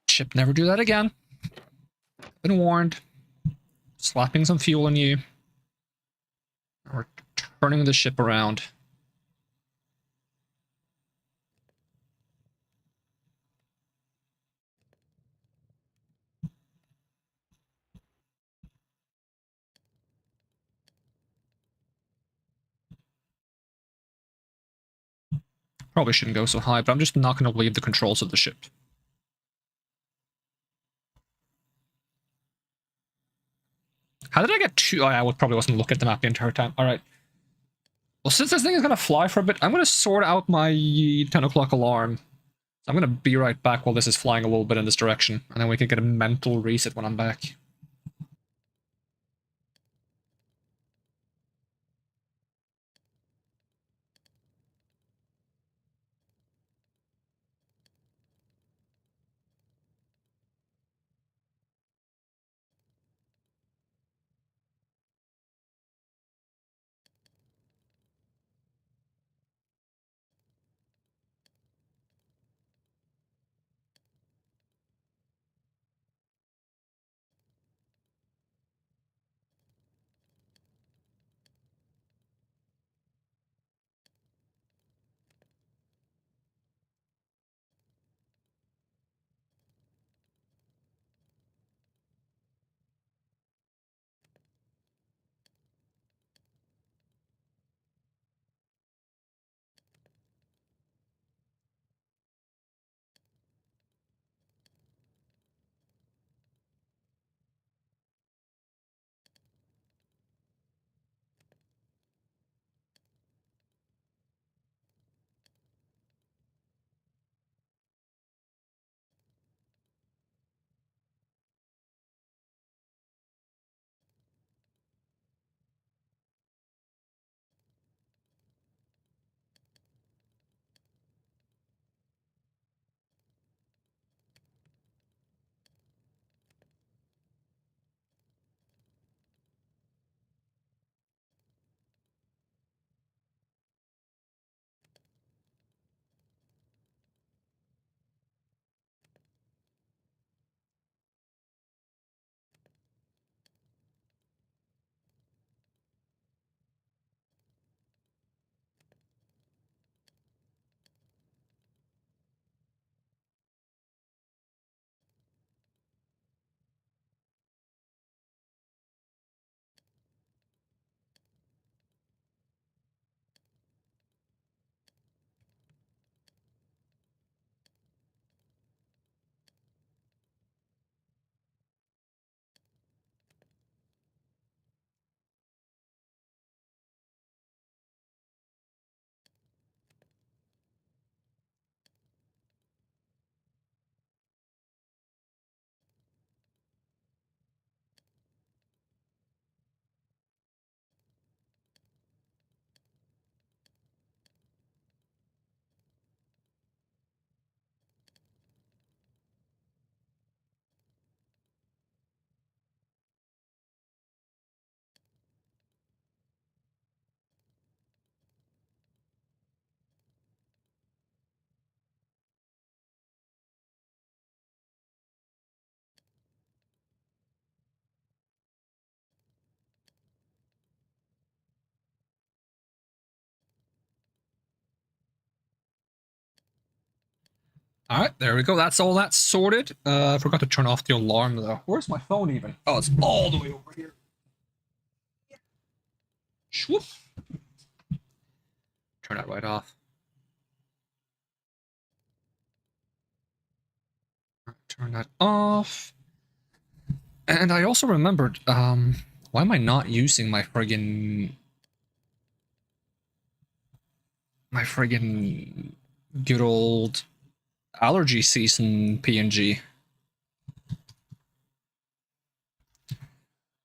Ship, never do that again. Been warned. Slapping some fuel on you. Or turning the ship around. Probably shouldn't go so high, but I'm just not going to leave the controls of the ship. How did I get 2? Oh, yeah, I probably wasn't looking at the map the entire time. Alright. Well, since this thing is going to fly for a bit, I'm going to sort out my 10 o'clock alarm. So I'm going to be right back while this is flying a little bit in this direction, and then we can get a mental reset when I'm back. All right, there we go. That's all that's sorted. I forgot to turn off the alarm though. Where's my phone even? Oh, it's all the way over here. Swoop. Turn that right off. Turn that off. And I also remembered, why am I not using my friggin' good old allergy season PNG? Let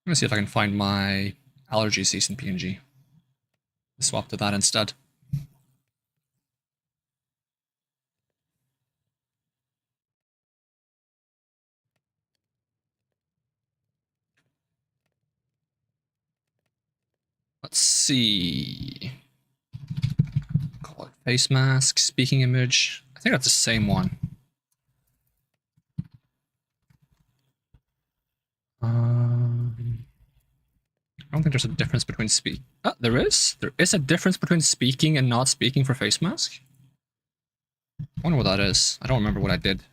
me see if I can find my allergy season PNG. Swap to that instead. Let's see. Call it face mask, speaking image. I think that's the same one. I don't think there's a difference between there is? There is a difference between speaking and not speaking for face mask? I wonder what that is. I don't remember what I did.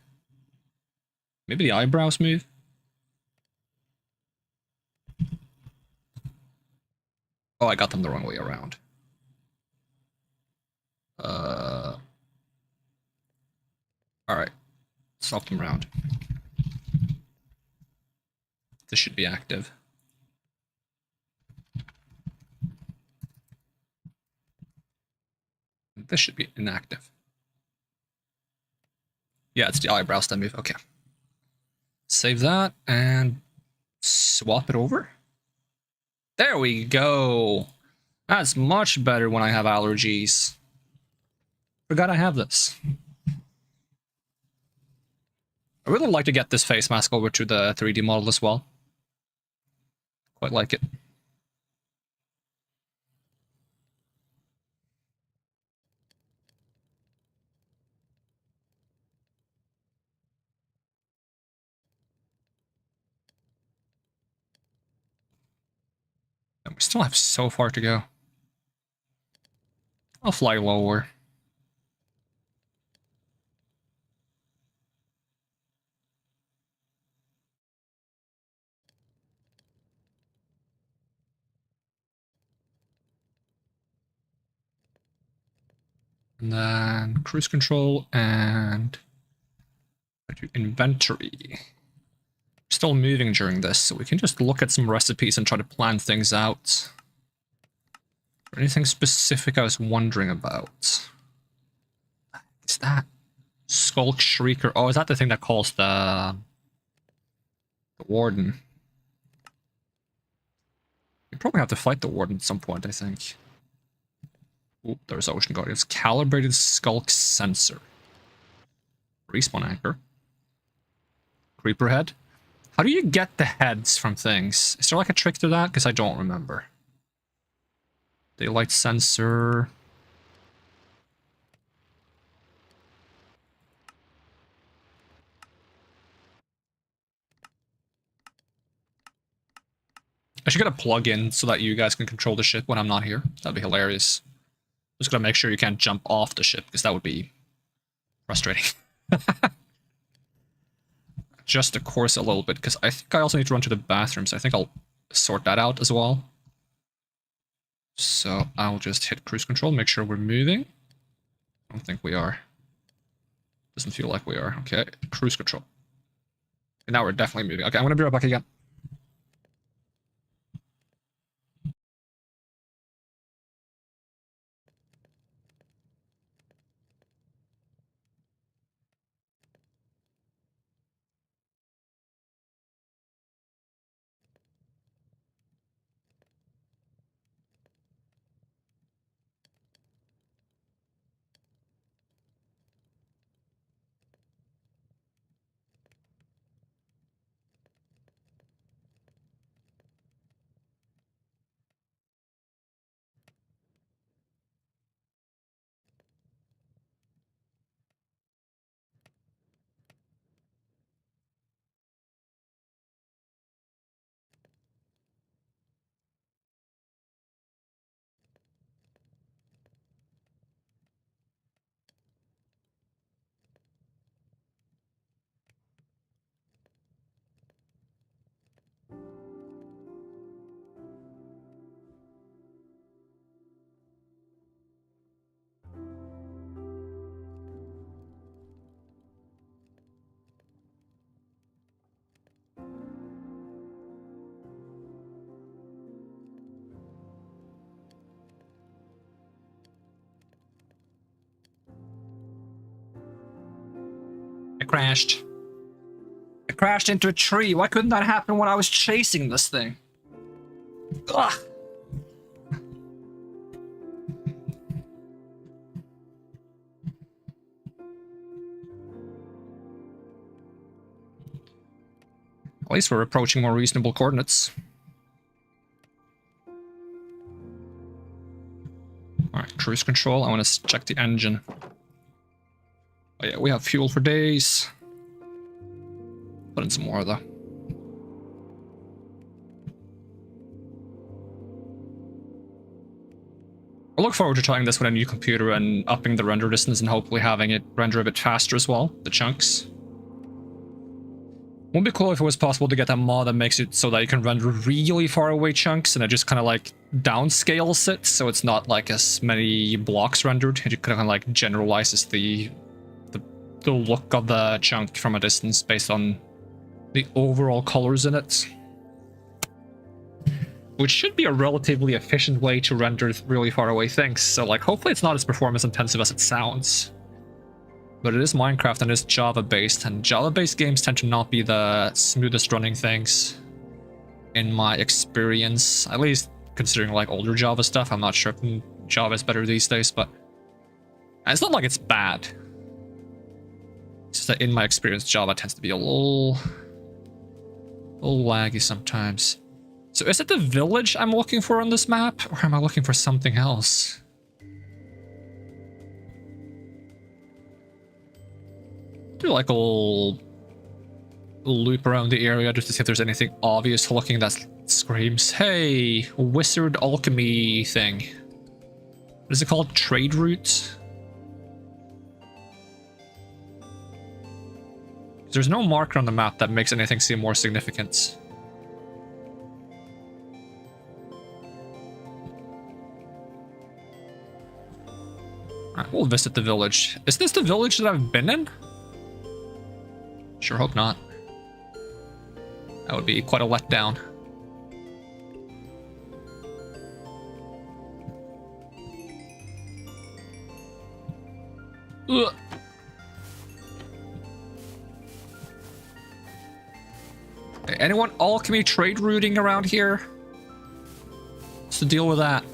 Maybe the eyebrows move? Oh, I got them the wrong way around. Alright. Swap them around. This should be active. This should be inactive. Yeah, it's the eyebrows that move. Okay. Save that and swap it over. There we go. That's much better when I have allergies. Forgot I have this. I really like to get this face mask over to the 3D model as well. Quite like it. And we still have so far to go. I'll fly lower. And then cruise control and inventory. Still moving during this, so we can just look at some recipes and try to plan things out. Anything specific I was wondering about? Is that Skulk Shrieker? Oh, is that the thing that calls the Warden? You probably have to fight the Warden at some point, I think. Oh, there's Ocean Guardians. Calibrated Skulk Sensor. Respawn Anchor. Creeper Head. How do you get the heads from things? Is there like a trick to that? Because I don't remember. Daylight Sensor. I should get a plug-in so that you guys can control the ship when I'm not here. That'd be hilarious. Just gotta make sure you can't jump off the ship, because that would be frustrating. Just the course a little bit, because I think I also need to run to the bathroom, so I think I'll sort that out as well. So I'll just hit cruise control, make sure we're moving. I don't think we are. Doesn't feel like we are. Okay, cruise control. And now we're definitely moving. Okay, I'm gonna be right back again. crashed. I crashed into a tree. Why couldn't that happen when I was chasing this thing? Ugh. At least we're approaching more reasonable coordinates. Alright, cruise control. I want to check the engine. Oh yeah, we have fuel for days. Put in some more though. I look forward to trying this with a new computer and upping the render distance and hopefully having it render a bit faster as well, the chunks. Would be cool if it was possible to get a mod that makes it so that you can render really far away chunks and it just kind of like downscales it so it's not like as many blocks rendered. It kind of like generalizes the look of the chunk from a distance based on the overall colors in it. Which should be a relatively efficient way to render really far away things. So like hopefully it's not as performance intensive as it sounds. But it is Minecraft and it's Java-based, and Java-based games tend to not be the smoothest running things, in my experience. At least considering like older Java stuff. I'm not sure if Java is better these days, but it's not like it's bad. It's just that in my experience, Java tends to be a little laggy sometimes. So is it the village I'm looking for on this map, or am I looking for something else? Do like a little loop around the area just to see if there's anything obvious looking that screams, hey, wizard alchemy thing. What is it called? Trade route? There's no marker on the map that makes anything seem more significant. Alright, we'll visit the village. Is this the village that I've been in? Sure hope not. That would be quite a letdown. Ugh. Hey, anyone alchemy trade routing around here? What's the deal with that?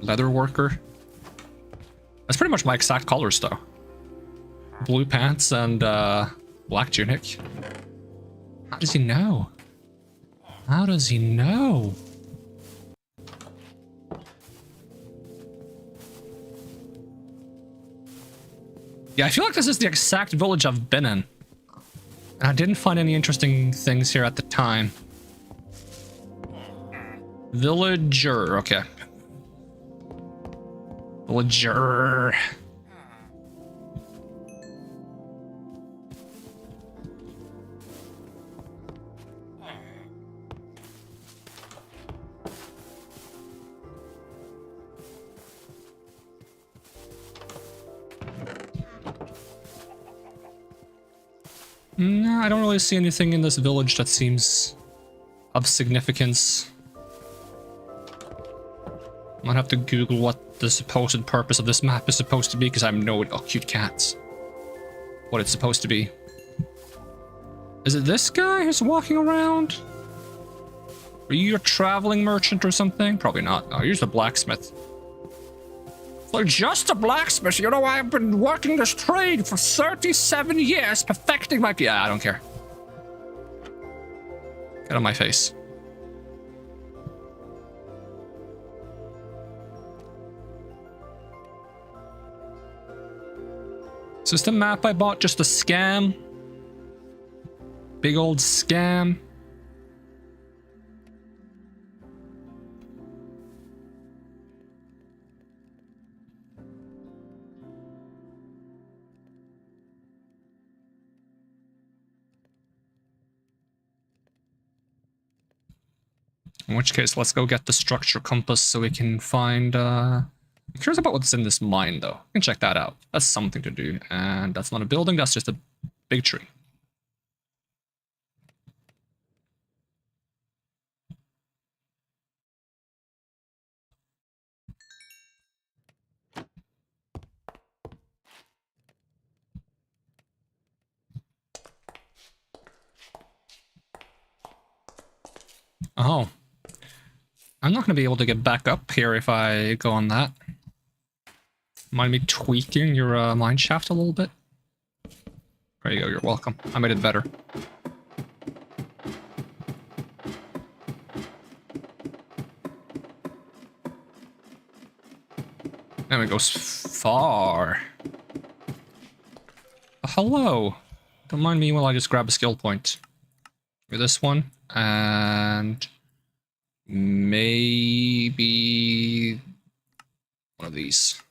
Leather worker. That's pretty much my exact colors though. Blue pants and black tunic. How does he know? How does he know? Yeah, I feel like this is the exact village I've been in. And I didn't find any interesting things here at the time. Villager, okay. Villager. No, I don't really see anything in this village that seems of significance. Might have to Google what the supposed purpose of this map is supposed to be, because I have no idea. Oh, cute cats. What it's supposed to be. Is it this guy who's walking around? Are you a traveling merchant or something? Probably not. No, you're just a blacksmith. Well, just a blacksmith. You know, I've been working this trade for 37 years, perfecting my... Yeah, I don't care. Get on my face. So is the map I bought just a scam? Big old scam? In which case, let's go get the structure compass so we can find, I'm curious about what's in this mine, though. We can check that out. That's something to do. And that's not a building, that's just a big tree. Oh. I'm not going to be able to get back up here if I go on that. Mind me tweaking your mine shaft a little bit? There you go, you're welcome. I made it better. And it goes far. Hello. Don't mind me while I just grab a skill point. With this one, and maybe one of these.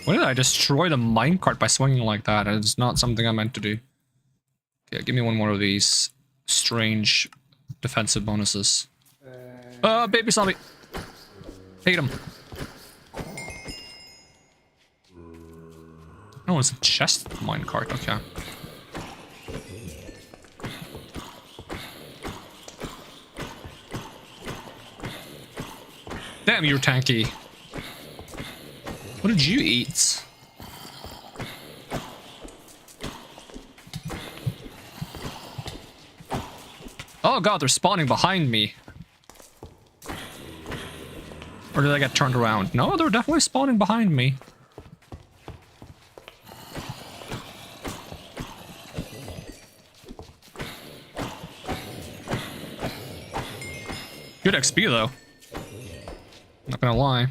Why did I destroy the minecart by swinging like that? It's not something I meant to do. Okay, give me one more of these strange defensive bonuses. Baby zombie! Hate him. Oh, it's a chest minecart, okay. Damn, you're tanky. What did you eat? Oh god, they're spawning behind me. Or did I get turned around? No, they're definitely spawning behind me. Good XP though. Not gonna lie.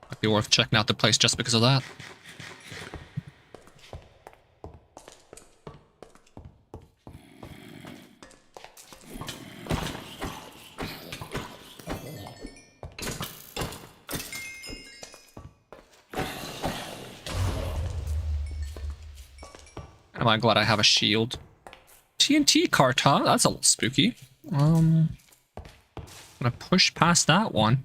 Might be worth checking out the place just because of that. Am I glad I have a shield? TNT cart, huh? That's a little spooky. I'm gonna push past that one.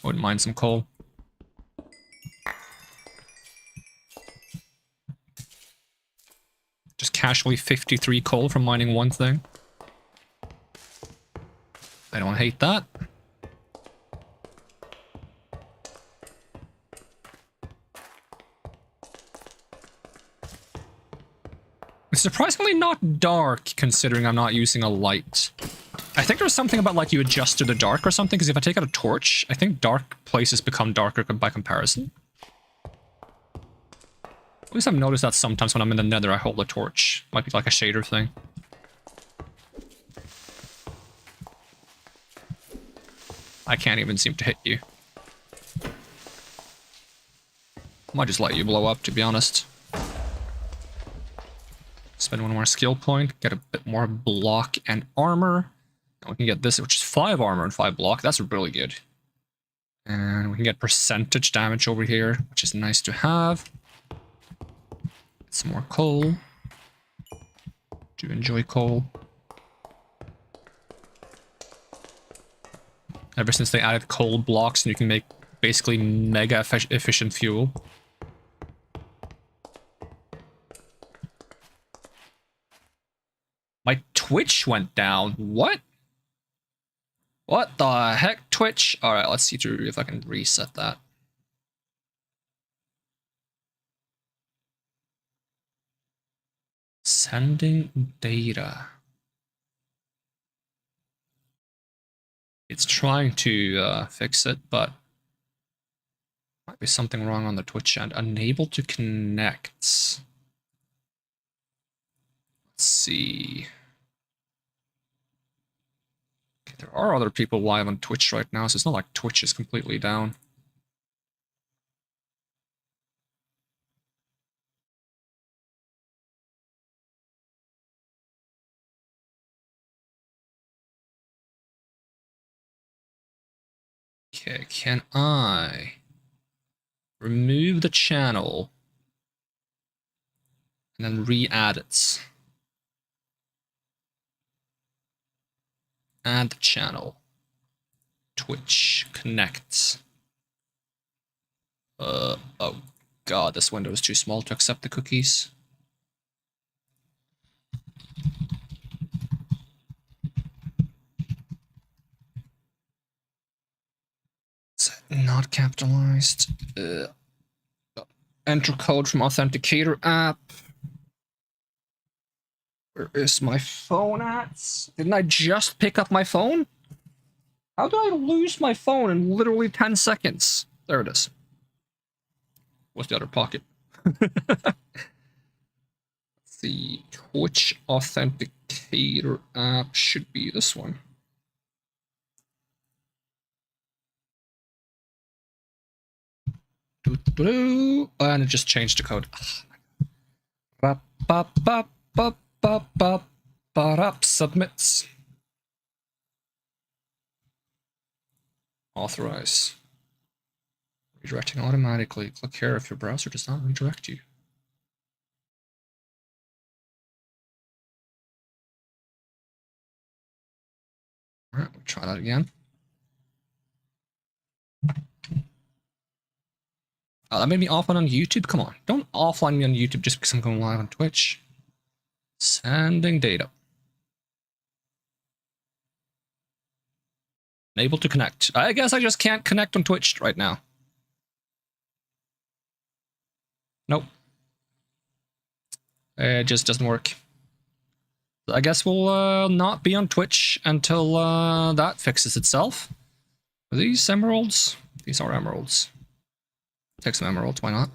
Wouldn't mind some coal. Just casually 53 coal from mining one thing. I don't hate that. It's surprisingly not dark, considering I'm not using a light. I think there's something about, like, you adjust to the dark or something, because if I take out a torch, I think dark places become darker by comparison. At least I've noticed that sometimes when I'm in the nether, I hold a torch. Might be like a shader thing. I can't even seem to hit you. Might just let you blow up, to be honest. Spend one more skill point, get a bit more block and armor. And we can get this, which is 5 armor and 5 block. That's really good. And we can get percentage damage over here, which is nice to have. Get some more coal. Do enjoy coal. Ever since they added coal blocks, and you can make basically mega efficient fuel. My Twitch went down. What? What the heck, Twitch? Alright, let's see if I can reset that. Sending data. It's trying to fix it, but might be something wrong on the Twitch end. Unable to connect. Let's see. Okay, there are other people live on Twitch right now, so it's not like Twitch is completely down. Okay, can I remove the channel and then re-add it? Add channel. Twitch connect. Oh god, this window is too small to accept the cookies. Not capitalized. Enter code from Authenticator app. Where is my phone at? Didn't I just pick up my phone? How did I lose my phone in literally 10 seconds? There it is. What's the other pocket? Let's see. Twitch Authenticator app should be this one. And it just changed the code. Submits. Authorize. Redirecting automatically. Click here if your browser does not redirect you. Alright, we'll try that again. That made me offline on YouTube? Come on, don't offline me on YouTube just because I'm going live on Twitch. Sending data. Unable to connect. I guess I just can't connect on Twitch right now. Nope. It just doesn't work. I guess we'll not be on Twitch until that fixes itself. Are these emeralds? These are emeralds. Take some emeralds, why not?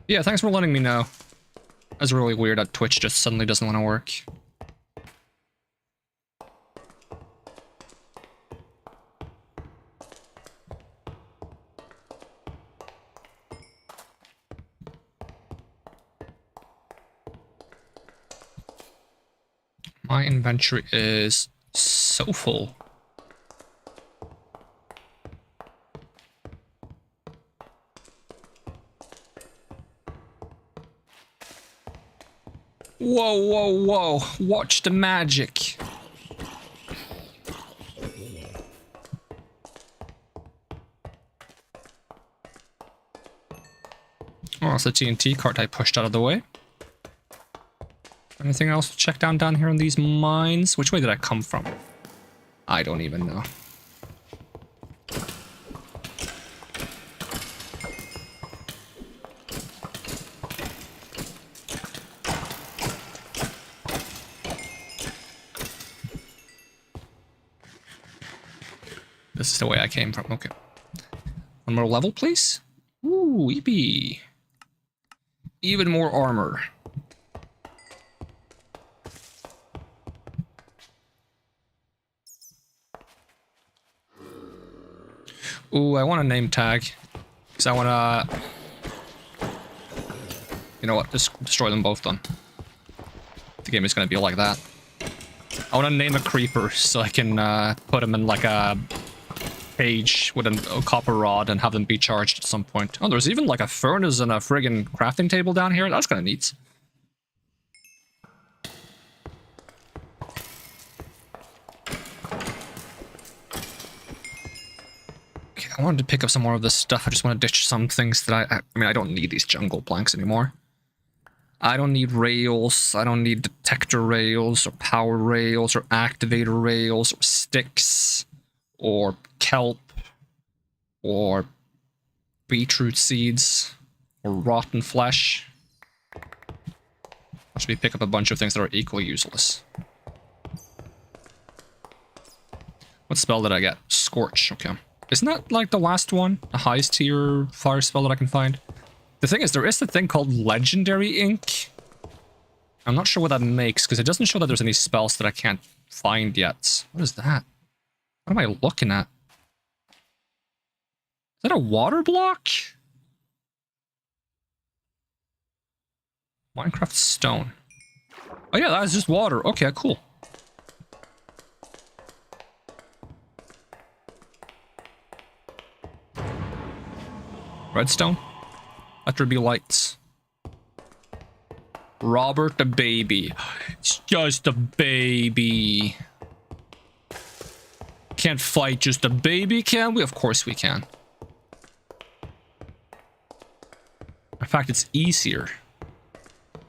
Yeah, thanks for letting me know. That's really weird that Twitch just suddenly doesn't want to work. My inventory is so full. Whoa, whoa, whoa. Watch the magic. Oh, it's the TNT cart I pushed out of the way. Anything else to check down here in these mines? Which way did I come from? I don't even know. This is the way I came from. Okay. One more level, please. Ooh, EP. Even more armor. Ooh, I want a name tag. Because I want to... You know what? Just destroy them both then. The game is going to be like that. I want to name a creeper so I can put them in like a cage with a copper rod and have them be charged at some point. Oh, there's even like a furnace and a friggin' crafting table down here. That's kind of neat. Okay, I wanted to pick up some more of this stuff. I just want to ditch some things that I mean, I don't need these jungle planks anymore. I don't need rails. I don't need detector rails or power rails or activator rails or sticks. Or kelp, or beetroot seeds, or rotten flesh. Watch me pick up a bunch of things that are equally useless. What spell did I get? Scorch, okay. Isn't that like the last one? The highest tier fire spell that I can find? The thing is, there is a thing called Legendary Ink. I'm not sure what that makes, because it doesn't show that there's any spells that I can't find yet. What is that? What am I looking at? Is that a water block? Minecraft stone. Oh yeah, that is just water. Okay, cool. Redstone? Let there be lights. Robert the baby. It's just a baby. Can't fight just a baby, can we? Of course we can. In fact, it's easier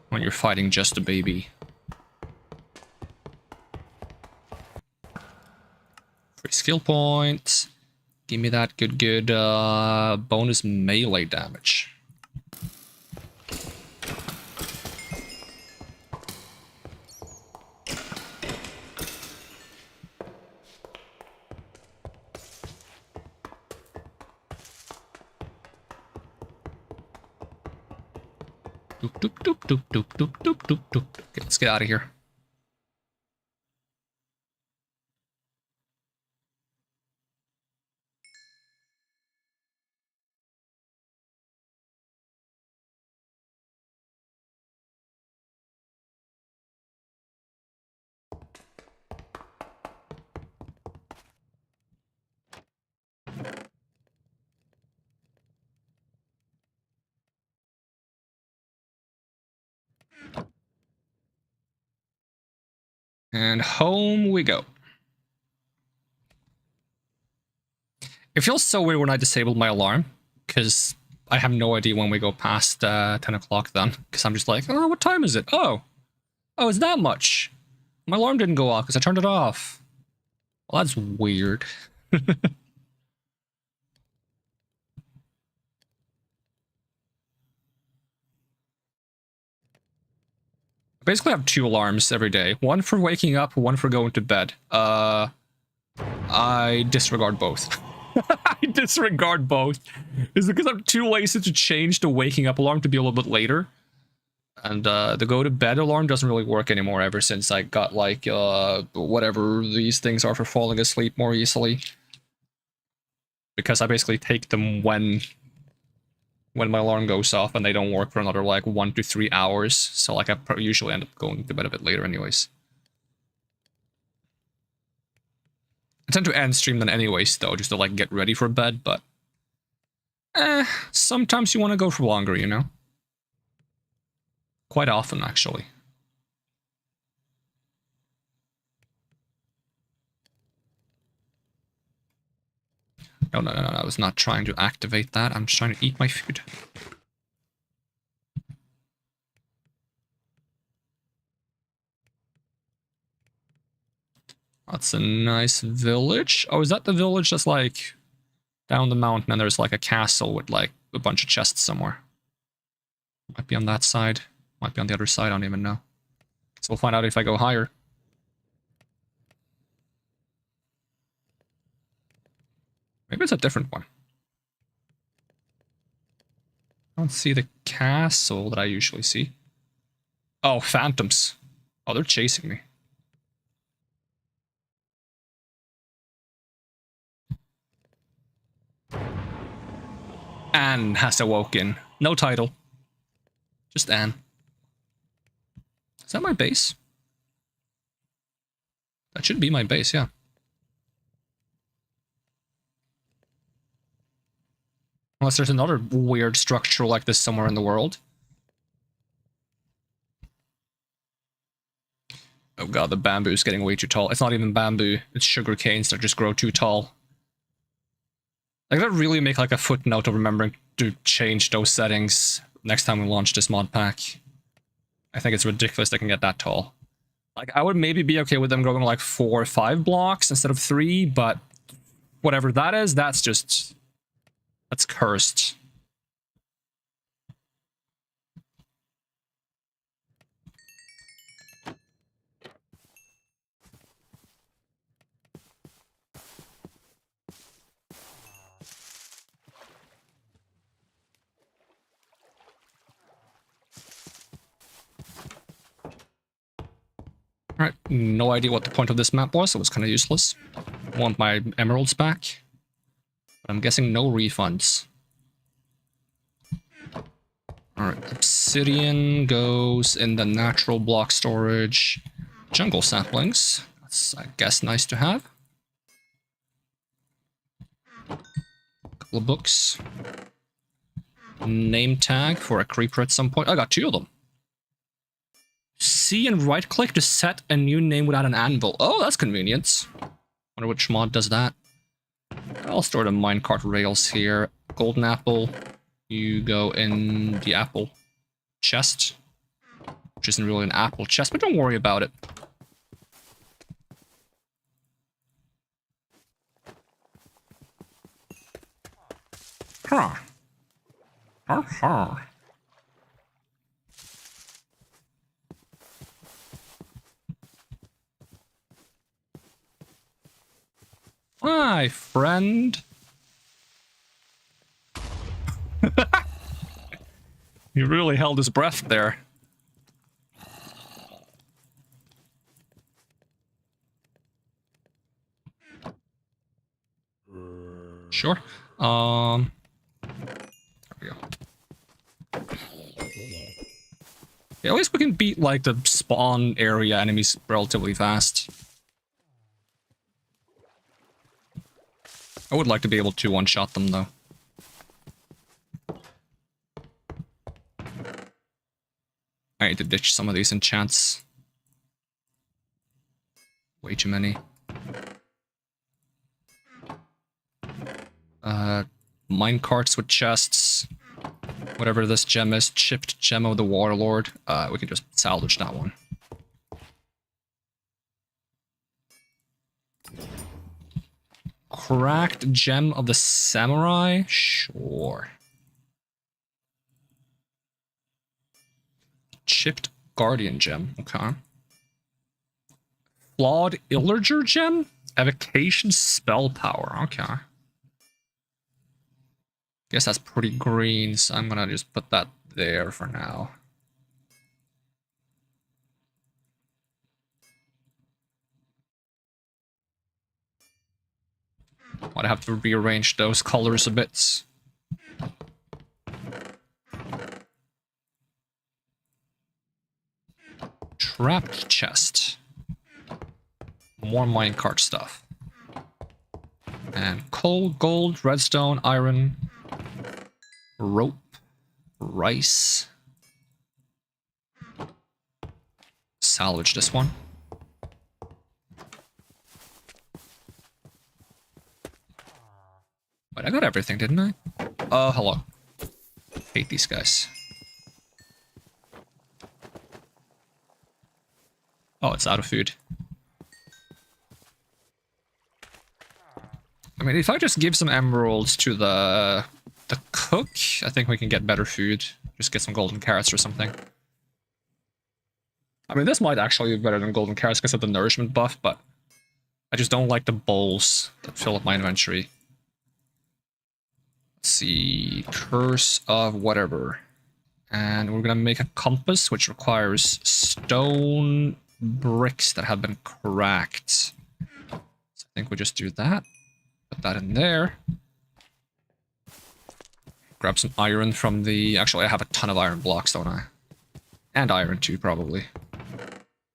when you're fighting just a baby. Free skill point. Give me that good bonus melee damage. Okay, let's get out of here. And home we go. It feels so weird when I disabled my alarm, because I have no idea when we go past 10 o'clock then. Because I'm just like, oh, what time is it? Oh, it's that much. My alarm didn't go off because I turned it off. Well, that's weird. I basically have 2 alarms every day. One for waking up, one for going to bed. I disregard both. I disregard both. It's because I'm too lazy to change the waking up alarm to be a little bit later. And the go to bed alarm doesn't really work anymore ever since I got like whatever these things are for falling asleep more easily. Because I basically take them when my alarm goes off and they don't work for another like 1 to 3 hours. So like I usually end up going to bed a bit later anyways. I tend to end stream then anyways though, just to like get ready for bed, but sometimes you want to go for longer, you know? Quite often actually. No, I was not trying to activate that. I'm just trying to eat my food. That's a nice village. Oh, is that the village that's like down the mountain and there's like a castle with like a bunch of chests somewhere? Might be on that side. Might be on the other side, I don't even know. So we'll find out if I go higher. Maybe it's a different one. I don't see the castle that I usually see. Oh, phantoms. Oh, they're chasing me. Anne has awoken. No title. Just Anne. Is that my base? That should be my base, yeah. Unless there's another weird structure like this somewhere in the world. Oh god, the bamboo is getting way too tall. It's not even bamboo, it's sugar canes that just grow too tall. I gotta really make like a footnote of remembering to change those settings next time we launch this mod pack. I think it's ridiculous they can get that tall. Like, I would maybe be okay with them growing like 4 or 5 blocks instead of 3, but whatever that is, that's just... that's cursed. Alright, no idea what the point of this map was, it was kind of useless. I want my emeralds back. But I'm guessing no refunds. Alright, obsidian goes in the natural block storage. Jungle saplings. That's, I guess, nice to have. A couple of books. Name tag for a creeper at some point. I got 2 of them. C and right click to set a new name without an anvil. Oh, that's convenient. Wonder which mod does that. I'll store the minecart rails here. Golden apple. You go in the apple chest. Which isn't really an apple chest, but don't worry about it. Huh. Hi, friend. He really held his breath there. Sure. There we go. Yeah, at least we can beat, like, the spawn area enemies relatively fast. I would like to be able to one-shot them, though. I need to ditch some of these enchants. Way too many. Minecarts with chests. Whatever this gem is, chipped gem of the warlord. We can just salvage that one. Cracked gem of the samurai? Sure. Chipped guardian gem, okay. Flawed illager gem? Evocation spell power, okay. Guess that's pretty green, so I'm gonna just put that there for now. Might have to rearrange those colors a bit. Trapped chest. More minecart stuff. And coal, gold, redstone, iron, rope, rice. Salvage this one. Wait, I got everything, didn't I? Oh, hello. Hate these guys. Oh, it's out of food. I mean, if I just give some emeralds to the cook, I think we can get better food. Just get some golden carrots or something. I mean, this might actually be better than golden carrots because of the nourishment buff, but I just don't like the bowls that fill up my inventory. Let's see, curse of whatever. And we're gonna make a compass, which requires stone bricks that have been cracked. So I think we just do that. Put that in there. Grab some iron from the... Actually, I have a ton of iron blocks, don't I? And iron too, probably.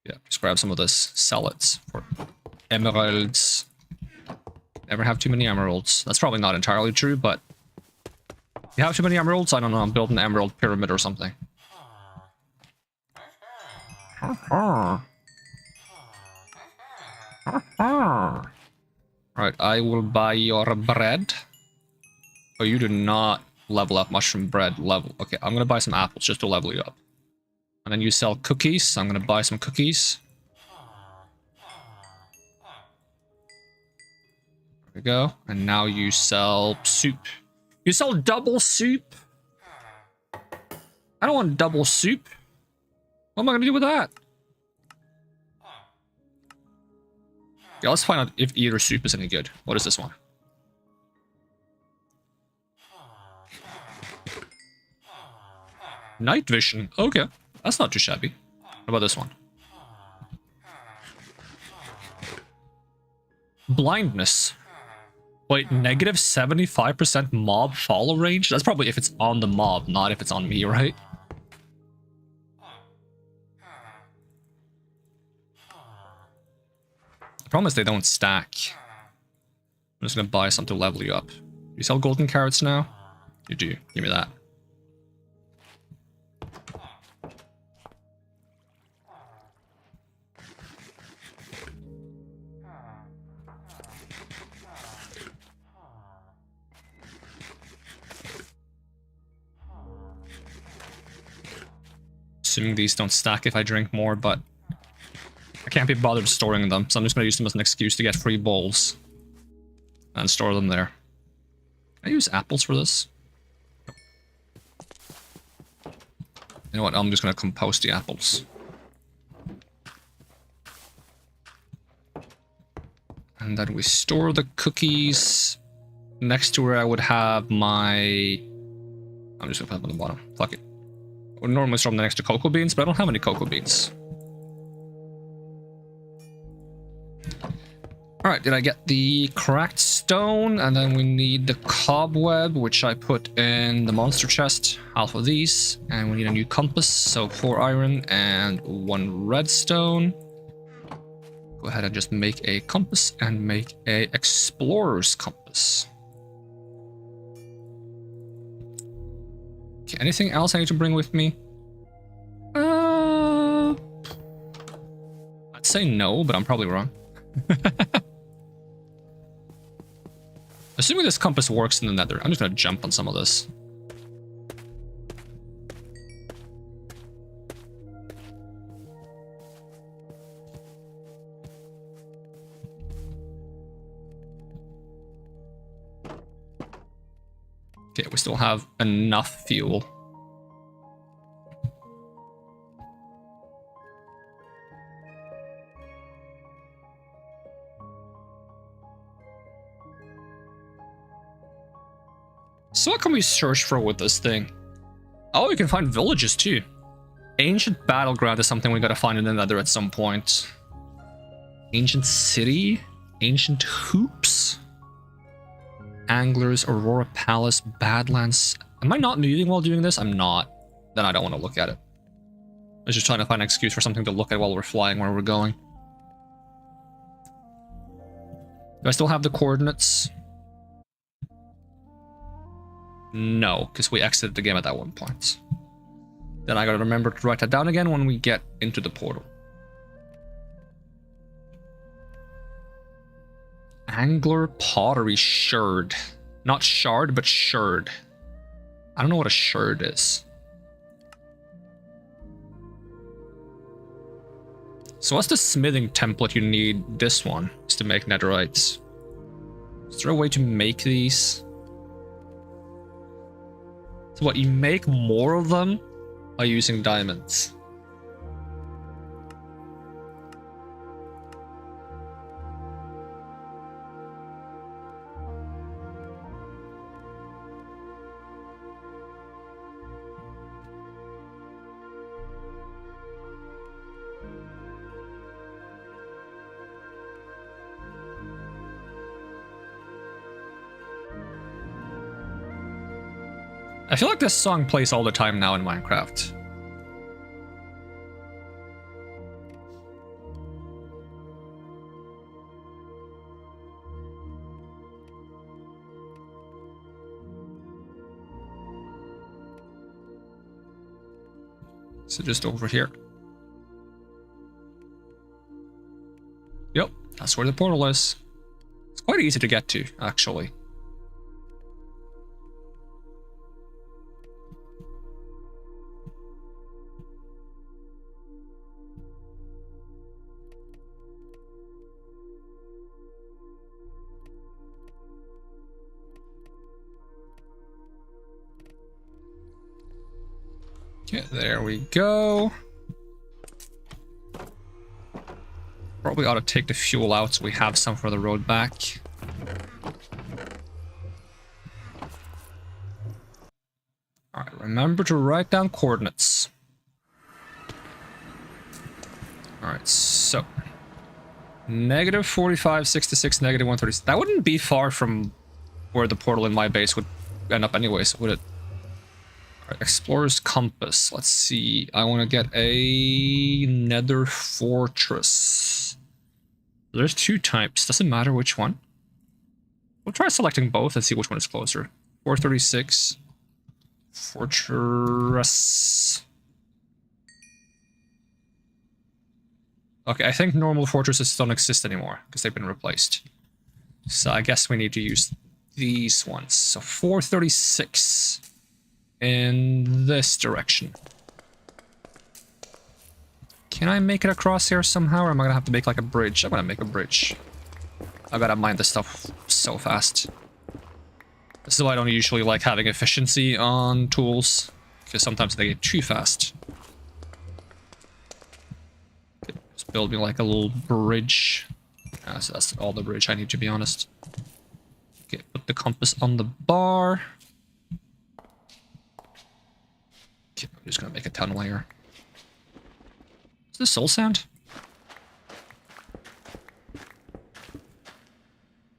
Yeah, just grab some of this. Sell it for emeralds. Never have too many emeralds. That's probably not entirely true, but... If you have too many emeralds, I don't know, I'm building an emerald pyramid or something. Right, I will buy your bread. Oh, you do not level up mushroom bread level. Okay, I'm gonna buy some apples just to level you up. And then you sell cookies, so I'm gonna buy some cookies. There we go. And now you sell soup. You sell double soup? I don't want double soup. What am I gonna do with that? Yeah, let's find out if either soup is any good. What is this one? Night vision. Okay, that's not too shabby. What about this one? Blindness. Wait, negative 75% mob follow range? That's probably if it's on the mob, not if it's on me, right? The problem is they don't stack. I'm just gonna buy some to level you up. You sell golden carrots now? You do. Give me that. Assuming these don't stack if I drink more, but I can't be bothered storing them, so I'm just going to use them as an excuse to get free bowls. And store them there. Can I use apples for this? You know what, I'm just going to compost the apples. And then we store the cookies next to where I would have my... I'm just going to put them on the bottom. Fuck it. I would normally store them next to cocoa beans, but I don't have any cocoa beans. Alright, did I get the cracked stone? And then we need the cobweb, which I put in the monster chest. Half of these. And we need a new compass, so 4 iron and 1 redstone. Go ahead and just make a compass and make a explorer's compass. Okay, anything else I need to bring with me? I'd say no, but I'm probably wrong. Assuming this compass works in the Nether, I'm just gonna jump on some of this. Okay, we still have enough fuel. So what can we search for with this thing? Oh, you can find villages too. Ancient battleground is something we gotta find in the Nether at some point. Ancient city? Ancient hoops? Anglers, Aurora Palace, Badlands. Am I not moving while doing this? I'm not. Then I don't want to look at it. I was just trying to find an excuse for something to look at while we're flying where we're going. Do I still have the coordinates? No, because we exited the game at that one point. Then I gotta remember to write that down again when we get into the portal. Angler pottery sherd. Not shard, but sherd. I don't know what a sherd is. So what's the smithing template you need? This one is to make netherites. Is there a way to make these? So what, you make more of them by using diamonds? I feel like this song plays all the time now in Minecraft. So just over here. Yep, that's where the portal is. It's quite easy to get to, actually. Okay, there we go. Probably ought to take the fuel out so we have some for the road back. Alright, remember to write down coordinates. Alright, so... -45, 66, -130. That wouldn't be far from where the portal in my base would end up anyways, would it? Explorer's compass. Let's see. I want to get a Nether fortress. There's 2 types. Doesn't matter which one. We'll try selecting both and see which one is closer. 436. Fortress. Okay, I think normal fortresses don't exist anymore because they've been replaced. So I guess we need to use these ones. So 436. In this direction. Can I make it across here somehow, or am I gonna have to make like a bridge? I'm gonna make a bridge. I gotta mine this stuff so fast. This is why I don't usually like having efficiency on tools, because sometimes they get too fast. Okay, just build me like a little bridge. So that's all the bridge I need, to be honest. Okay, put the compass on the bar. Okay, I'm just gonna make a tunnel here. Is this soul sand?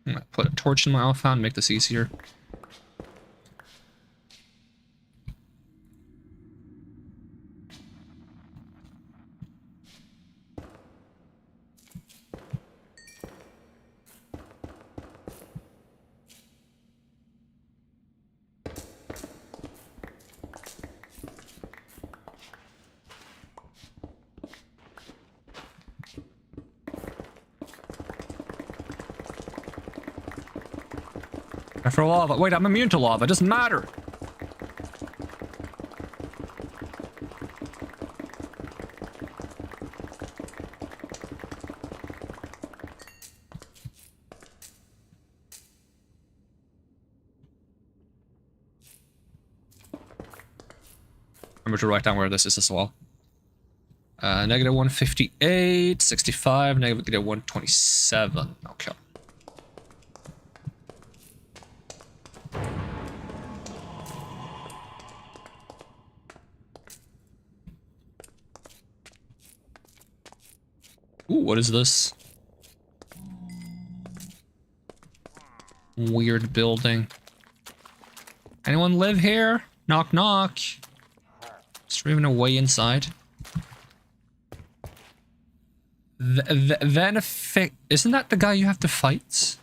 I'm gonna put a torch in my alpha and make this easier. For lava. Wait, I'm immune to lava. It doesn't matter. Remember to write down where this is as well. Negative 158, 65, negative 127. Okay. Ooh, what is this? Weird building. Anyone live here? Knock, knock. Is there even a way inside? Isn't that the guy you have to fight?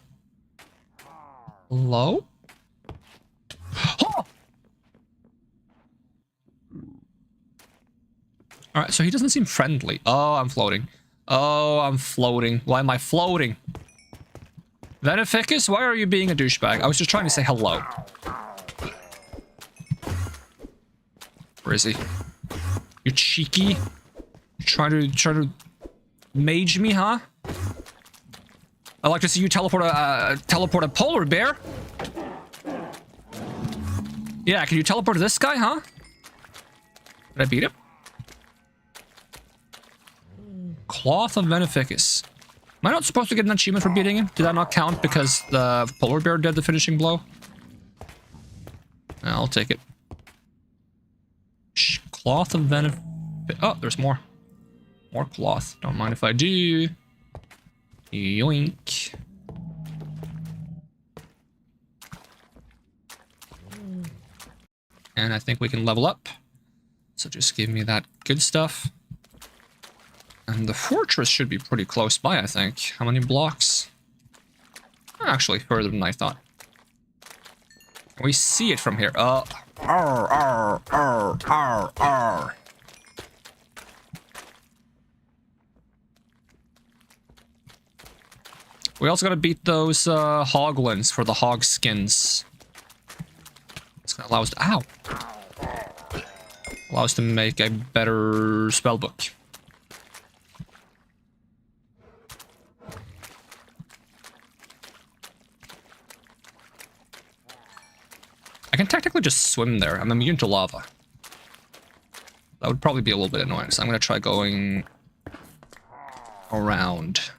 Hello? Oh! Alright, so he doesn't seem friendly. Oh, I'm floating. Oh, I'm floating. Why am I floating? Veneficus, why are you being a douchebag? I was just trying to say hello. Where is he? You cheeky? Trying to mage me, huh? I'd like to see you teleport a polar bear. Yeah, can you teleport this guy, huh? Did I beat him? Cloth of Veneficus. Am I not supposed to get an achievement for beating him? Did that not count because the polar bear did the finishing blow? I'll take it. Cloth of Veneficus. Oh, there's more. More cloth. Don't mind if I do. Yoink. And I think we can level up. So just give me that good stuff. And the fortress should be pretty close by, I think. How many blocks? Actually, further than I thought. Can we see it from here? We also gotta beat those hoglins for the hog skins. It's gonna allow us to... Ow! Allow us to make a better spellbook. I can technically just swim there. I'm immune to lava. That would probably be a little bit annoying, so I'm gonna try going around.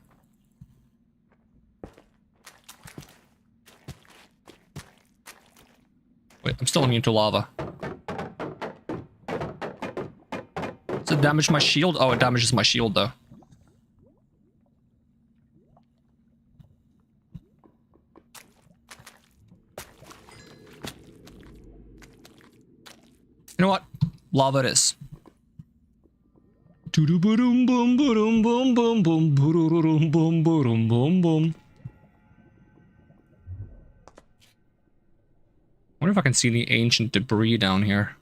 Wait, I'm still immune to lava. Does it damage my shield? Oh, it damages my shield, though. You know what? Lava it is. Wonder if I can see any ancient debris down here.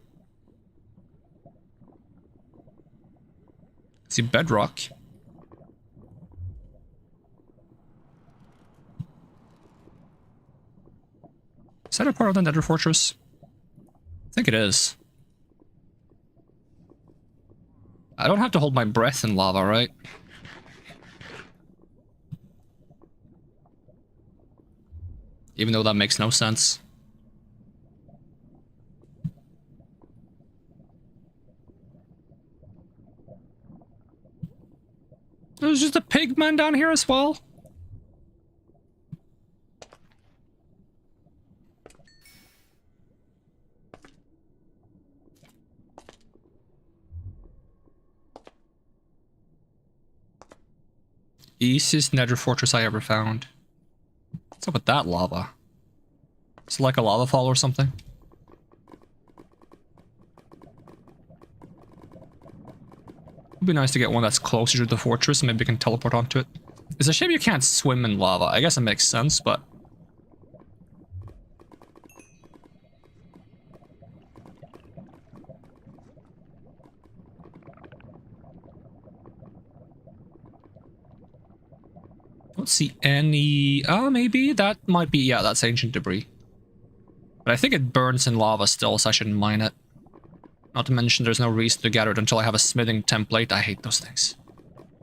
See bedrock. Is that a part of the Nether fortress? I think it is. I don't have to hold my breath in lava, right? Even though that makes no sense. There's just a pigman down here as well. Easiest nether fortress I ever found. What's up with that lava? Is it like a lava fall or something? It'd be nice to get one that's closer to the fortress and maybe we can teleport onto it. It's a shame you can't swim in lava. I guess it makes sense, but... don't see any... oh, maybe that might be... yeah, that's ancient debris. But I think it burns in lava still, so I shouldn't mine it. Not to mention there's no reason to gather it until I have a smithing template. I hate those things.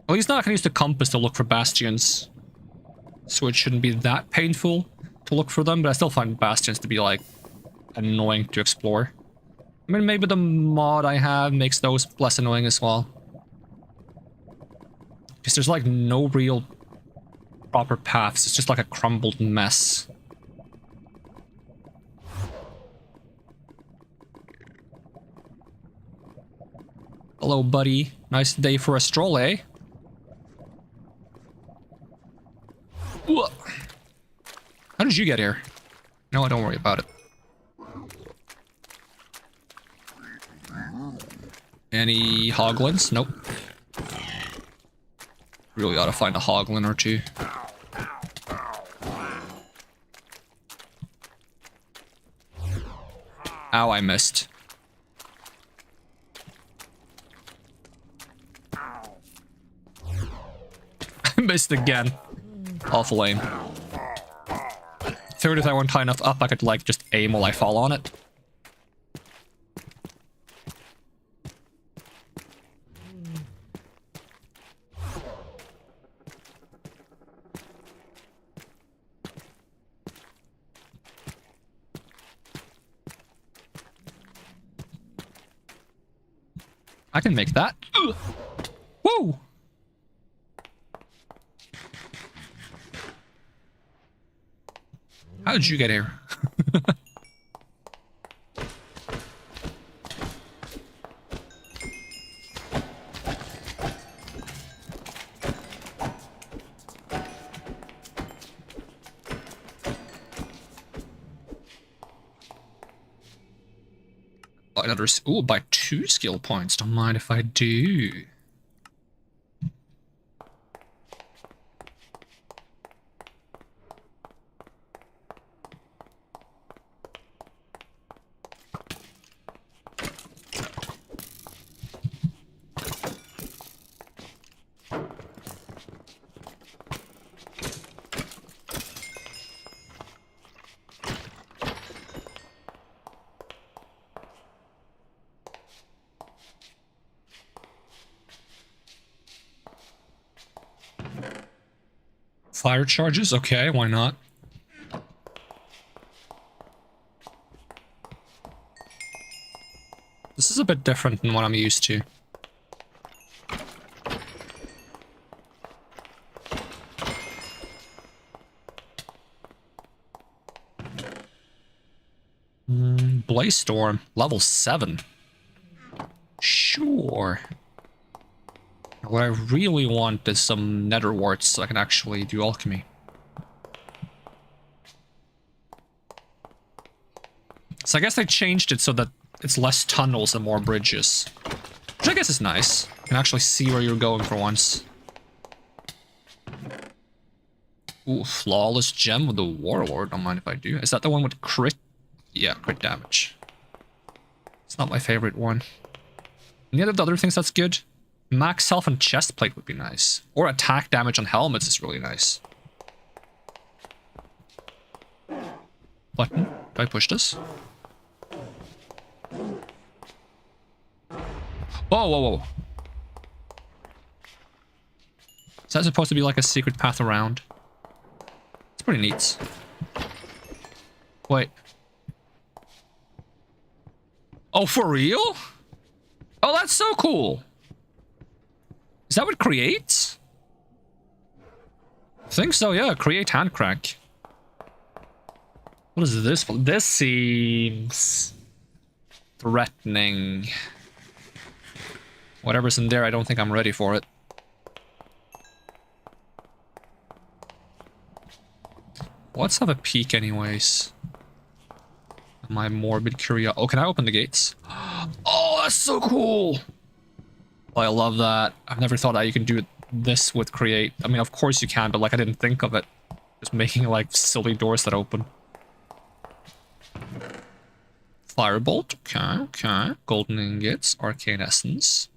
At least now I can use the compass to look for bastions. So it shouldn't be that painful to look for them, but I still find bastions to be, like, annoying to explore. I mean, maybe the mod I have makes those less annoying as well. Because there's, like, no real proper paths. It's just like a crumbled mess. Hello, buddy. Nice day for a stroll, eh? How did you get here? No, don't worry about it. Any hoglins? Nope. Really ought to find a hoglin or two. Ow, I missed. I missed again. Awful aim. Figured if I went high enough up, I could, like, just aim while I fall on it. I can make that. Ugh. Woo! How did you get here? Another... ooh, by 2 skill points. Don't mind if I do. Fire charges? Okay, why not? This is a bit different than what I'm used to. Blaze Storm, level 7. Sure. What I really want is some nether warts so I can actually do alchemy. So I guess they changed it so that it's less tunnels and more bridges. Which I guess is nice. You can actually see where you're going for once. Ooh, flawless gem with the warlord. Don't mind if I do. Is that the one with crit? Yeah, crit damage. It's not my favorite one. Any of the other things that's good? Max health and chest plate would be nice. Or attack damage on helmets is really nice. Button. Do I push this? Whoa, whoa, whoa. Is that supposed to be like a secret path around? It's pretty neat. Wait. Oh, for real? Oh, that's so cool. Is that what creates? I think so, yeah. Create hand crank. What is this for? This seems threatening. Whatever's in there, I don't think I'm ready for it. Let's have a peek anyways. My morbid curiosity. Oh, can I open the gates? Oh, that's so cool! Oh, I love that. I've never thought that you can do this with create. I mean, of course you can, but like I didn't think of it. Just making like silly doors that open. Firebolt. Okay, okay. Golden ingots. Arcane essence.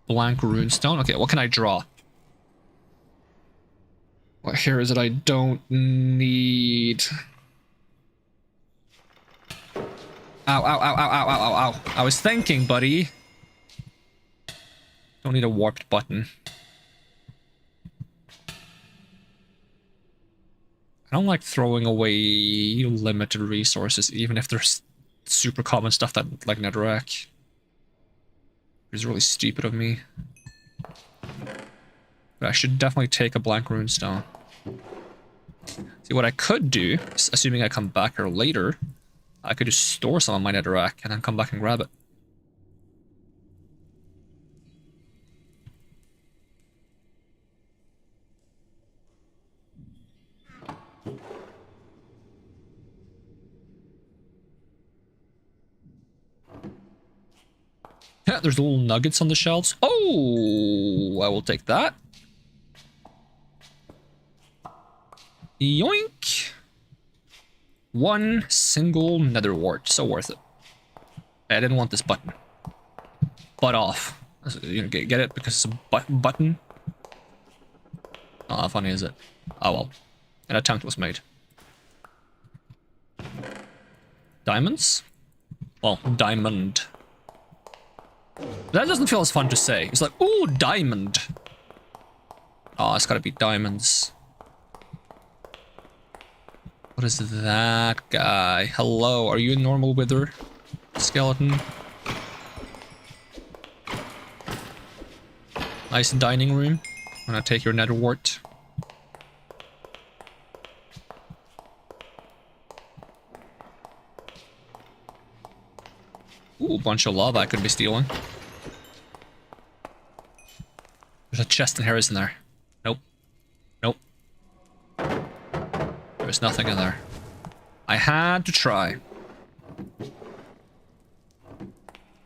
Blank runestone. Okay, what can I draw? What here is it I don't need? Ow, ow, ow, ow, ow, ow, ow, ow. I was thinking, buddy. Don't need a warped button. I don't like throwing away limited resources, even if there's super common stuff that, like netherrack. It's really stupid of me. But I should definitely take a blank runestone. See, what I could do, assuming I come back here later, I could just store some of my netherrack and then come back and grab it. Yeah, there's little nuggets on the shelves. Oh, I will take that. Yoink. One single nether wart. So worth it. I didn't want this button. Butt off. You know, get it? Because it's a button? Oh, how funny is it? Oh well. An attempt was made. Diamonds? Well, diamond. That doesn't feel as fun to say. It's like, ooh, diamond. Oh, it's gotta be diamonds. What is that guy? Hello, are you a normal wither skeleton? Nice dining room. I'm gonna take your nether wart. Ooh, bunch of lava I could be stealing. There's a chest in here, isn't there? Nope. Nope. There's nothing in there. I had to try.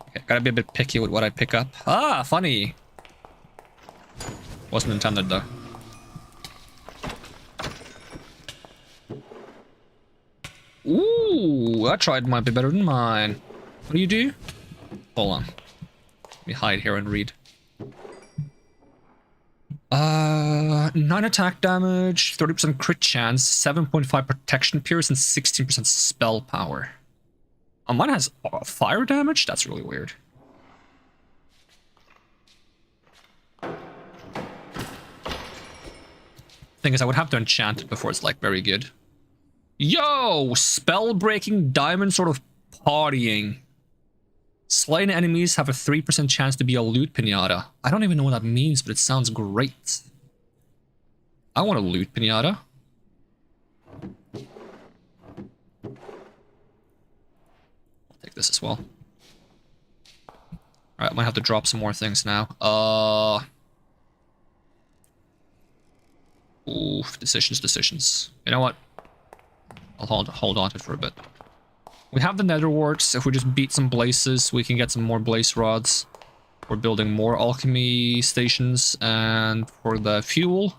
Okay, gotta be a bit picky with what I pick up. Ah, funny. Wasn't intended though. Ooh, that tried might be better than mine. What do you do? Hold on. Let me hide here and read. 9 attack damage, 30% crit chance, 7.5 protection pierce, and 16% spell power. Oh, mine has fire damage? That's really weird. Thing is, I would have to enchant it before it's like very good. Yo! Spell breaking diamond sort of partying. Slain enemies have a 3% chance to be a loot pinata. I don't even know what that means, but it sounds great. I want a loot pinata. I'll take this as well. Alright, I might have to drop some more things now. Oof, decisions. You know what? I'll hold on to it for a bit. We have the nether warts. If we just beat some blazes, we can get some more blaze rods. We're building more alchemy stations, and for the fuel,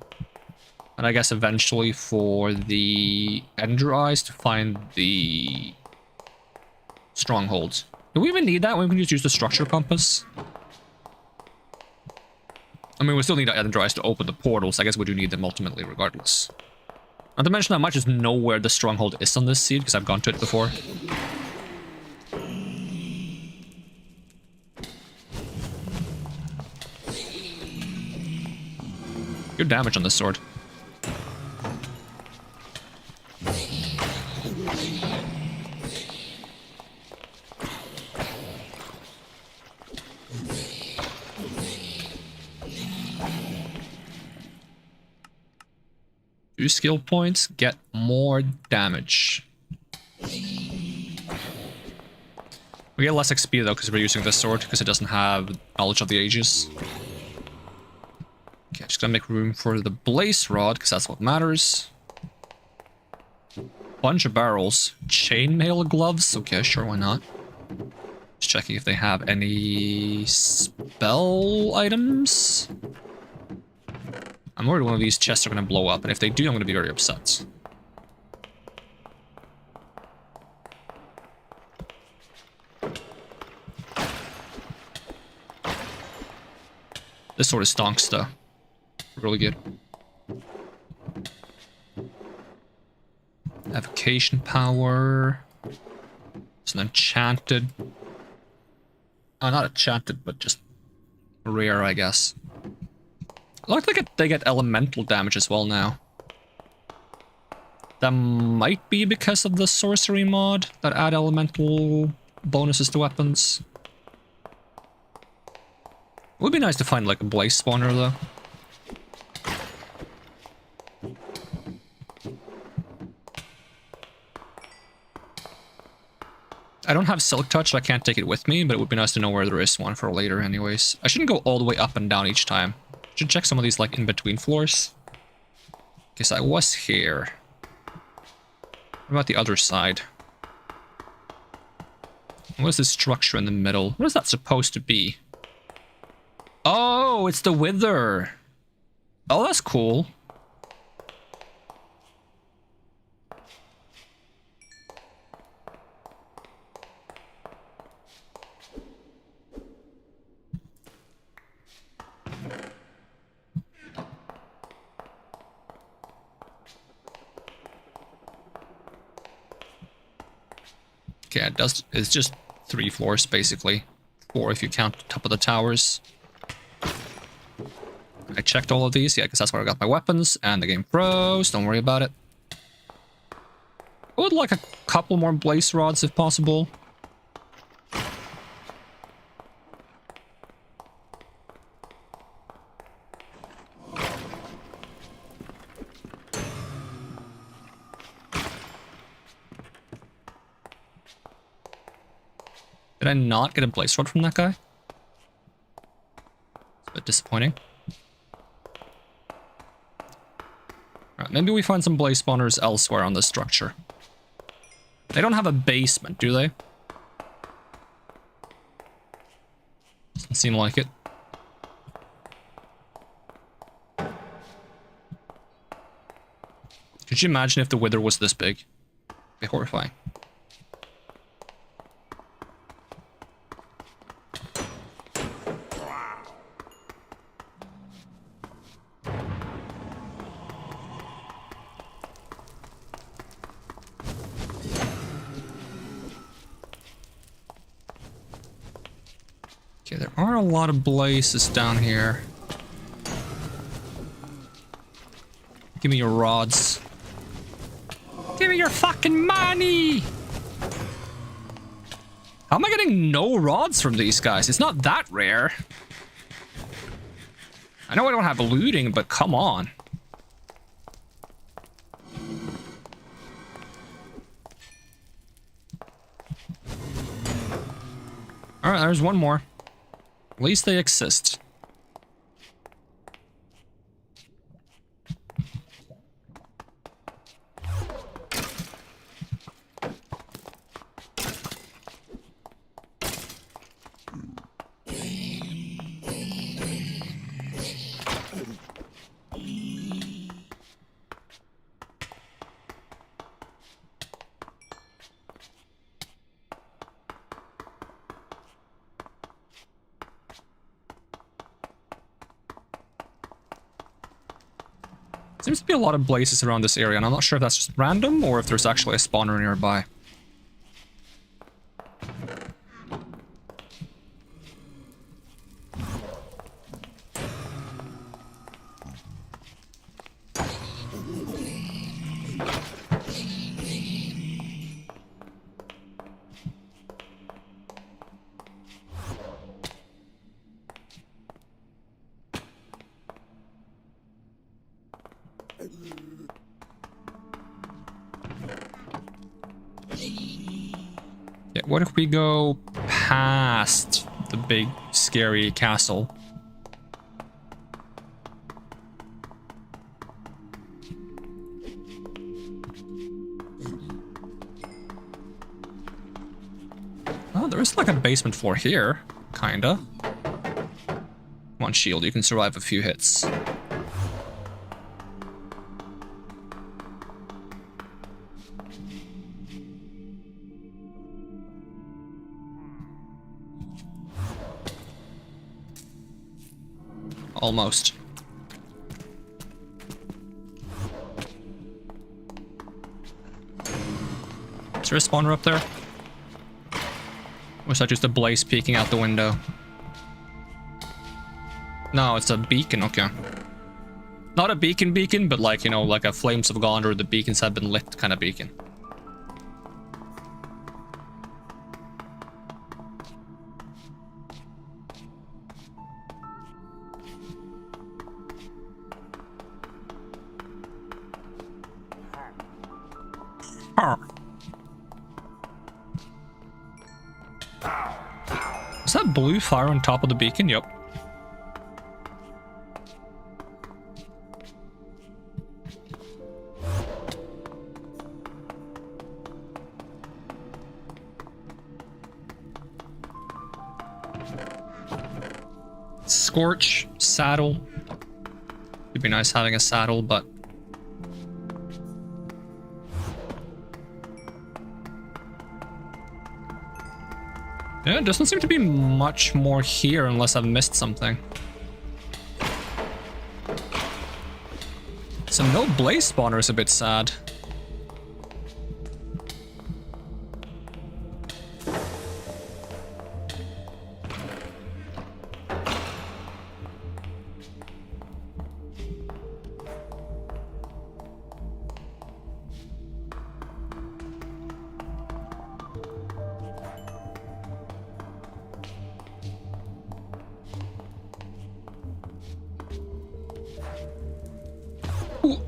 and I guess eventually for the ender eyes to find the strongholds. Do we even need that? We can just use the structure compass. I mean, we still need ender eyes to open the portals. I guess we do need them ultimately, regardless. Not to mention, I might just know where the stronghold is on this seed, because I've gone to it before. Good damage on this sword. Two skill points, get more damage. We get less XP though because we're using this sword, because it doesn't have Knowledge of the Ages. Okay, just gonna make room for the Blaze Rod, because that's what matters. Bunch of barrels. Chainmail gloves? Okay, sure, why not? Just checking if they have any spell items. I'm worried one of these chests are gonna blow up, and if they do, I'm gonna be very upset. This sword is stonks though. Really good. Evocation power. It's an enchanted. Oh, not enchanted, but just rare, I guess. Looks like they get elemental damage as well now. That might be because of the sorcery mod that add elemental bonuses to weapons. It would be nice to find like a blaze spawner though. I don't have Silk Touch, so I can't take it with me, but it would be nice to know where there is one for later anyways. I shouldn't go all the way up and down each time. Should check some of these like in between floors. Guess I was here. What about the other side? What is this structure in the middle? What is that supposed to be? Oh, it's the Wither. Oh, that's cool. Okay, it's just 3 floors basically. 4 if you count the top of the towers. I checked all of these, yeah, because that's where I got my weapons, and the game froze, don't worry about it. I would like a couple more blaze rods if possible. Did I not get a blaze rod from that guy? It's a bit disappointing. Alright, maybe we find some blaze spawners elsewhere on this structure. They don't have a basement, do they? Doesn't seem like it. Could you imagine if the Wither was this big? It'd be horrifying. Okay, there are a lot of blazes down here. Give me your rods. Give me your fucking money! How am I getting no rods from these guys? It's not that rare. I know I don't have looting, but come on. Alright, there's one more. At least they exist. Seems to be a lot of blazes around this area, and I'm not sure if that's just random or if there's actually a spawner nearby. Yeah, what if we go past the big, scary castle? Oh, there is like a basement floor here, kinda. Come on, shield, you can survive a few hits. Almost. Is there a spawner up there? Or is that just a blaze peeking out the window? No, it's a beacon, okay. Not a beacon, but like, you know, like a Flames of God or the beacons have been lit kind of beacon. Is that blue fire on top of the beacon? Yep. Scorch, saddle. It'd be nice having a saddle, but yeah, it doesn't seem to be much more here unless I've missed something. So no blaze spawner is a bit sad.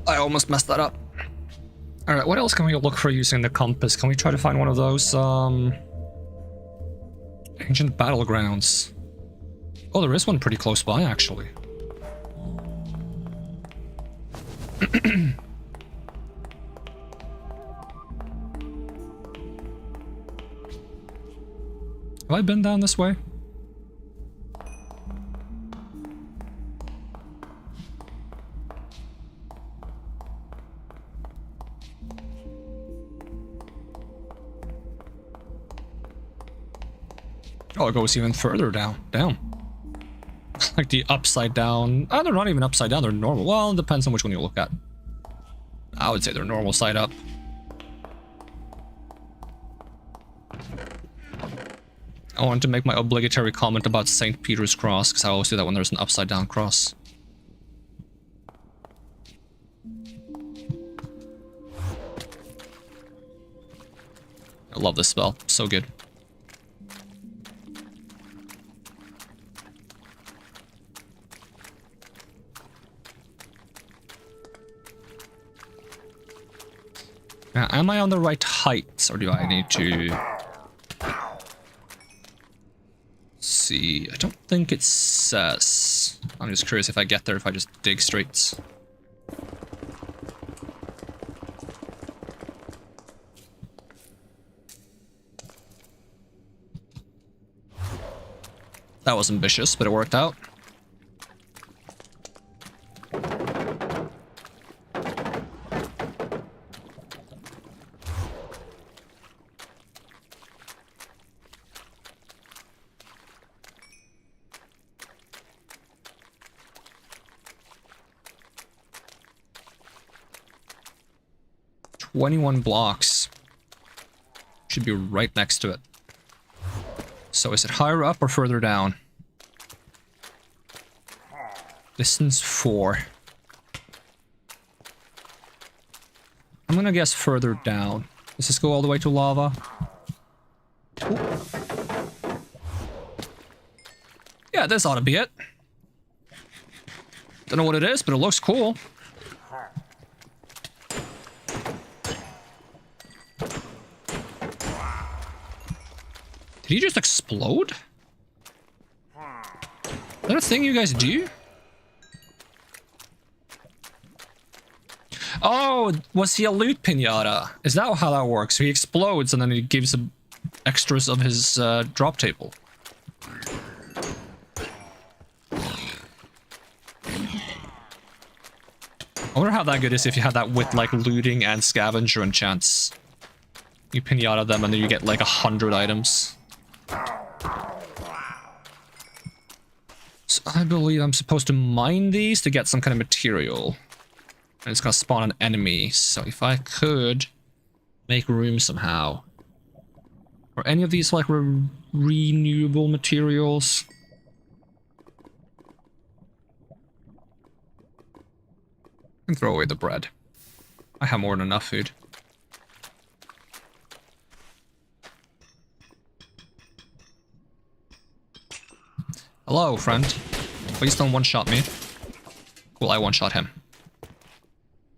I almost messed that up. Alright, what else can we look for using the compass? Can we try to find one of those, ancient battlegrounds? Oh, there is one pretty close by, actually. Have I been down this way? Oh, it goes even further down. Like the upside down. Oh, they're not even upside down, they're normal. Well, it depends on which one you look at. I would say they're normal side up. I wanted to make my obligatory comment about St. Peter's Cross, because I always do that when there's an upside down cross. I love this spell, so good. Now, am I on the right height, or do I need to see? I don't think it says. I'm just curious if I get there, if I just dig straight. That was ambitious, but it worked out. "21 blocks. Should be right next to it. So is it higher up or further down? Distance 4. I'm gonna guess further down. Does this go all the way to lava? Ooh. Yeah, this ought to be it. Don't know what it is, but it looks cool. Did you just explode? Is that a thing you guys do? Oh, was he a loot pinata? Is that how that works? So he explodes and then he gives extras of his drop table. I wonder how that good is if you have that with like looting and scavenger enchants. You pinata them and then you get like 100 items. So I believe I'm supposed to mine these to get some kind of material. And it's gonna spawn an enemy. So if I could make room somehow. Are any of these like renewable materials? I can throw away the bread. I have more than enough food. Hello, friend. Please don't one-shot me. Well, I one-shot him.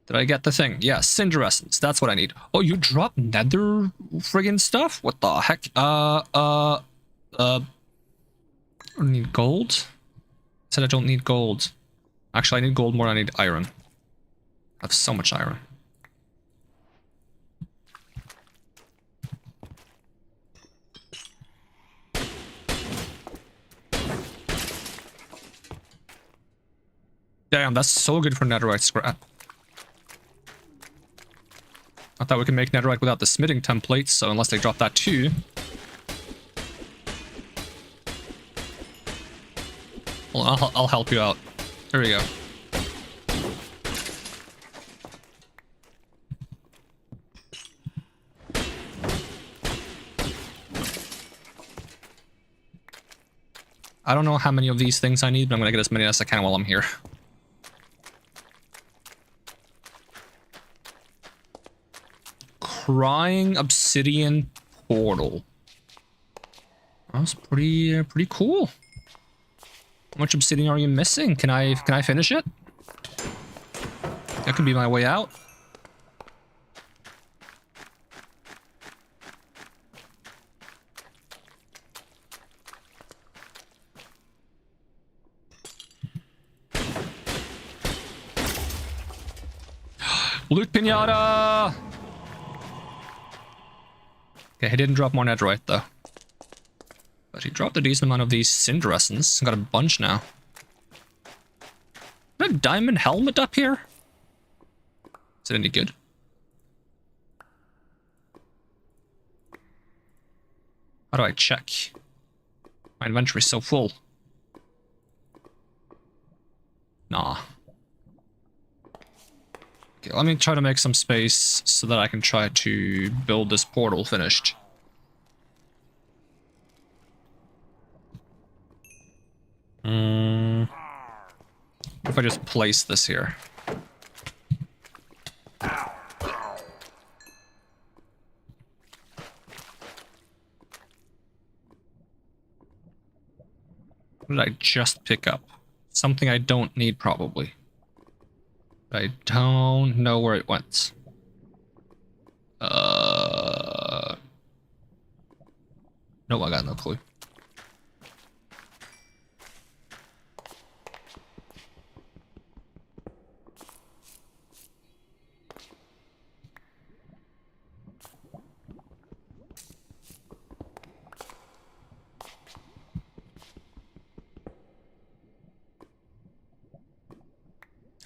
Did I get the thing? Yeah, Cinder Essence. That's what I need. Oh, you dropped Nether friggin' stuff? What the heck? I need gold? I said I don't need gold. Actually, I need gold more than I need iron. I have so much iron. Damn, that's so good for netherite scrap. I thought we could make netherite without the smithing templates, so unless they drop that too. Well, I'll help you out. There we go. I don't know how many of these things I need, but I'm gonna get as many as I can while I'm here. Crying obsidian portal. That's pretty cool. How much obsidian are you missing? Can I finish it? That could be my way out. Loot pinata! Okay, he didn't drop more netherite though. But he dropped a decent amount of these Cinder Essence. Got a bunch now. Is there a diamond helmet up here? Is it any good? How do I check? My inventory's so full. Nah. Okay, let me try to make some space so that I can try to build this portal finished. What if I just place this here? What did I just pick up? Something I don't need, probably. I don't know where it went. No, I got no clue.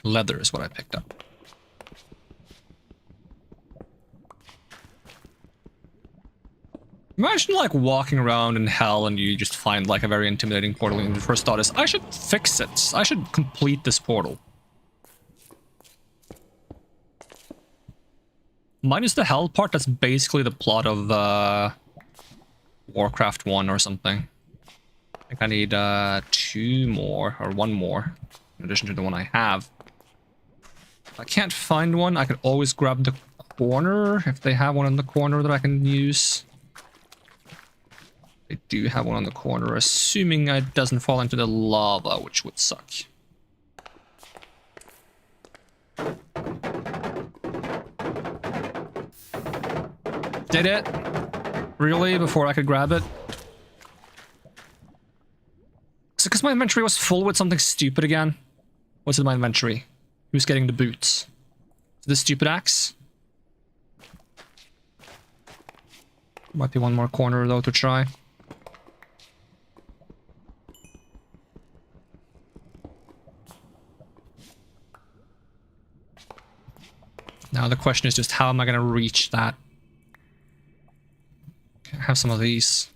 Leather is what I picked up. Imagine like walking around in hell and you just find like a very intimidating portal and your first thought is, I should fix it. I should complete this portal. Minus the hell part, that's basically the plot of Warcraft 1 or something. I think I need 2 more, or 1 more, in addition to the one I have. If I can't find one, I can always grab the corner, if they have one in the corner that I can use. They do have one on the corner, assuming it doesn't fall into the lava, which would suck. Did it? Really? Before I could grab it? Is it because my inventory was full with something stupid again? What's in my inventory? Who's getting the boots? This stupid axe? Might be one more corner though to try. Now the question is just how am I gonna reach that? Okay, I have some of these.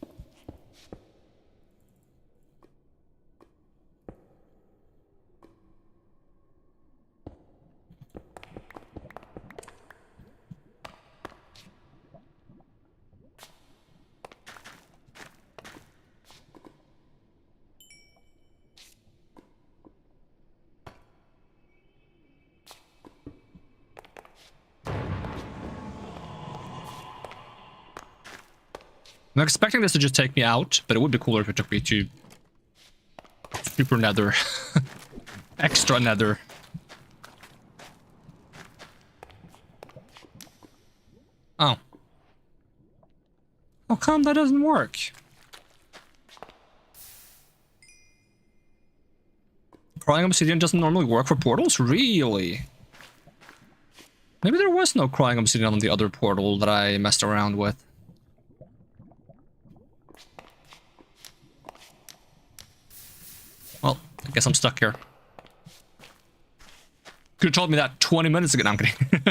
I'm expecting this to just take me out, but it would be cooler if it took me to super nether. Extra nether. Oh. How come that doesn't work? Crying obsidian doesn't normally work for portals? Really? Maybe there was no crying obsidian on the other portal that I messed around with. Well, I guess I'm stuck here. Could have told me that 20 minutes ago. No, I'm kidding.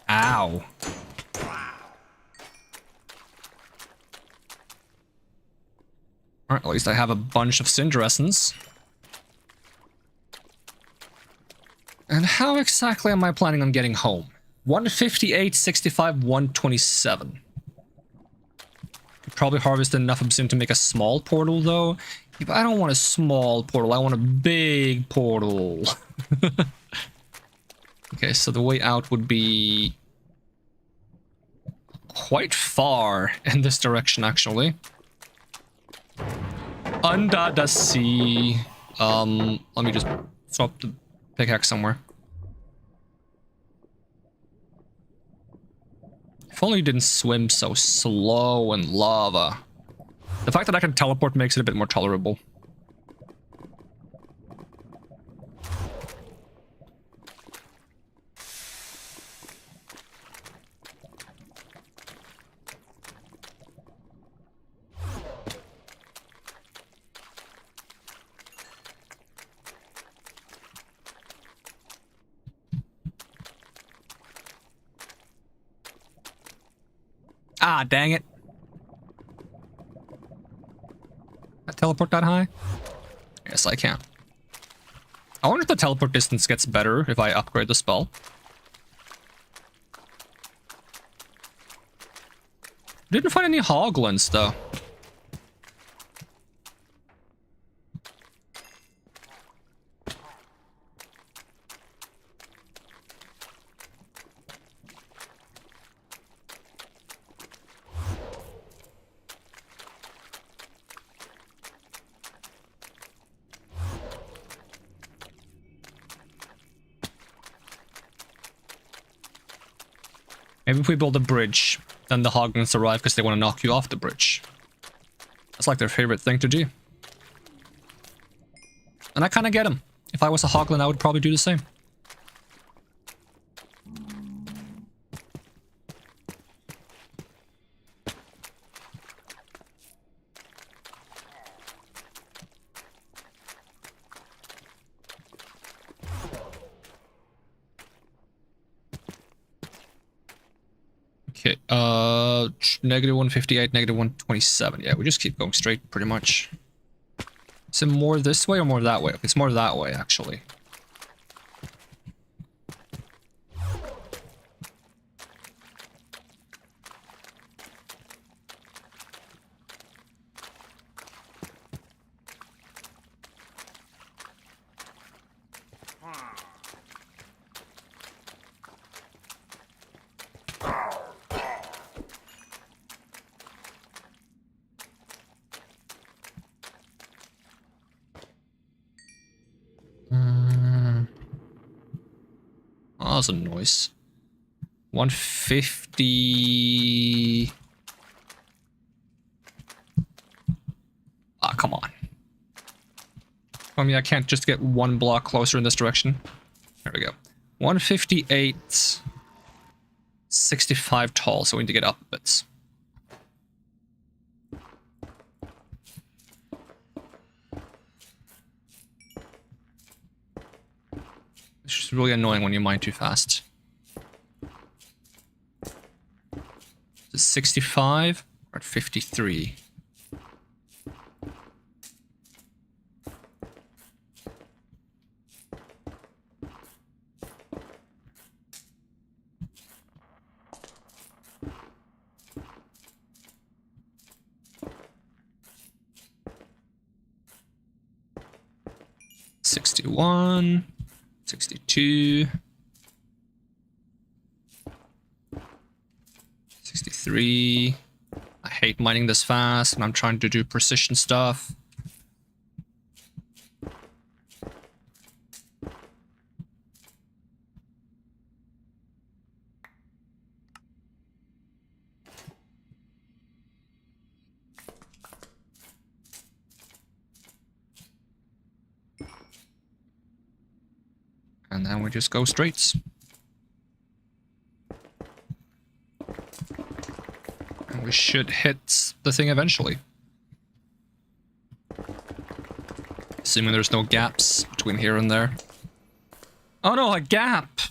Ow. Alright, at least I have a bunch of Cinder Essence. And how exactly am I planning on getting home? 158, 65, 127. Could probably harvest enough obsidian to make a small portal, though. If I don't want a small portal, I want a big portal. Okay, so the way out would be quite far in this direction, actually. Under the sea. Let me just swap the pickaxe somewhere. If only you didn't swim so slow in lava. The fact that I can teleport makes it a bit more tolerable. Ah, dang it. Can I teleport that high? Yes, I can. I wonder if the teleport distance gets better if I upgrade the spell. Didn't find any hoglins, though. Maybe if we build a bridge, then the hoglins arrive because they want to knock you off the bridge. That's like their favorite thing to do. And I kind of get them. If I was a hoglin, I would probably do the same. Okay, negative 158, negative 127. Yeah, we just keep going straight, pretty much. Is it more this way or more that way? It's more that way, actually. that was a noise. 150... Ah, come on. I mean, I can't just get one block closer in this direction. There we go. 158... 65 tall, so we need to get up a bit. It's just really annoying when you mine too fast. 65 or at 53? $61, 62, 63. I hate mining this fast, and I'm trying to do precision stuff. And then we just go straight. And we should hit the thing eventually. Assuming there's no gaps between here and there. Oh no, a gap!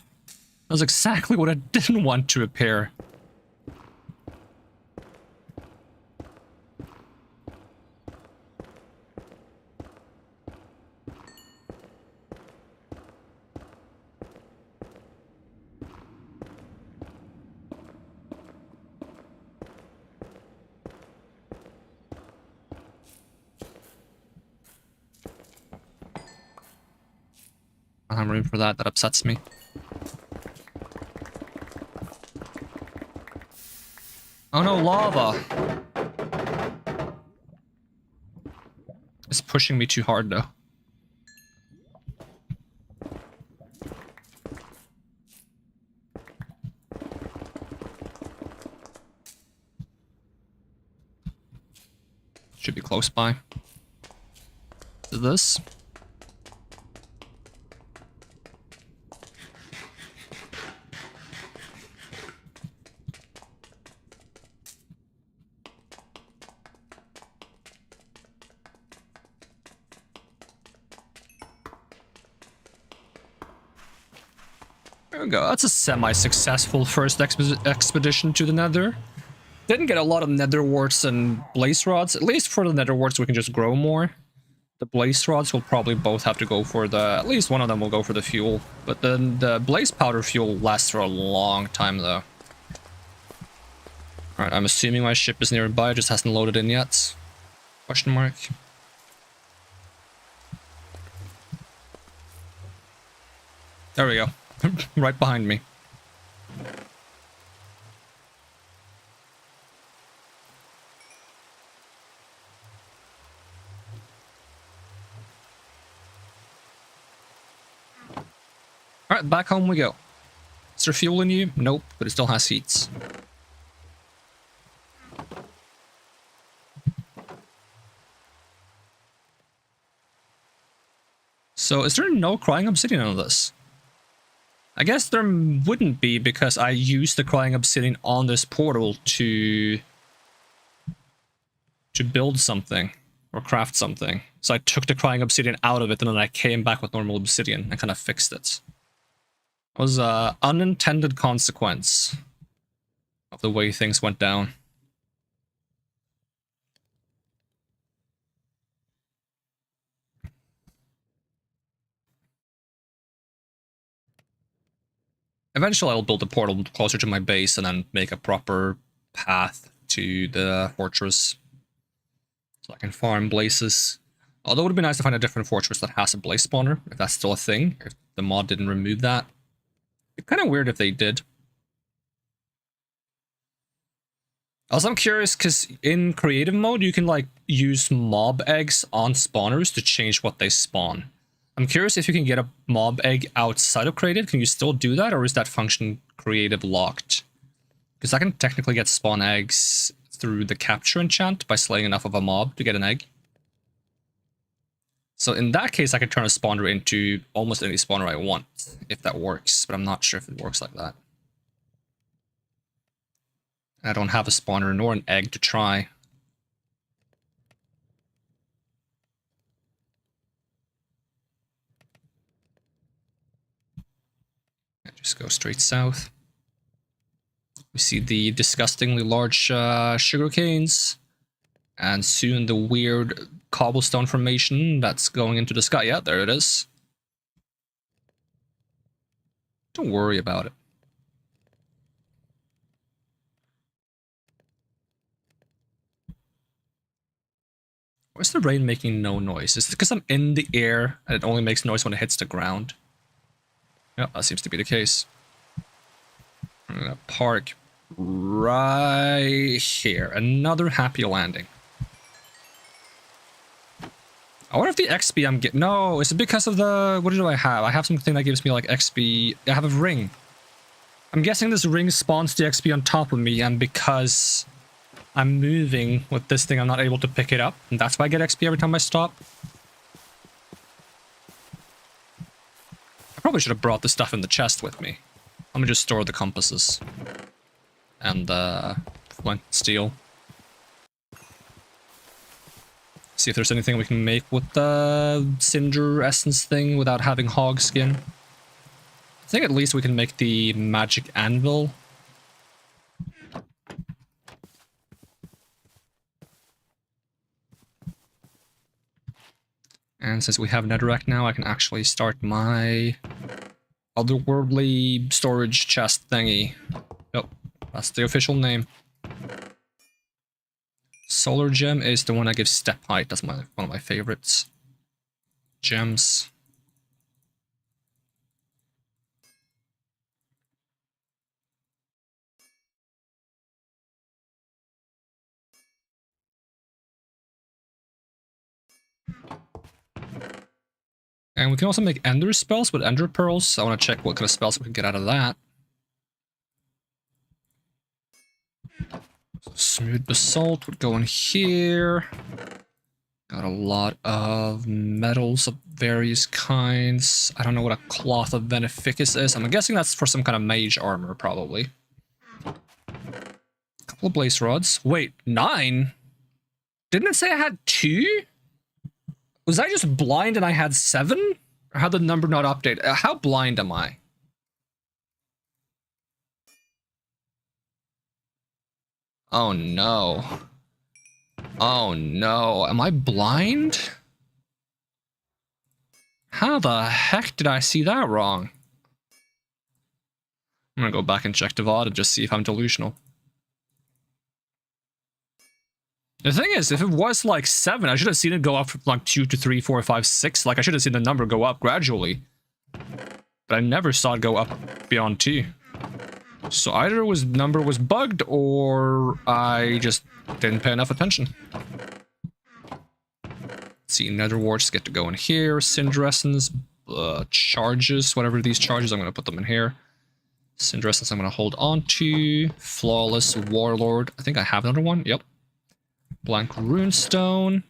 That's exactly what I didn't want to appear. I don't have room for that. That upsets me. Oh no, lava! It's pushing me too hard though. Should be close by. To this. There we go. That's a semi-successful first expedition to the Nether. Didn't get a lot of Nether warts and blaze rods. At least for the Nether warts, we can just grow more. The blaze rods will probably both have to go for the... At least one of them will go for the fuel. But then the blaze powder fuel lasts for a long time, though. Alright, I'm assuming my ship is nearby. It just hasn't loaded in yet. Question mark. There we go. Right behind me. Alright, back home we go. Is there fuel in you? Nope, but it still has seats. So, is there no crying obsidian on this? I guess there wouldn't be because I used the crying obsidian on this portal to build something or craft something. So I took the crying obsidian out of it and then I came back with normal obsidian and kind of fixed it. It was an unintended consequence of the way things went down. Eventually I'll build a portal closer to my base and then make a proper path to the fortress. So I can farm blazes. Although it would be nice to find a different fortress that has a blaze spawner, if that's still a thing, if the mod didn't remove that. It'd be kind of weird if they did. Also, I'm curious, because in creative mode, you can, like, use mob eggs on spawners to change what they spawn. I'm curious if you can get a mob egg outside of created. Can you still do that, or is that function created locked? Because I can technically get spawn eggs through the capture enchant by slaying enough of a mob to get an egg. So in that case, I could turn a spawner into almost any spawner I want, if that works, but I'm not sure if it works like that. I don't have a spawner nor an egg to try. Just go straight south. We see the disgustingly large sugar canes, and soon the weird cobblestone formation that's going into the sky. Yeah, there it is. Don't worry about it. Why is the rain making no noise? Is it because I'm in the air and it only makes noise when it hits the ground? Yeah, that seems to be the case. I'm gonna park right here. Another happy landing. I wonder if the XP I'm getting... No, is it because of the... What do I have? I have something that gives me like XP. I have a ring. I'm guessing this ring spawns the XP on top of me, and because I'm moving with this thing, I'm not able to pick it up. And that's why I get XP every time I stop. I probably should have brought the stuff in the chest with me. Let me just store the compasses. And flint steel. See if there's anything we can make with the cinder essence thing without having hog skin. I think at least we can make the magic anvil. And since we have netherrack now, I can actually start my otherworldly storage chest thingy. Yep, that's the official name. Solar gem is the one that gives step height. That's one of my favorites. Gems. And we can also make ender spells with ender pearls. I want to check what kind of spells we can get out of that. Smooth basalt would go in here. Got a lot of metals of various kinds. I don't know what a cloth of beneficus is. I'm guessing that's for some kind of mage armor, probably. A couple of blaze rods. Wait, 9? Didn't it say I had 2? Was I just blind and I had 7? Or how did the number not update? How blind am I? Oh no. Oh no. Am I blind? How the heck did I see that wrong? I'm gonna go back and check the VOD and just see if I'm delusional. The thing is, if it was like 7, I should have seen it go up from like 2 to 3, 4, 5, 6. Like, I should have seen the number go up gradually. But I never saw it go up beyond 2. So either number was bugged, or I just didn't pay enough attention. Let's see, nether warts get to go in here. Cinder essence, charges, whatever these charges, I'm going to put them in here. Cinder essence I'm going to hold on to. Flawless warlord. I think I have another one. Yep. Blank runestone.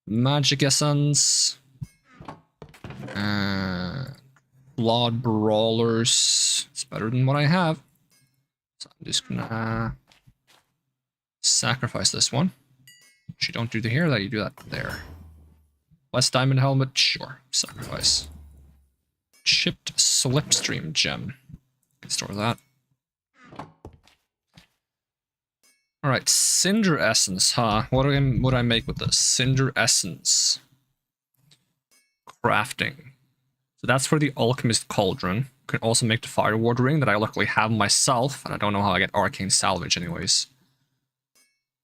Magic essence. Blood brawlers. It's better than what I have. So I'm just gonna sacrifice this one. You don't do the here, that you do that there. Less diamond helmet, sure. Sacrifice. Chipped slipstream gem. Can store that. Alright, cinder essence, huh? What do I make with this? Cinder essence. Crafting. So that's for the alchemist cauldron. Can also make the fire ward ring that I luckily have myself, and I don't know how I get arcane salvage anyways.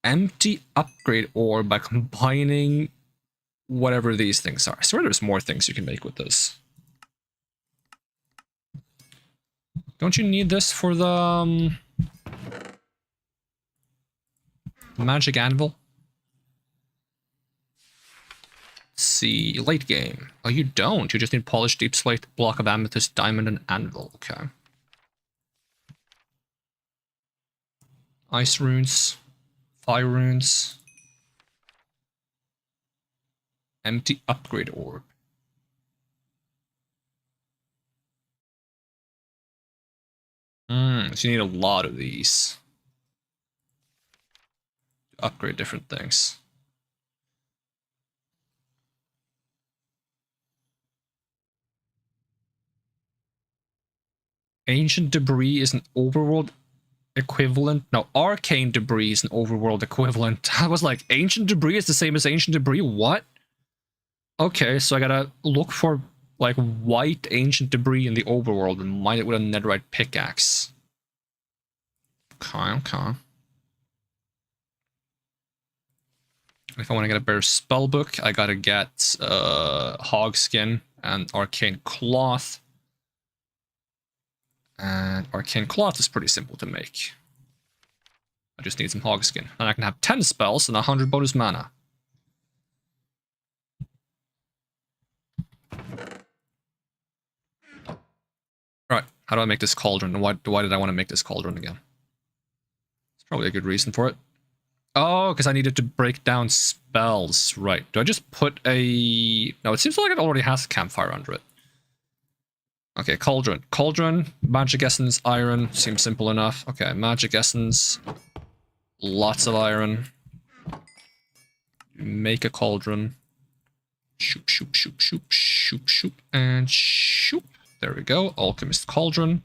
Empty upgrade ore by combining whatever these things are. I swear there's more things you can make with this. Don't you need this for the magic anvil? Let's see, late game. Oh, you don't. You just need polished deep slate, block of amethyst, diamond, and anvil. Okay. Ice runes, fire runes, empty upgrade orb. So you need a lot of these to upgrade different things. Ancient debris is an overworld equivalent. No, arcane debris is an overworld equivalent. I was like, ancient debris is the same as ancient debris? What? Okay, so I gotta look for like white ancient debris in the overworld and mine it with a netherite pickaxe. Okay. If I want to get a better spellbook, I gotta get hog skin and arcane cloth. And arcane cloth is pretty simple to make. I just need some hog skin. And I can have 10 spells and 100 bonus mana. Alright, how do I make this cauldron? And why did I want to make this cauldron again? There's probably a good reason for it. Oh, because I needed to break down spells. Right. Do I just put a... No, it seems like it already has a campfire under it. Okay, cauldron. Cauldron, magic essence, iron. Seems simple enough. Okay, magic essence. Lots of iron. Make a cauldron. Shoop, shoop, shoop, shoop, shoop, shoop, and shoop. There we go. Alchemist cauldron.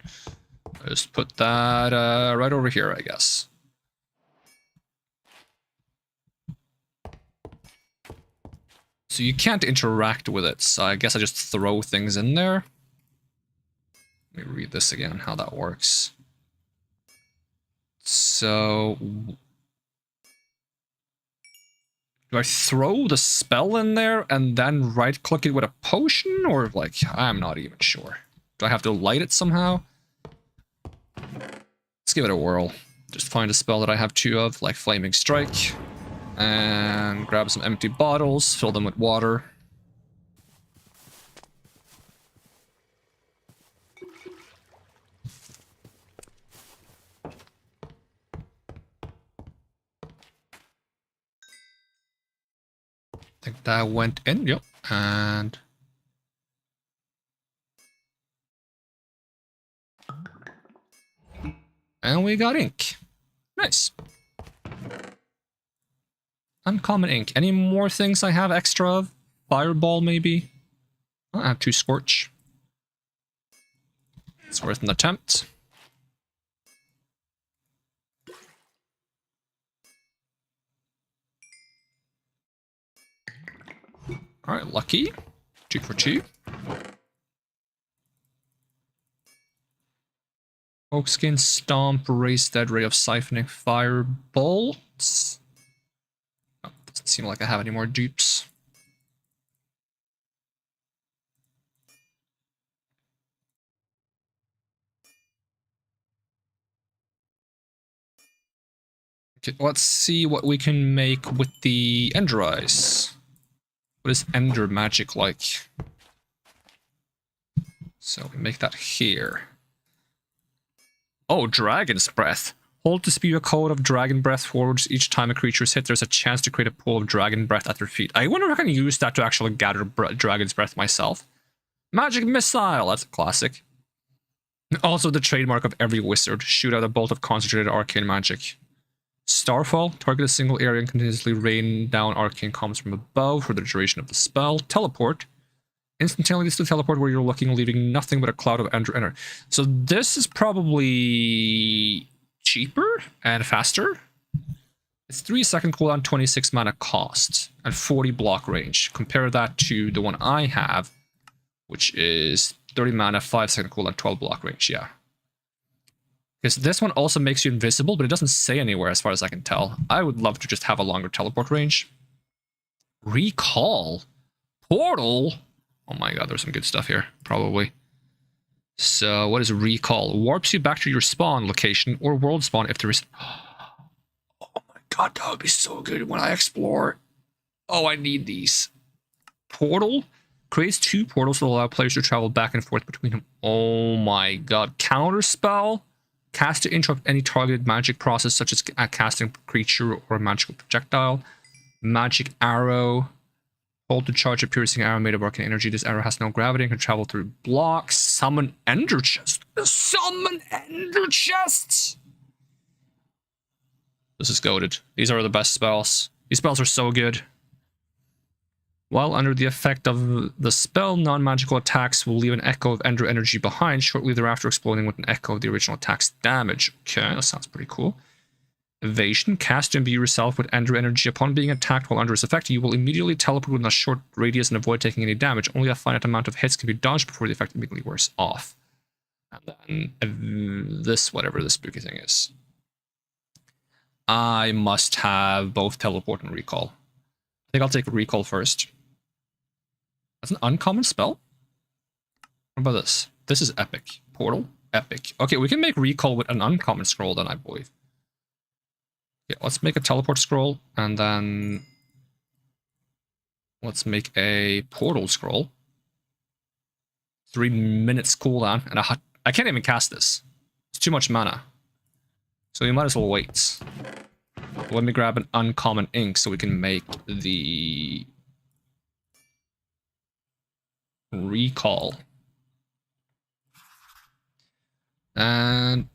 Just put that right over here, I guess. So you can't interact with it, so I guess I just throw things in there. Let me read this again, how that works. So... do I throw the spell in there and then right-click it with a potion? Or, like, I'm not even sure. Do I have to light it somehow? Let's give it a whirl. Just find a spell that I have 2 of, like Flaming Strike. And grab some empty bottles, fill them with water. I think that went in, yep. And we got ink. Nice. Uncommon ink. Any more things I have extra of? Fireball, maybe? I have 2 Scorch. It's worth an attempt. Alright, lucky. 2 for 2. Oakskin, Stomp, Raise Dead, Ray of Siphoning, Firebolts. Oh, doesn't seem like I have any more dupes. Okay, let's see what we can make with the Ender Eyes. What is Ender magic like? So we make that here. Oh, Dragon's Breath. Hold to spew a cone of Dragon Breath forwards each time a creature is hit. There's a chance to create a pool of Dragon Breath at their feet. I wonder if I can use that to actually gather Dragon's Breath myself. Magic Missile. That's a classic. Also the trademark of every wizard. Shoot out a bolt of concentrated arcane magic. Starfall. Target a single area and continuously rain down arcane comms from above for the duration of the spell. Teleport. Instantaneously teleport where you're looking, leaving nothing but a cloud of ender. So this is probably cheaper and faster. It's 3-second cooldown, 26 mana cost, and 40 block range. Compare that to the one I have, which is 30 mana, 5-second cooldown, 12 block range, yeah. Because this one also makes you invisible, but it doesn't say anywhere as far as I can tell. I would love to just have a longer teleport range. Recall? Portal? Oh my god, there's some good stuff here, probably. So, what is Recall? Warps you back to your spawn location or world spawn if there is... Oh my god, that would be so good when I explore. Oh, I need these. portal. Creates 2 portals that allow players to travel back and forth between them. Oh my god. Counter spell. Cast to interrupt any targeted magic process, such as casting a creature or a magical projectile. Magic arrow. Hold to charge a piercing arrow made of arcane energy. This arrow has no gravity and can travel through blocks. Summon ender chest. Summon ender chests! This is goated. These are the best spells. These spells are so good. While under the effect of the spell, non-magical attacks will leave an echo of Ender energy behind, shortly thereafter exploding with an echo of the original attack's damage. Okay, that sounds pretty cool. Evasion. Cast to imbue yourself with Ender energy. Upon being attacked while under its effect, you will immediately teleport within a short radius and avoid taking any damage. Only a finite amount of hits can be dodged before the effect immediately wears off. And then this, whatever this spooky thing is. I must have both teleport and recall. I think I'll take recall first. That's an uncommon spell? What about this? This is epic. Portal? Epic. Okay, we can make recall with an uncommon scroll then, I believe. Yeah, let's make a teleport scroll, and then let's make a portal scroll. 3 minutes cooldown, and I can't even cast this. It's too much mana. So we might as well wait. Let me grab an uncommon ink so we can make the recall. And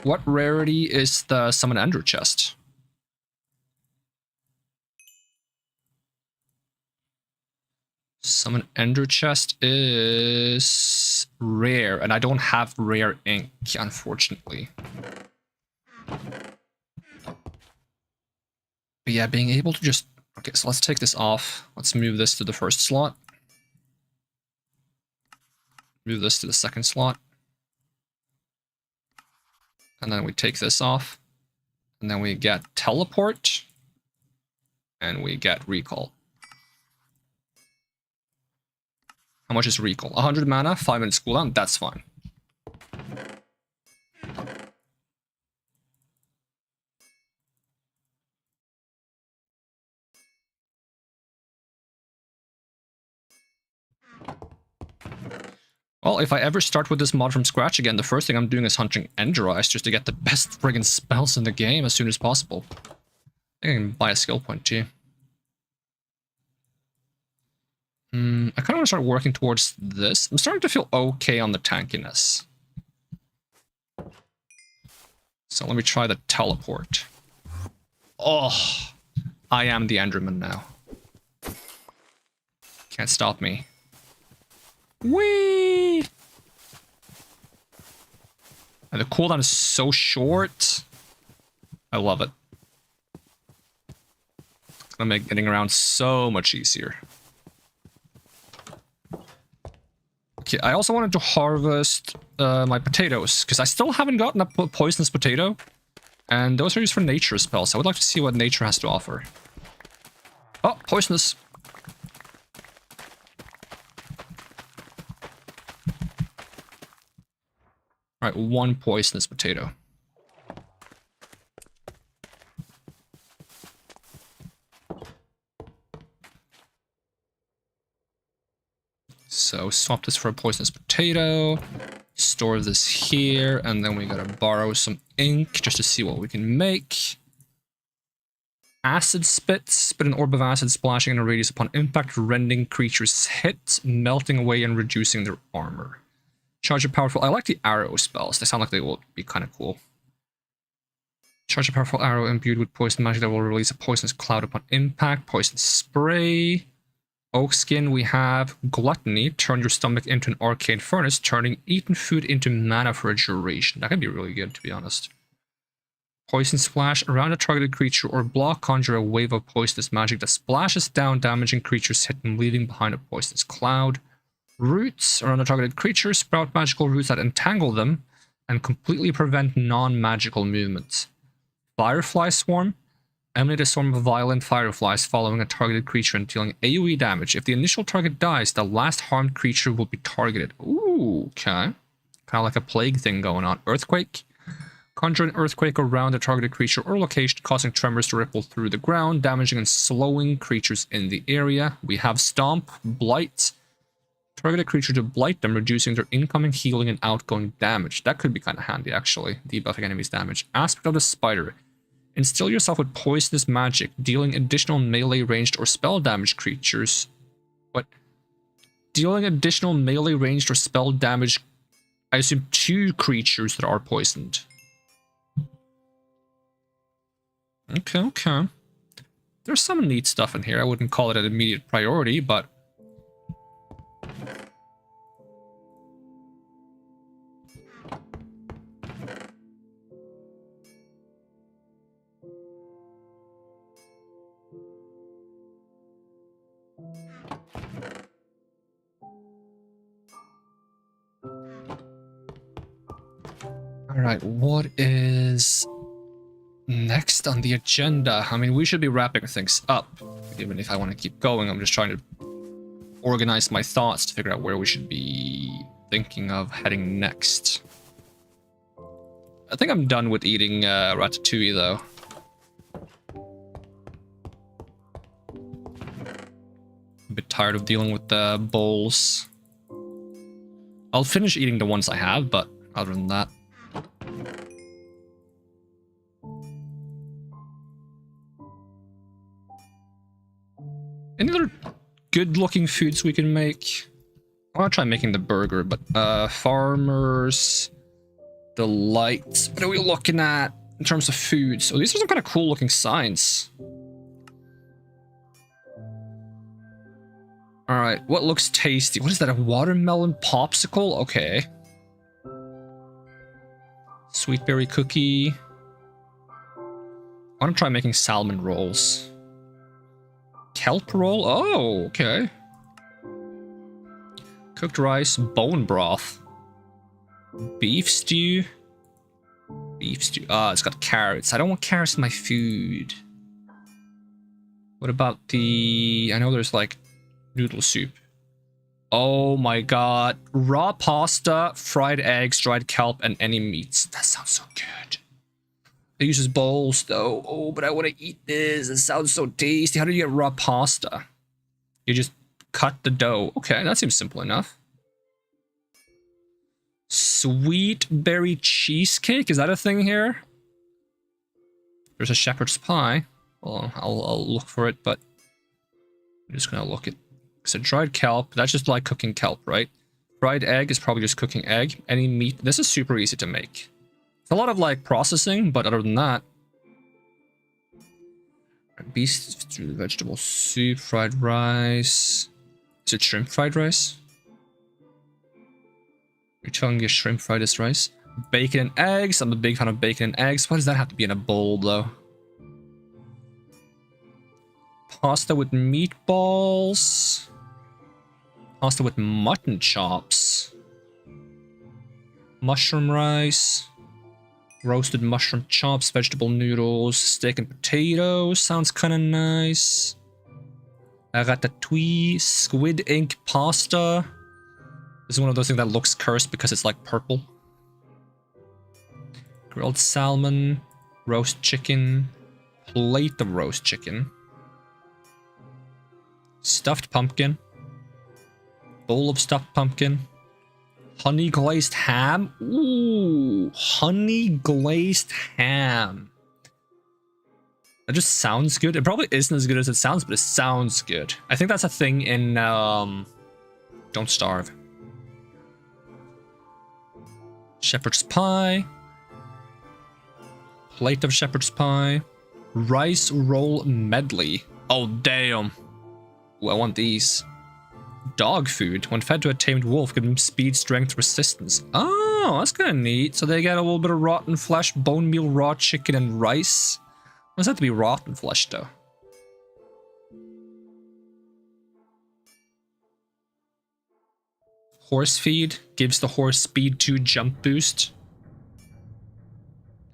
what rarity is the summon ender chest? Summon ender chest is rare, and I don't have rare ink, unfortunately. But yeah, being able to just... Okay, so let's take this off. Let's move this to the first slot. Move this to the second slot. And then we take this off. And then we get teleport. And we get recall. How much is recall? 100 mana, 5 minutes cooldown, that's fine. Well, if I ever start with this mod from scratch again, the first thing I'm doing is hunting Ender Eyes just to get the best friggin' spells in the game as soon as possible. I think I can buy a skill point too. I kind of want to start working towards this. I'm starting to feel okay on the tankiness. So let me try the teleport. Oh, I am the Enderman now. Can't stop me. Whee! And the cooldown is so short. I love it. It's gonna make getting around so much easier. Okay, I also wanted to harvest my potatoes, because I still haven't gotten a poisonous potato. And those are used for nature spells. I would like to see what nature has to offer. Oh, poisonous. Alright, 1 poisonous potato. So swap this for a poisonous potato. Store this here, and then we gotta borrow some ink just to see what we can make. Acid spit. Spit an orb of acid splashing in a radius upon impact, rending creatures hit, melting away and reducing their armor. Charge a powerful... I like the arrow spells. They sound like they will be kind of cool. Charge a powerful arrow imbued with poison magic that will release a poisonous cloud upon impact. Poison spray. Oak skin, we have gluttony. Turn your stomach into an arcane furnace, turning eaten food into mana for a duration. That can be really good, to be honest. Poison splash. Around a targeted creature or block, conjure a wave of poisonous magic that splashes down, damaging creatures hit and leaving behind a poisonous cloud. Roots. Around a targeted creature, sprout magical roots that entangle them and completely prevent non-magical movement. Firefly swarm. Emanate a swarm of violent fireflies following a targeted creature and dealing AoE damage. If the initial target dies, the last harmed creature will be targeted. Ooh, okay. Kind of like a plague thing going on. Earthquake. Conjure an earthquake around a targeted creature or location, causing tremors to ripple through the ground, damaging and slowing creatures in the area. We have Stomp, Blight. Target a creature to blight them, reducing their incoming healing and outgoing damage. That could be kind of handy, actually. Debuffing enemies' damage. Aspect of the Spider. Instill yourself with poisonous magic, dealing additional melee ranged or spell damage creatures. What? Dealing additional melee ranged or spell damage, I assume, to creatures that are poisoned. Okay, okay. There's some neat stuff in here. I wouldn't call it an immediate priority, but... Alright, what is next on the agenda? I mean, we should be wrapping things up. Even if I want to keep going, I'm just trying to organize my thoughts to figure out where we should be thinking of heading next. I think I'm done with eating ratatouille, though. A bit tired of dealing with the bowls. I'll finish eating the ones I have, but other than that... Any other good-looking foods we can make? I want to try making the burger, but Farmer's Delight. What are we looking at in terms of food? So these are some kind of cool-looking signs. Alright, what looks tasty? What is that, a watermelon popsicle? Okay. Sweet berry cookie. I want to try making salmon rolls. Kelp roll? Oh, okay. Cooked rice, bone broth. Beef stew. Beef stew. Ah, it's got carrots. I don't want carrots in my food. What about the... I know there's like noodle soup. Oh my god. Raw pasta, fried eggs, dried kelp, and any meats. That sounds so good. It uses bowls though. Oh, but I want to eat this. It sounds so tasty. How do you get raw pasta? You just cut the dough. Okay, that seems simple enough. Sweet berry cheesecake. Is that a thing here? There's a shepherd's pie. Well, I'll look for it, but I'm just gonna look at. So dried kelp. That's just like cooking kelp, right? Fried egg is probably just cooking egg. Any meat. This is super easy to make. It's a lot of like processing, but other than that, beef, vegetable soup, fried rice. Is it shrimp fried rice? You're telling me shrimp fried is rice? Bacon and eggs. I'm a big fan of bacon and eggs. Why does that have to be in a bowl though? Pasta with meatballs. Pasta with mutton chops. Mushroom rice. Roasted mushroom chops, vegetable noodles, steak and potatoes. Sounds kind of nice. Ratatouille, squid ink pasta. This is one of those things that looks cursed because it's like purple. Grilled salmon, roast chicken, plate of roast chicken. Stuffed pumpkin. Bowl of stuffed pumpkin. Honey glazed ham. Ooh, honey glazed ham. That just sounds good. It probably isn't as good as it sounds, but it sounds good. I think that's a thing in Don't Starve. Shepherd's pie. Plate of shepherd's pie. Rice roll medley. Oh damn. Ooh, I want these. Dog food. When fed to a tamed wolf, give them speed, strength, resistance. Oh, that's kind of neat. So they get a little bit of rotten flesh, bone meal, raw chicken, and rice. What does that have to be rotten flesh, though? Horse feed. Gives the horse speed 2 jump boost.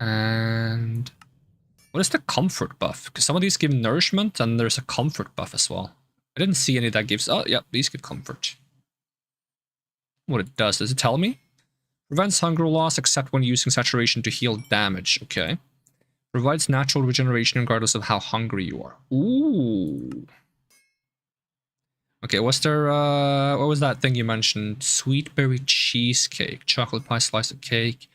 And... what is the comfort buff? Because some of these give nourishment, and there's a comfort buff as well. I didn't see any that gives... oh, yeah, these give comfort. What it does it tell me? Prevents hunger loss except when using saturation to heal damage. Okay. Provides natural regeneration regardless of how hungry you are. Ooh. Okay, what's there, what was that thing you mentioned? Sweet berry cheesecake. Chocolate pie, slice of cake.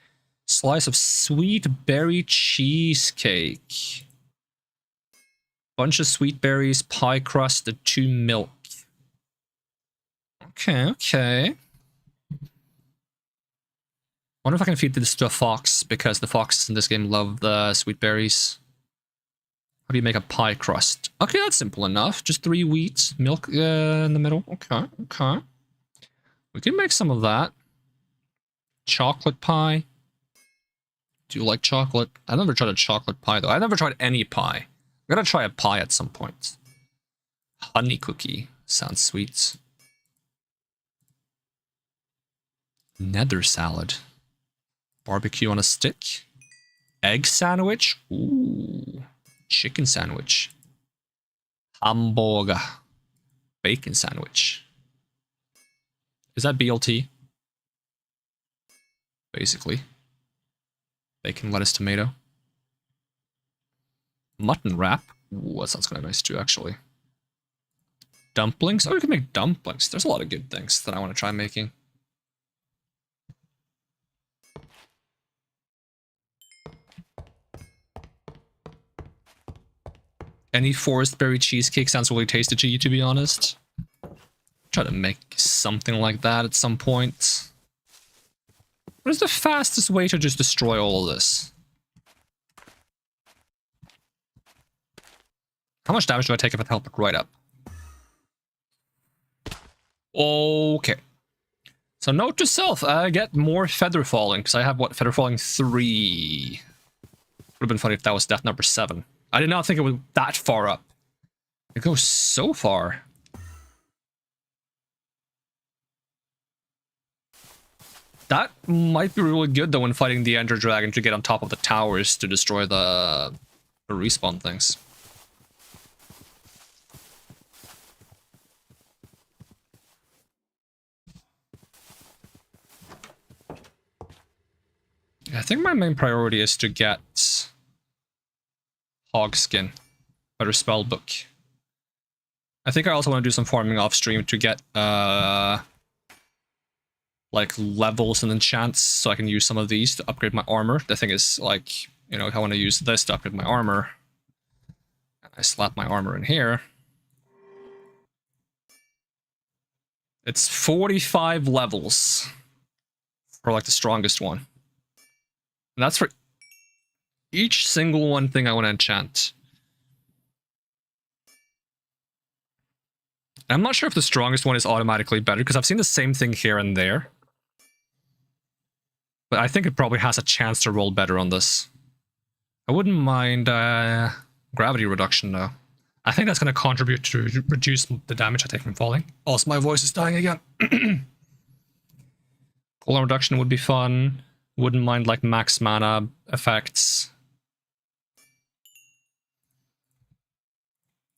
Slice of sweet berry cheesecake. Bunch of sweet berries, pie crust, and 2 milk. Okay, okay. Wonder if I can feed this to a fox, because the foxes in this game love the sweet berries. How do you make a pie crust? Okay, that's simple enough. Just 3 wheats, milk in the middle. Okay, okay. We can make some of that. Chocolate pie. Do you like chocolate? I've never tried a chocolate pie, though. I've never tried any pie. I'm gonna try a pie at some point. Honey cookie. Sounds sweet. Nether salad. Barbecue on a stick. Egg sandwich. Ooh. Chicken sandwich. Hamburger. Bacon sandwich. Is that BLT? Basically. Bacon, lettuce, tomato. Mutton wrap. Ooh, that sounds kind of nice too, actually. Dumplings. Oh, we can make dumplings. There's a lot of good things that I want to try making. Any forest berry cheesecake sounds really tasty to you, to be honest. Try to make something like that at some point. What is the fastest way to just destroy all of this? How much damage do I take if I help it right up? Okay. So note to self, get more feather falling, because I have, what, feather falling 3. Would have been funny if that was death number 7. I did not think it was that far up. It goes so far. That might be really good, though, when fighting the Ender Dragon to get on top of the towers to destroy the respawn things. I think my main priority is to get hog skin, better spell book. I think I also want to do some farming off stream to get like levels and enchants, so I can use some of these to upgrade my armor. The thing is, like, you know, if I want to use this to upgrade my armor, I slap my armor in here. It's 45 levels for like the strongest one. And that's for each single one thing I want to enchant. I'm not sure if the strongest one is automatically better, because I've seen the same thing here and there. But I think it probably has a chance to roll better on this. I wouldn't mind gravity reduction, though. I think that's going to contribute to reduce the damage I take from falling. Also, my voice is dying again. Cooldown reduction would be fun. Wouldn't mind, like, max mana effects.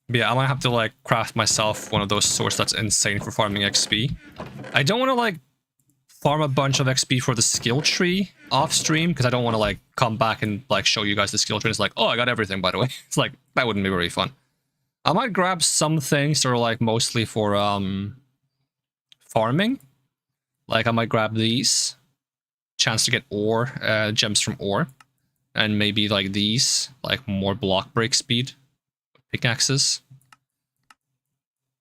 But yeah, I might have to, like, craft myself one of those swords that's insane for farming XP. I don't want to, like, farm a bunch of XP for the skill tree off stream, because I don't want to, like, come back and, like, show you guys the skill tree. It's like, oh, I got everything, by the way. It's like, that wouldn't be very fun. I might grab some things that are, like, mostly for, farming. Like, I might grab these. Chance to get ore, gems from ore. And maybe, like, these. Like, more block break speed. Pickaxes.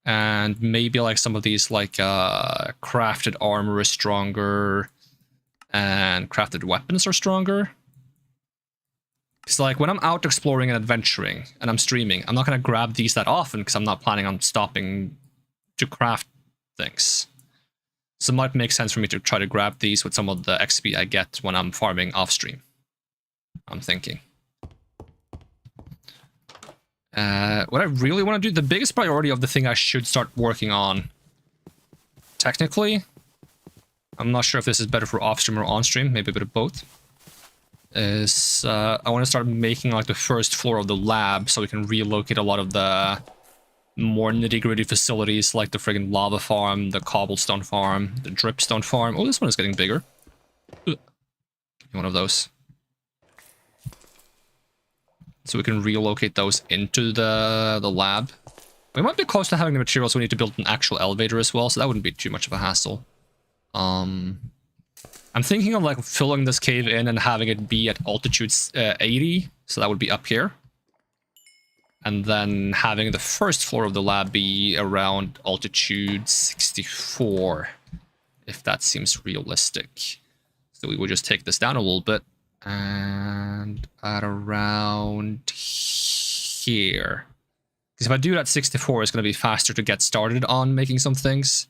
And maybe, like, some of these, like, crafted armor is stronger. And crafted weapons are stronger. It's like, when I'm out exploring and adventuring, and I'm streaming, I'm not going to grab these that often, because I'm not planning on stopping to craft things. So it might make sense for me to try to grab these with some of the XP I get when I'm farming off stream. I'm thinking. What I really want to do, the biggest priority of the thing I should start working on, technically, I'm not sure if this is better for off stream or on stream, maybe a bit of both, is I want to start making, like, the first floor of the lab so we can relocate a lot of the more nitty-gritty facilities, like the friggin' lava farm, the cobblestone farm, the dripstone farm. Oh, this one is getting bigger. One of those. So we can relocate those into the lab. We might be close to having the materials, so we need to build an actual elevator as well, so that wouldn't be too much of a hassle. I'm thinking of like filling this cave in and having it be at altitude 80, so that would be up here. And then having the first floor of the lab be around altitude 64, if that seems realistic. So we would just take this down a little bit, and at around here. Because if I do it at 64, it's going to be faster to get started on making some things.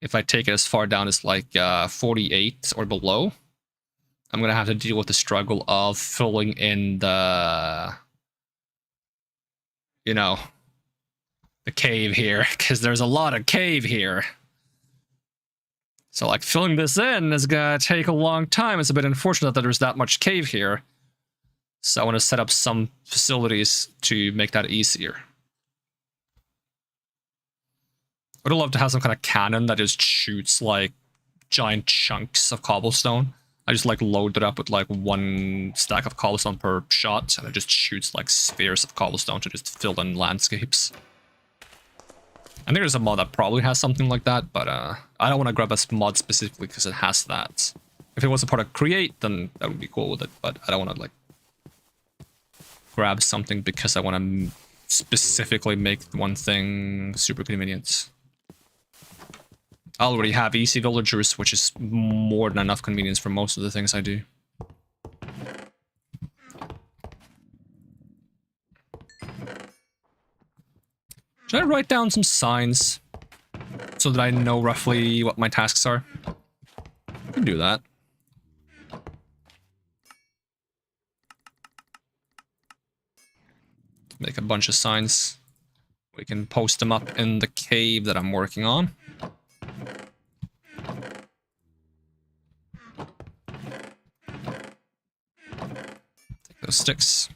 If I take it as far down as like 48 or below, I'm going to have to deal with the struggle of filling in the, you know, the cave here, because there's a lot of cave here. So like filling this in is going to take a long time. It's a bit unfortunate that there's that much cave here. So I want to set up some facilities to make that easier. I would love to have some kind of cannon that just shoots like giant chunks of cobblestone. I just like load it up with like one stack of cobblestone per shot, and it just shoots like spheres of cobblestone to just fill in landscapes. I think there's a mod that probably has something like that, but I don't want to grab a mod specifically because it has that. If it was a part of Create, then that would be cool with it, but I don't want to like grab something because I want to specifically make one thing super convenient. I already have easy villagers, which is more than enough convenience for most of the things I do. Should I write down some signs so that I know roughly what my tasks are? I can do that. Make a bunch of signs. We can post them up in the cave that I'm working on. Take those sticks.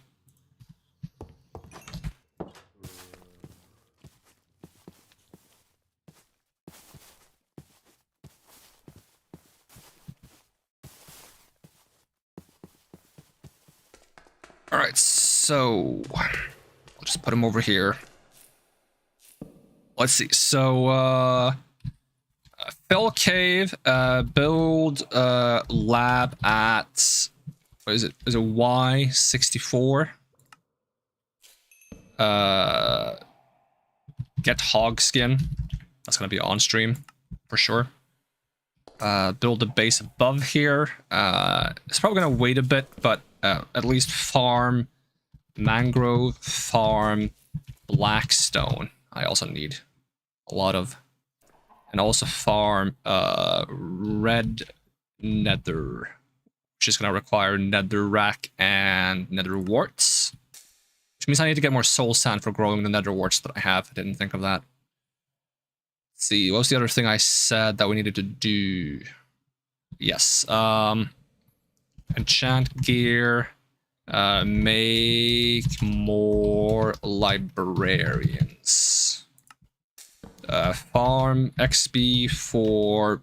Alright, so we'll just put them over here. Let's see, so fill cave, build lab at, what is it? Is it Y64? Get hog skin. That's gonna be on stream for sure. Build a base above here. It's probably gonna wait a bit, but at least farm mangrove, farm blackstone. I also need a lot of, and also farm red nether, which is going to require nether rack and nether warts, which means I need to get more soul sand for growing the nether warts that I have. I didn't think of that. Let's see, what was the other thing I said that we needed to do? Yes, enchant gear, make more librarians. Farm XP for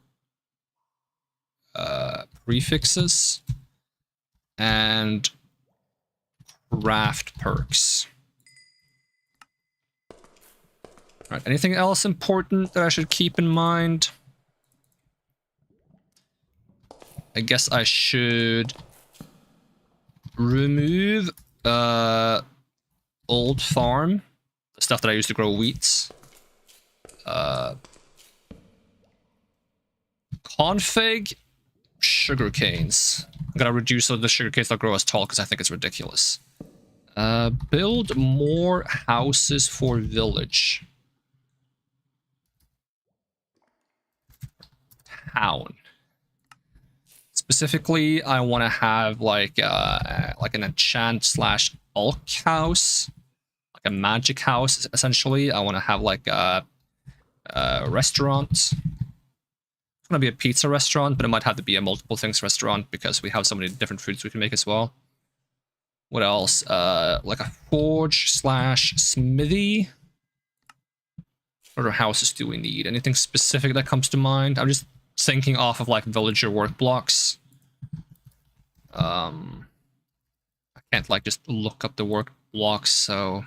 prefixes and craft perks. All right, anything else important that I should keep in mind? I guess I should remove old farm, the stuff that I used to grow wheat. Config sugar canes. I'm gonna reduce the sugar canes that grow as tall because I think it's ridiculous. Build more houses for village. Town. Specifically, I want to have like an enchant slash alch house, like a magic house. Essentially, I want to have like a restaurant. It's gonna be a pizza restaurant, but it might have to be a multiple things restaurant because we have so many different foods we can make as well. What else? Like a forge slash smithy. What other houses do we need? Anything specific that comes to mind? I'm just thinking off of like villager work blocks. I can't like just look up the work blocks, so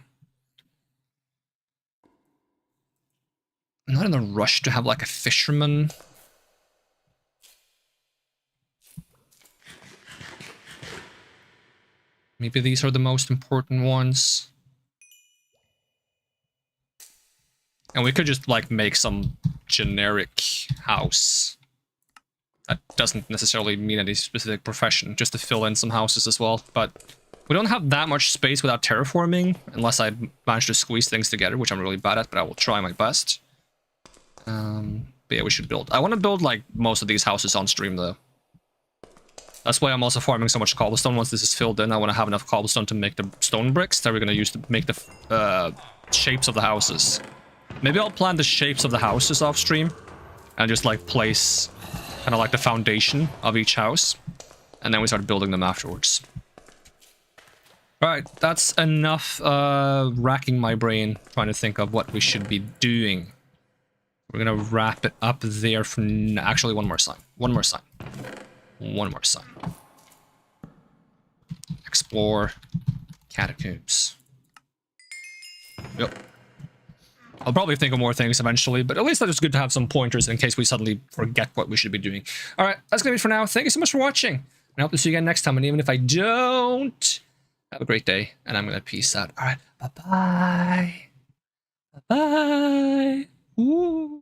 I'm not in a rush to have like a fisherman. Maybe these are the most important ones. And we could just like make some generic house that doesn't necessarily mean any specific profession, just to fill in some houses as well. But we don't have that much space without terraforming, unless I manage to squeeze things together, which I'm really bad at, but I will try my best. But yeah, we should build. I want to build like most of these houses on stream though. That's why I'm also farming so much cobblestone. Once this is filled in, I want to have enough cobblestone to make the stone bricks that we're going to use to make the shapes of the houses. Maybe I'll plan the shapes of the houses off stream and just like place kind of like the foundation of each house, and then we start building them afterwards. Alright, that's enough racking my brain trying to think of what we should be doing. We're gonna wrap it up there for actually one more sign. One more sign. One more sign. Explore catacombs. Yep. I'll probably think of more things eventually, but at least that is good to have some pointers in case we suddenly forget what we should be doing. Alright, that's gonna be it for now. Thank you so much for watching. And I hope to see you again next time. And even if I don't, have a great day. And I'm gonna peace out. Alright, bye-bye. Bye-bye. Ooh.